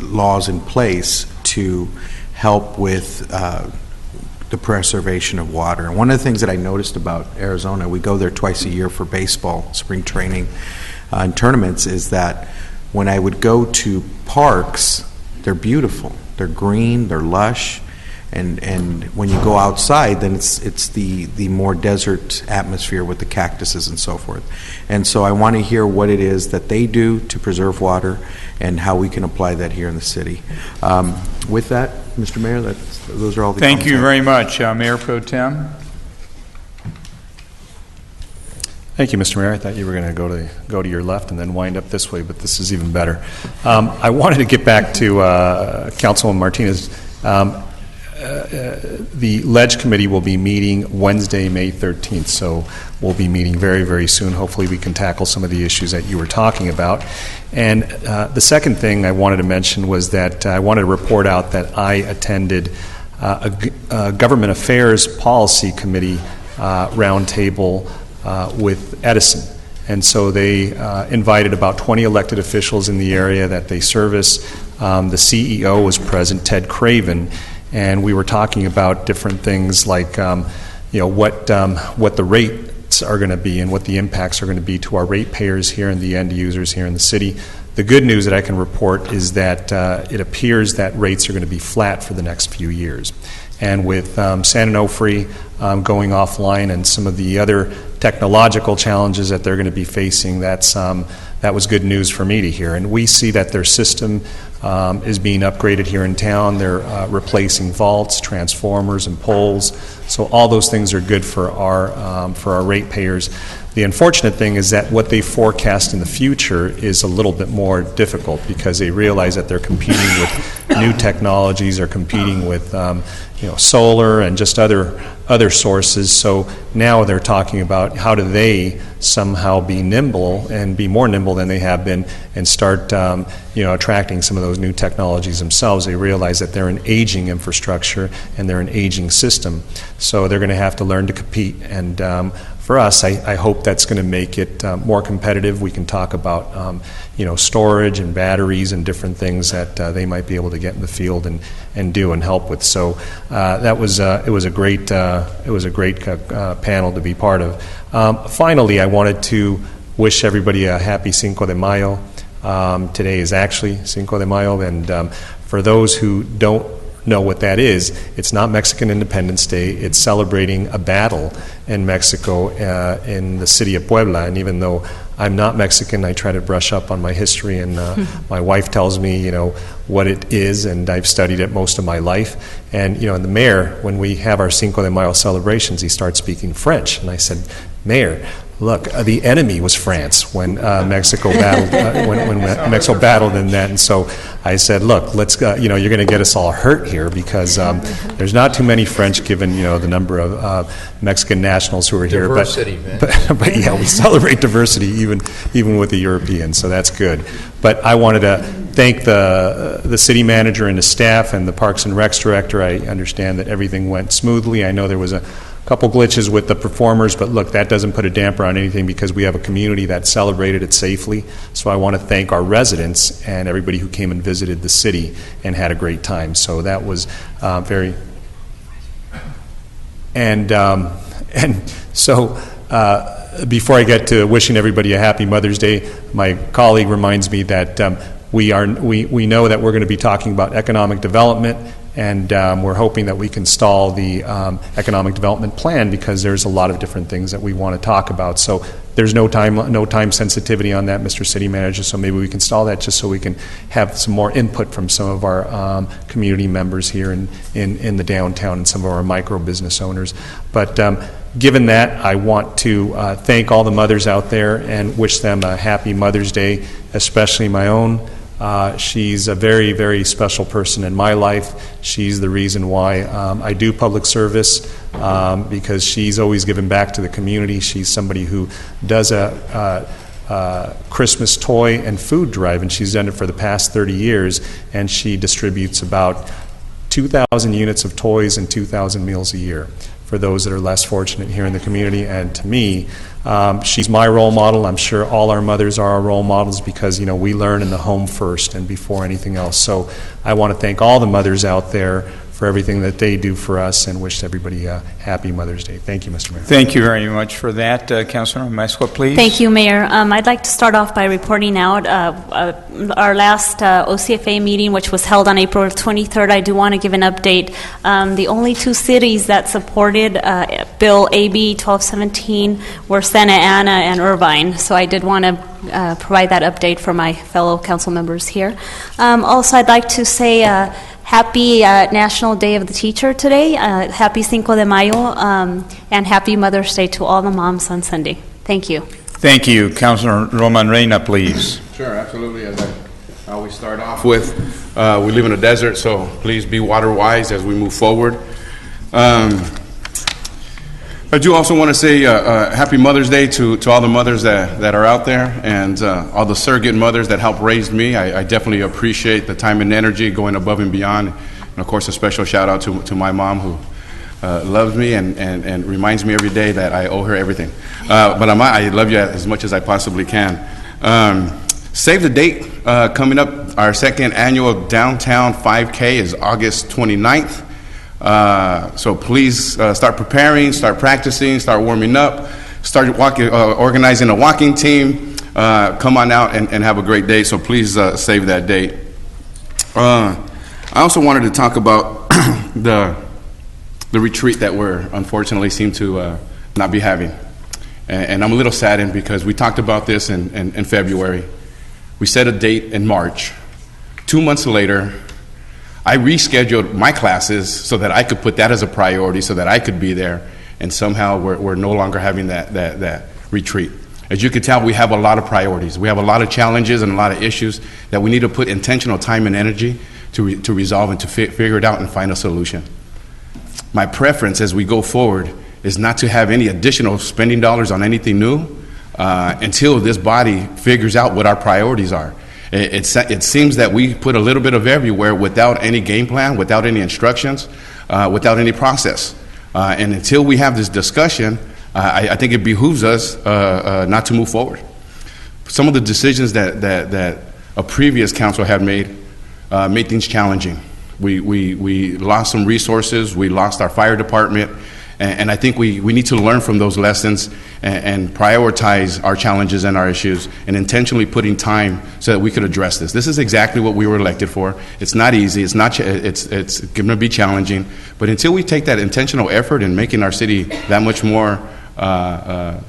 Speaker 19: laws in place to help with the preservation of water. And one of the things that I noticed about Arizona, we go there twice a year for baseball, spring training, and tournaments, is that when I would go to parks, they're beautiful. They're green, they're lush, and when you go outside, then it's the more desert atmosphere with the cactuses and so forth. And so I want to hear what it is that they do to preserve water and how we can apply that here in the city. With that, Mr. Mayor, those are all the
Speaker 1: Thank you
Speaker 19: comments.
Speaker 1: very much, Mayor Pro Tem.
Speaker 16: Thank you, Mr. Mayor. I thought you were going to go to your left and then wind up this way, but this is even better. I wanted to get back to Councilman Martinez. The Ledge Committee will be meeting Wednesday, May 13th, so we'll be meeting very, very soon. Hopefully we can tackle some of the issues that you were talking about. And the second thing I wanted to mention was that I wanted to report out that I attended a Government Affairs Policy Committee roundtable with Edison. And so they invited about 20 elected officials in the area that they service. The CEO was present, Ted Craven, and we were talking about different things like what the rates are going to be and what the impacts are going to be to our ratepayers here and the end users here in the city. The good news that I can report is that it appears that rates are going to be flat for the next few years. And with San Onofre going offline and some of the other technological challenges that they're going to be facing, that was good news for me to hear. And we see that their system is being upgraded here in town. They're replacing vaults, transformers, and poles. So all those things are good for our ratepayers. The unfortunate thing is that what they forecast in the future is a little bit more difficult because they realize that they're competing with new technologies, they're competing with solar and just other sources. So now they're talking about how do they somehow be nimble and be more nimble than they have been and start attracting some of those new technologies themselves. They realize that they're an aging infrastructure and they're an aging system. So they're going to have to learn to compete. And for us, I hope that's going to make it more competitive. We can talk about storage and batteries and different things that they might be able to get in the field and do and help with. So it was a great panel to be part of. Finally, I wanted to wish everybody a happy Cinco de Mayo. Today is actually Cinco de Mayo, and for those who don't know what that is, it's not Mexican Independence Day. It's celebrating a battle in Mexico in the city of Puebla. And even though I'm not Mexican, I try to brush up on my history, and my wife tells me, what it is, and I've studied it most of my life. And, the mayor, when we have our Cinco de Mayo celebrations, he starts speaking French. And I said, Mayor, look, the enemy was France when Mexico battled when Mexico battled in that, and so I said, look, let's you're going to get us all hurt here because there's not too many French given the number of Mexican nationals who are here.
Speaker 14: Diversity,
Speaker 16: but yeah, we celebrate diversity even with the Europeans, so that's good. But I wanted to thank the city manager and the staff and the Parks and Recs director. I understand that everything went smoothly. I know there was a couple glitches with the performers, but look, that doesn't put a damper on anything because we have a community that celebrated it safely. So I want to thank our residents and everybody who came and visited the city and had a great time. So that was very... And so before I get to wishing everybody a happy Mother's Day, my colleague reminds me that we know that we're going to be talking about economic development, and we're hoping that we can stall the economic development plan because there's a lot of different things that we want to talk about. So there's no time sensitivity on that, Mr. City Manager, so maybe we can stall that just so we can have some more input from some of our community members here in the downtown and some of our micro business owners. But given that, I want to thank all the mothers out there and wish them a happy Mother's Day, especially my own. She's a very, very special person in my life. She's the reason why I do public service because she's always given back to the community. She's somebody who does a Christmas toy and food drive, and she's done it for the past 30 years, and she distributes about 2,000 units of toys and 2,000 meals a year for those that are less fortunate here in the community. And to me, she's my role model. I'm sure all our mothers are our role models because, we learn in the home first and before anything else. So I want to thank all the mothers out there for everything that they do for us and wish everybody a happy Mother's Day. Thank you, Mr. Mayor.
Speaker 1: Thank you very much for that. Councilor Mesqua, please.
Speaker 17: Thank you, Mayor. I'd like to start off by reporting out our last OCFA meeting, which was held on April 23rd. I do want to give an update. The only two cities that supported Bill AB 1217 were Santa Ana and Irvine. So I did want to provide that update for my fellow council members here. Also, I'd like to say happy National Day of the Teacher today. Happy Cinco de Mayo, and happy Mother's Day to all the moms on Sunday. Thank you.
Speaker 1: Thank you. Councilor Roman Reina, please.
Speaker 12: Sure, absolutely. As I always start off with, we live in a desert, so please be water wise as we move forward. I do also want to say happy Mother's Day to all the mothers that are out there and all the surrogate mothers that helped raise me. I definitely appreciate the time and energy going above and beyond. And of course, a special shout out to my mom who loves me and reminds me every day that I owe her everything. But I love you as much as I possibly can. Save the date. Coming up, our second annual Downtown 5K is August 29th. So please start preparing, start practicing, start warming up, start organizing a walking team. Come on out and have a great day. So please save that date. I also wanted to talk about the retreat that we're unfortunately seem to not be having. And I'm a little saddened because we talked about this in February. We set a date in March. 2 months later, I rescheduled my classes so that I could put that as a priority so that I could be there, and somehow we're no longer having that retreat. As you can tell, we have a lot of priorities. We have a lot of challenges and a lot of issues that we need to put intentional time and energy to resolve and to figure it out and find a solution. My preference as we go forward is not to have any additional spending dollars on anything new until this body figures out what our priorities are. It seems that we put a little bit of everywhere without any game plan, without any instructions, without any process. And until we have this discussion, I think it behooves us not to move forward. Some of the decisions that a previous council had made things challenging. We lost some resources, we lost our fire department, and I think we need to learn from those lessons and prioritize our challenges and our issues and intentionally putting time so that we could address this. This is exactly what we were elected for. It's not easy, it's going to be challenging, but until we take that intentional effort in making our city that much more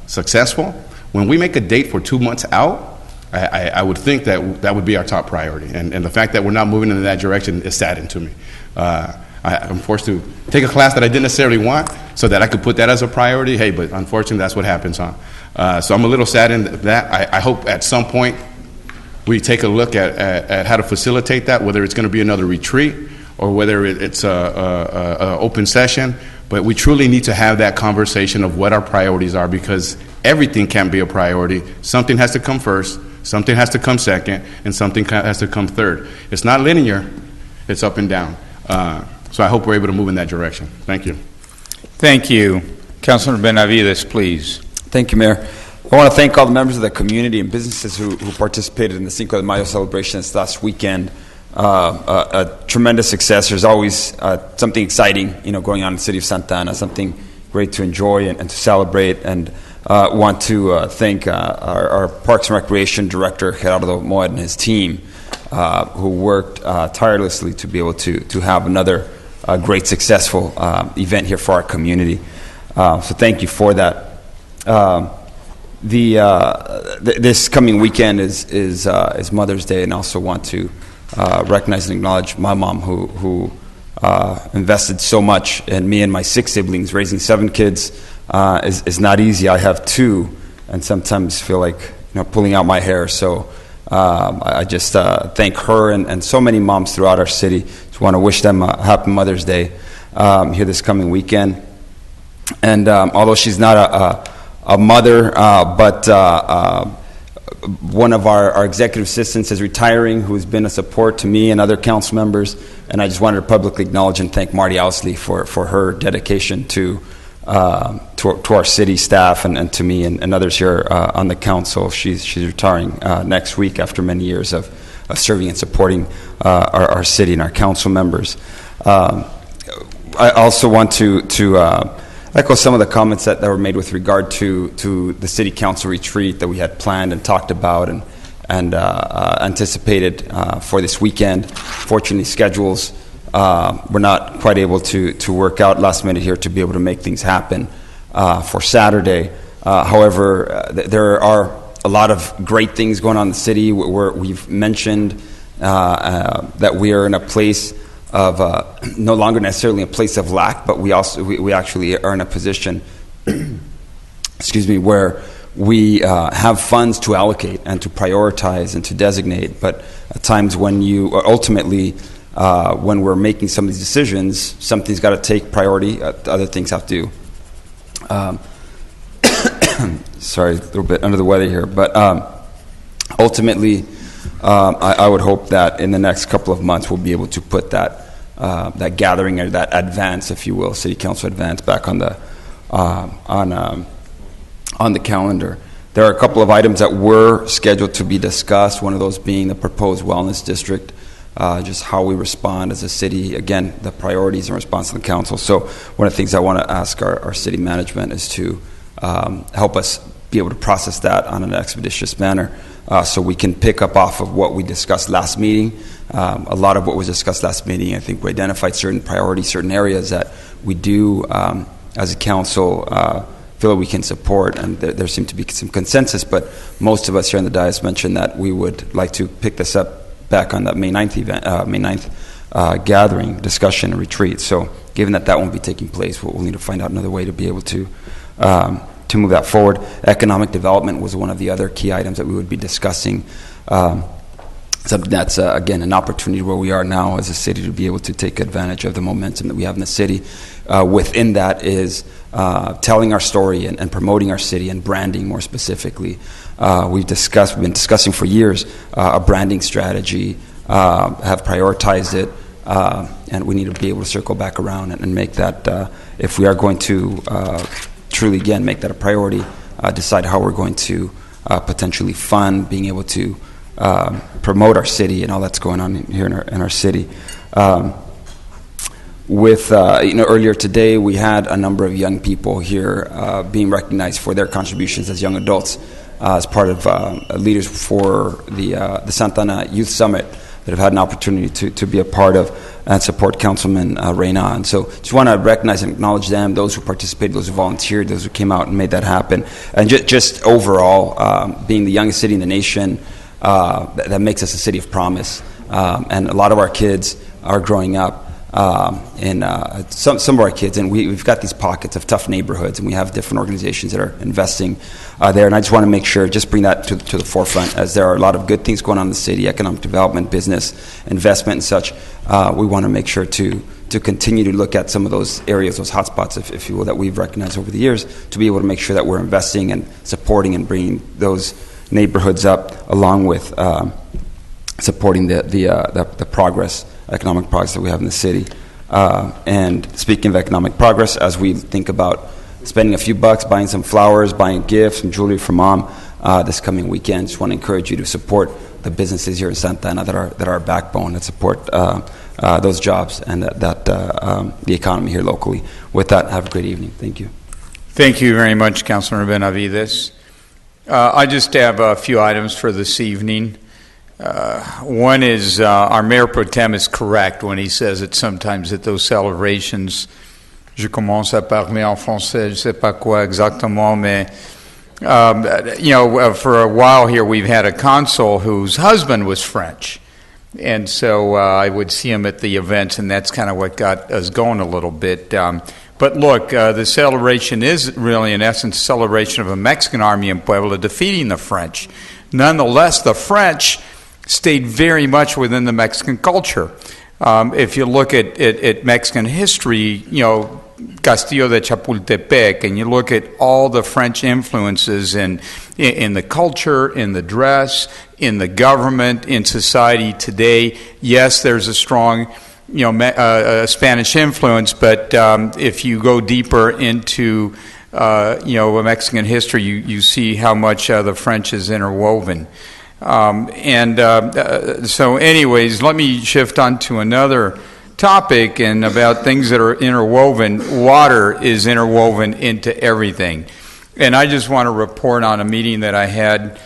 Speaker 12: successful, when we make a date for 2 months out, I would think that would be our top priority. And the fact that we're not moving in that direction is saddening to me. I'm forced to take a class that I didn't necessarily want so that I could put that as a priority. Hey, but unfortunately, that's what happens, huh? So I'm a little saddened that I hope at some point we take a look at how to facilitate that, whether it's going to be another retreat or whether it's a open session. But we truly need to have that conversation of what our priorities are, because everything can't be a priority. Something has to come first, something has to come second, and something has to come third. It's not linear, it's up and down. So I hope we're able to move in that direction. Thank you.
Speaker 1: Thank you. Councilor Benavides, please.
Speaker 4: Thank you, Mayor. I want to thank all the members of the community and businesses who participated in the Cinco de Mayo celebration this last weekend. A tremendous success. There's always something exciting, going on in the city of Santa Ana, something great to enjoy and to celebrate. And want to thank our Parks and Recreation Director, Gerardo Moed, and his team, who worked tirelessly to be able to have another great, successful event here for our community. So thank you for that. This coming weekend is Mother's Day, and I also want to recognize and acknowledge my mom, who invested so much in me and my 6 siblings. Raising 7 kids is not easy. I have 2, and sometimes feel like pulling out my hair. So I just thank her and so many moms throughout our city. Just want to wish them a happy Mother's Day here this coming weekend. And although she's not a mother, but one of our executive assistants is retiring, who's been a support to me and other council members. And I just wanted to publicly acknowledge and thank Marty Owsley for her dedication to our city staff and to me and others here on the council. She's retiring next week after many years of serving and supporting our city and our council members. I also want to echo some of the comments that were made with regard to the city council retreat that we had planned and talked about and anticipated for this weekend. Fortunately, schedules were not quite able to work out last minute here to be able to make things happen for Saturday. However, there are a lot of great things going on in the city. We've mentioned that we are in a place of no longer necessarily a place of lack, but we actually are in a position, excuse me, where we have funds to allocate and to prioritize and to designate. But at times when ultimately when we're making some of these decisions, something's got to take priority, other things have to. Sorry, a little bit under the weather here, but ultimately, I would hope that in the next couple of months we'll be able to put that gathering or that advance, if you will, city council advance back on the calendar. There are a couple of items that were scheduled to be discussed. One of those being the proposed wellness district, just how we respond as a city. Again, the priorities in response to the council. So one of the things I want to ask our city management is to help us be able to process that on an expeditious manner, so we can pick up off of what we discussed last meeting. A lot of what was discussed last meeting, I think we identified certain priorities, certain areas that we do as a council feel that we can support, and there seemed to be some consensus, but most of us here in the dais mentioned that we would like to pick this up back on that May 9th event, May 9th gathering, discussion, and retreat. So given that won't be taking place, we'll need to find out another way to be able to move that forward. Economic development was one of the other key items that we would be discussing. Something that's, again, an opportunity where we are now as a city to be able to take advantage of the momentum that we have in the city. Within that is telling our story and promoting our city and branding more specifically. We've been discussing for years a branding strategy, have prioritized it, and we need to be able to circle back around and make that, if we are going to truly, again, make that a priority, decide how we're going to potentially fund being able to promote our city and all that's going on here in our city. Earlier today we had a number of young people here being recognized for their contributions as young adults as part of leaders for the Santa Ana Youth Summit that have had an opportunity to be a part of and support Councilman Reyna. And so just want to recognize and acknowledge them, those who participated, those who volunteered, those who came out and made that happen. And just overall, being the youngest city in the nation, that makes us a city of promise. And a lot of our kids are growing up in some of our kids, and we've got these pockets of tough neighborhoods, and we have different organizations that are investing there. And I just want to make sure, just bring that to the forefront, as there are a lot of good things going on in the city, economic development, business, investment, and such. We want to make sure to continue to look at some of those areas, those hotspots, if you will, that we've recognized over the years, to be able to make sure that we're investing and supporting and bringing those neighborhoods up, along with supporting the progress, economic progress that we have in the city. And speaking of economic progress, as we think about spending a few bucks, buying some flowers, buying gifts, some jewelry for mom this coming weekend, just want to encourage you to support the businesses here in Santa Ana that are our backbone, that support those jobs and the economy here locally. With that, have a great evening. Thank you.
Speaker 1: Thank you very much, Councilor Benavides. I just have a few items for this evening. One is our Mayor Pro Tem is correct when he says that sometimes at those celebrations, je commence à parler en français, je sais pas quoi exactement, mais for a while here we've had a consul whose husband was French. And so I would see him at the events, and that's kind of what got us going a little bit. But look, the celebration is really, in essence, a celebration of a Mexican army in Puebla defeating the French. Nonetheless, the French stayed very much within the Mexican culture. If you look at Mexican history, Castillo de Chapultepec, and you look at all the French influences in the culture, in the dress, in the government, in society today, yes, there's a strong Spanish influence, but if you go deeper into Mexican history, you see how much the French is interwoven. So anyways, let me shift on to another topic and about things that are interwoven. Water is interwoven into everything. And I just want to report on a meeting that I had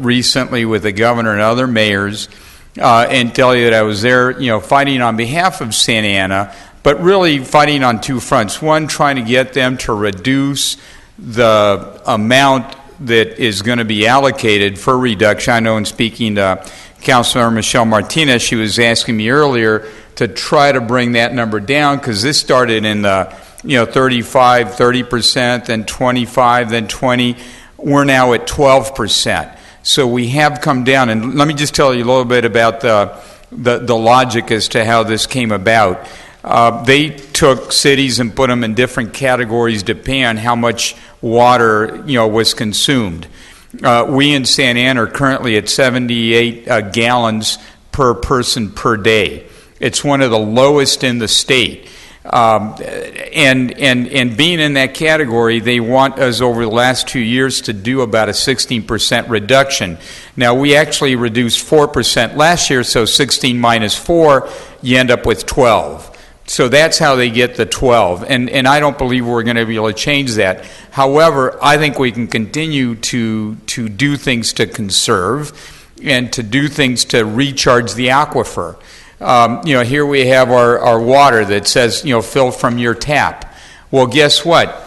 Speaker 1: recently with the governor and other mayors, and tell you that I was there, fighting on behalf of Santa Ana, but really fighting on two fronts. One, trying to get them to reduce the amount that is going to be allocated for reduction. I know in speaking to Councilmember Michelle Martinez, she was asking me earlier to try to bring that number down, because this started in the 30%, then 25, then 20. We're now at 12%. So we have come down, and let me just tell you a little bit about the logic as to how this came about. They took cities and put them in different categories depending on how much water was consumed. We in Santa Ana are currently at 78 gallons per person per day. It's one of the lowest in the state. And being in that category, they want us over the last 2 years to do about a 16% reduction. Now, we actually reduced 4% last year, so 16 minus 4, you end up with 12. So that's how they get the 12. And I don't believe we're going to be able to change that. However, I think we can continue to do things to conserve and to do things to recharge the aquifer. Here we have our water that says, fill from your tap. Well, guess what?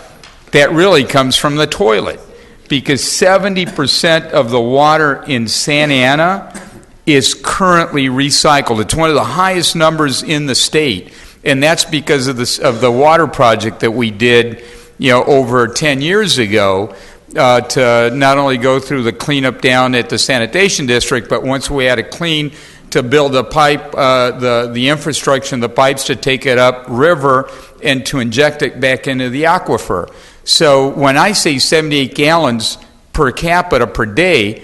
Speaker 1: that really comes from the toilet, because 70% of the water in Santa Ana is currently recycled. It's one of the highest numbers in the state, and that's because of the water project that we did, over 10 years ago, to not only go through the cleanup down at the sanitation district, but once we had it clean, to build a pipe, the infrastructure and the pipes to take it up river and to inject it back into the aquifer. So when I say 78 gallons per capita per day,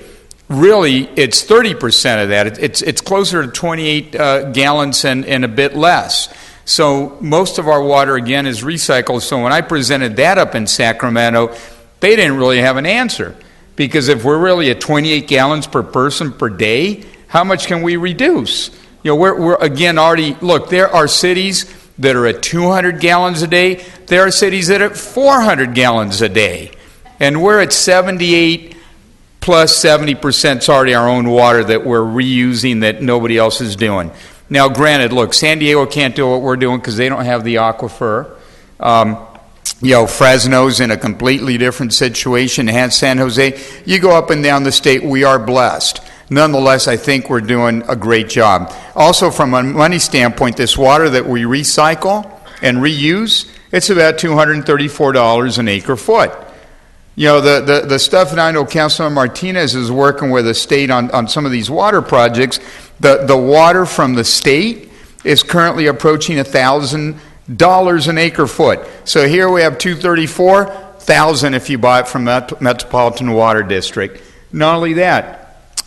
Speaker 1: really it's 30% of that. It's closer to 28 gallons and a bit less. So most of our water, again, is recycled. So when I presented that up in Sacramento, they didn't really have an answer. Because if we're really at 28 gallons per person per day, how much can we reduce? We're again already, look, there are cities that are at 200 gallons a day. There are cities that are at 400 gallons a day. And we're at 78 plus 70% is already our own water that we're reusing that nobody else is doing. Now, granted, look, San Diego can't do what we're doing because they don't have the aquifer. Fresno's in a completely different situation. San Jose, you go up and down the state, we are blessed. Nonetheless, I think we're doing a great job. Also, from a money standpoint, this water that we recycle and reuse, it's about $234 an acre foot. The stuff that I know Councilman Martinez is working with the state on some of these water projects, the water from the state is currently approaching $1,000 an acre foot. So here we have $234,000 if you buy it from Metropolitan Water District. Not only that,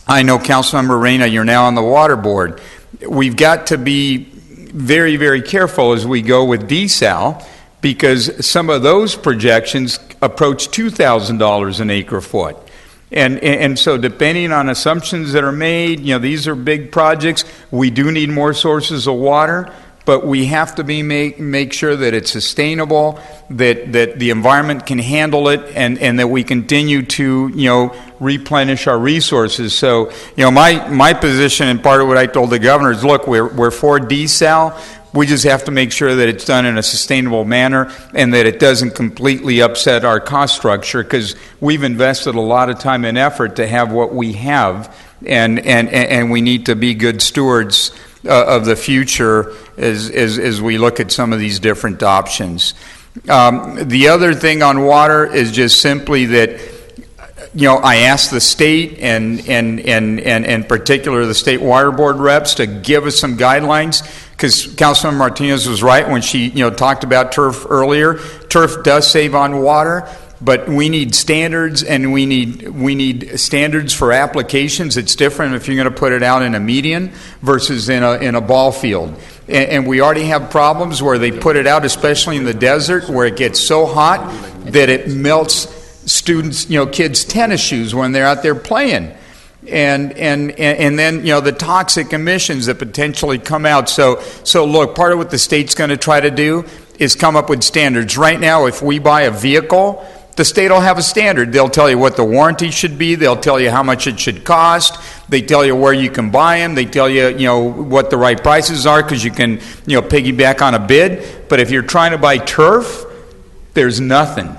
Speaker 1: I know, Councilmember Reyna, you're now on the water board. We've got to be very, very careful as we go with desal, because some of those projections approach $2,000 an acre foot. And so depending on assumptions that are made, these are big projects. We do need more sources of water, but we have to make sure that it's sustainable, that the environment can handle it, and that we continue to, replenish our resources. So, my position, and part of what I told the governor is, look, we're for desal. We just have to make sure that it's done in a sustainable manner and that it doesn't completely upset our cost structure, because we've invested a lot of time and effort to have what we have, and we need to be good stewards of the future as we look at some of these different options. The other thing on water is just simply that, I asked the state and in particular the state water board reps to give us some guidelines, because Councilman Martinez was right when she talked about turf earlier. Turf does save on water, but we need standards, and we need standards for applications. It's different if you're going to put it out in a median versus in a ball field. And we already have problems where they put it out, especially in the desert, where it gets so hot that it melts students, kids' tennis shoes when they're out there playing. And then, the toxic emissions that potentially come out. So look, part of what the state's going to try to do is come up with standards. Right now, if we buy a vehicle, the state will have a standard. They'll tell you what the warranty should be. They'll tell you how much it should cost. They tell you where you can buy them. They tell you, what the right prices are, because you can, piggyback on a bid. But if you're trying to buy turf, there's nothing.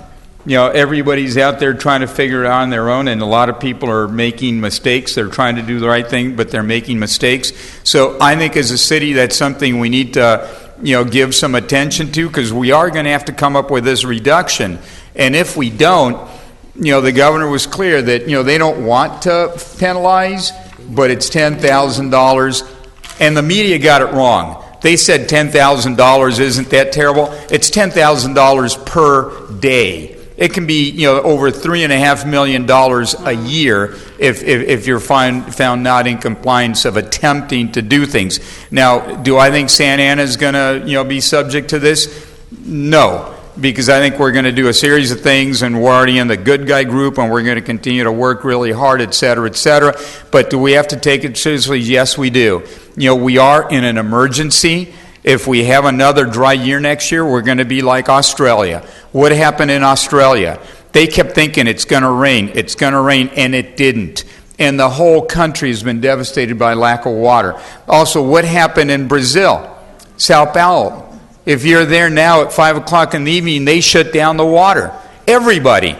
Speaker 1: Everybody's out there trying to figure it out on their own, and a lot of people are making mistakes. They're trying to do the right thing, but they're making mistakes. So I think as a city, that's something we need to, give some attention to, because we are going to have to come up with this reduction. And if we don't, the governor was clear that, they don't want to penalize, but it's $10,000. And the media got it wrong. They said $10,000 isn't that terrible. It's $10,000 per day. It can be, over $3.5 million a year if you're found not in compliance of attempting to do things. Now, do I think Santa Ana is going to, be subject to this? No, because I think we're going to do a series of things, and we're already in the good guy group, and we're going to continue to work really hard, et cetera, et cetera. But do we have to take it seriously? Yes, we do. We are in an emergency. If we have another dry year next year, we're going to be like Australia. What happened in Australia? They kept thinking it's going to rain, and it didn't. And the whole country has been devastated by lack of water. Also, what happened in Brazil? Sao Paulo. If you're there now at 5 o'clock in the evening, they shut down the water. Everybody.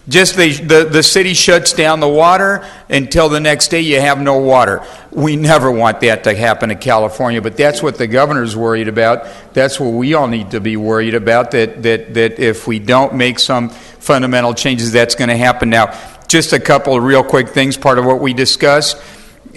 Speaker 1: Just the city shuts down the water until the next day you have no water. We never want that to happen in California, but that's what the governor's worried about. That's what we all need to be worried about, that if we don't make some fundamental changes, that's going to happen. Now, just a couple of real quick things, part of what we discussed.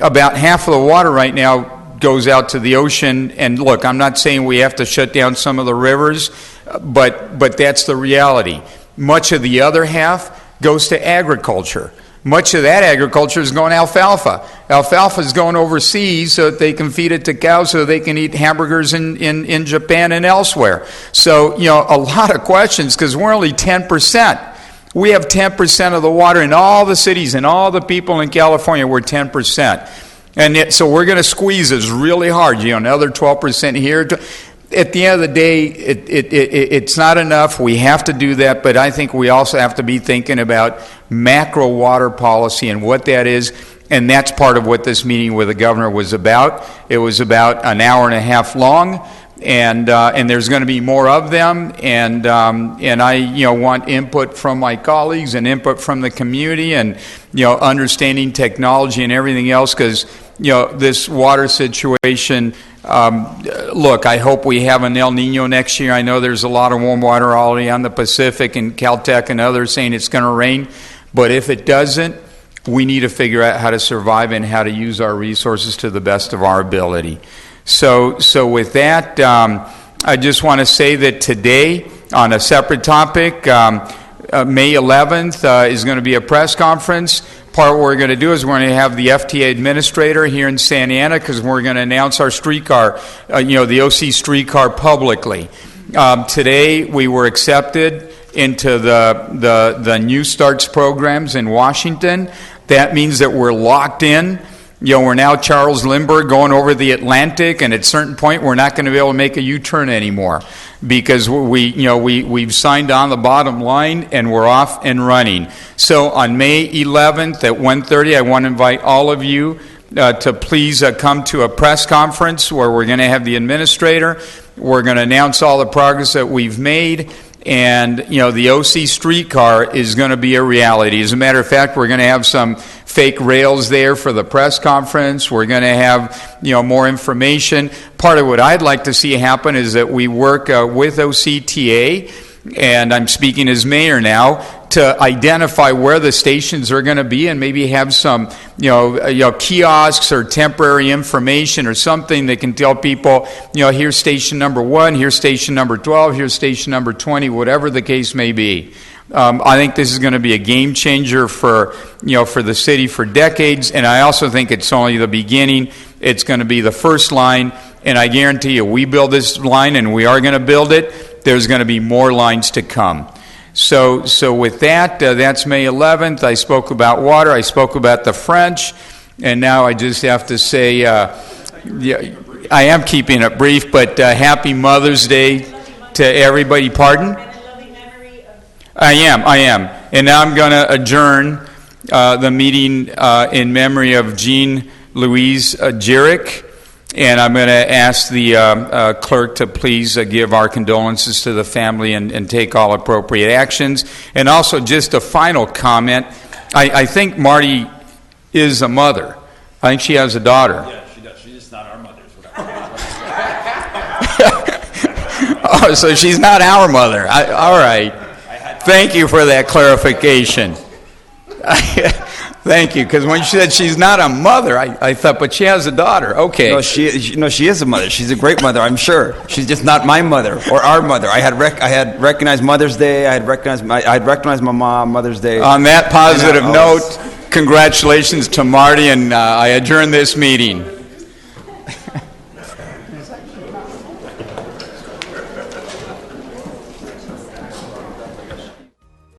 Speaker 1: About half of the water right now goes out to the ocean, and look, I'm not saying we have to shut down some of the rivers, but that's the reality. Much of the other half goes to agriculture. Much of that agriculture is going alfalfa. Alfalfa is going overseas so that they can feed it to cows so they can eat hamburgers in Japan and elsewhere. So, a lot of questions because we're only 10%. We have 10% of the water in all the cities and all the people in California, we're 10%. And so we're going to squeeze this really hard, another 12% here. At the end of the day, it's not enough. We have to do that, but I think we also have to be thinking about macro water policy and what that is, and that's part of what this meeting with the governor was about. It was about an hour and a half long, and there's going to be more of them, and I want input from my colleagues and input from the community, and understanding technology and everything else, because this water situation. Look, I hope we have an El Nino next year. I know there's a lot of warm water already on the Pacific, and Caltech and others saying it's going to rain. But if it doesn't, we need to figure out how to survive and how to use our resources to the best of our ability. So with that, I just want to say that today, on a separate topic, May 11th is going to be a press conference. Part of what we're going to do is we're going to have the FTA administrator here in Santa Ana because we're going to announce our streetcar, the OC streetcar publicly. Today we were accepted into the New Starts programs in Washington. That means that we're locked in. We're now Charles Lindbergh going over the Atlantic, and at a certain point we're not going to be able to make a U-turn anymore because we've signed on the bottom line and we're off and running. So on May 11th at 1:30, I want to invite all of you to please come to a press conference where we're going to have the administrator. We're going to announce all the progress that we've made. And, the OC streetcar is going to be a reality. As a matter of fact, we're going to have some fake rails there for the press conference. We're going to have, more information. Part of what I'd like to see happen is that we work with OCTA, and I'm speaking as mayor now, to identify where the stations are going to be and maybe have some, kiosks or temporary information or something that can tell people, here's station number 1, here's station number 12, here's station number 20, whatever the case may be. I think this is going to be a game changer for the city for decades, and I also think it's only the beginning. It's going to be the first line, and I guarantee you, we build this line, and we are going to build it. There's going to be more lines to come. So with that, that's May 11th. I spoke about water. I spoke about the French, and now I just have to say, I am keeping it brief, but Happy Mother's Day to everybody. Pardon? I am. And now I'm going to adjourn the meeting in memory of Jean Louise Jerick, and I'm going to ask the clerk to please give our condolences to the family and take all appropriate actions. And also just a final comment, I think Marty is a mother. I think she has a daughter.
Speaker 2: Yeah, she does. She's just not our mother.
Speaker 1: Oh, so she's not our mother. All right. Thank you for that clarification. Thank you, because when she said she's not a mother, I thought, but she has a daughter. Okay.
Speaker 4: No, she is a mother. She's a great mother, I'm sure. She's just not my mother or our mother. I had recognized Mother's Day. I had recognized my mom Mother's Day.
Speaker 1: On that positive note, congratulations to Marty, and I adjourn this meeting.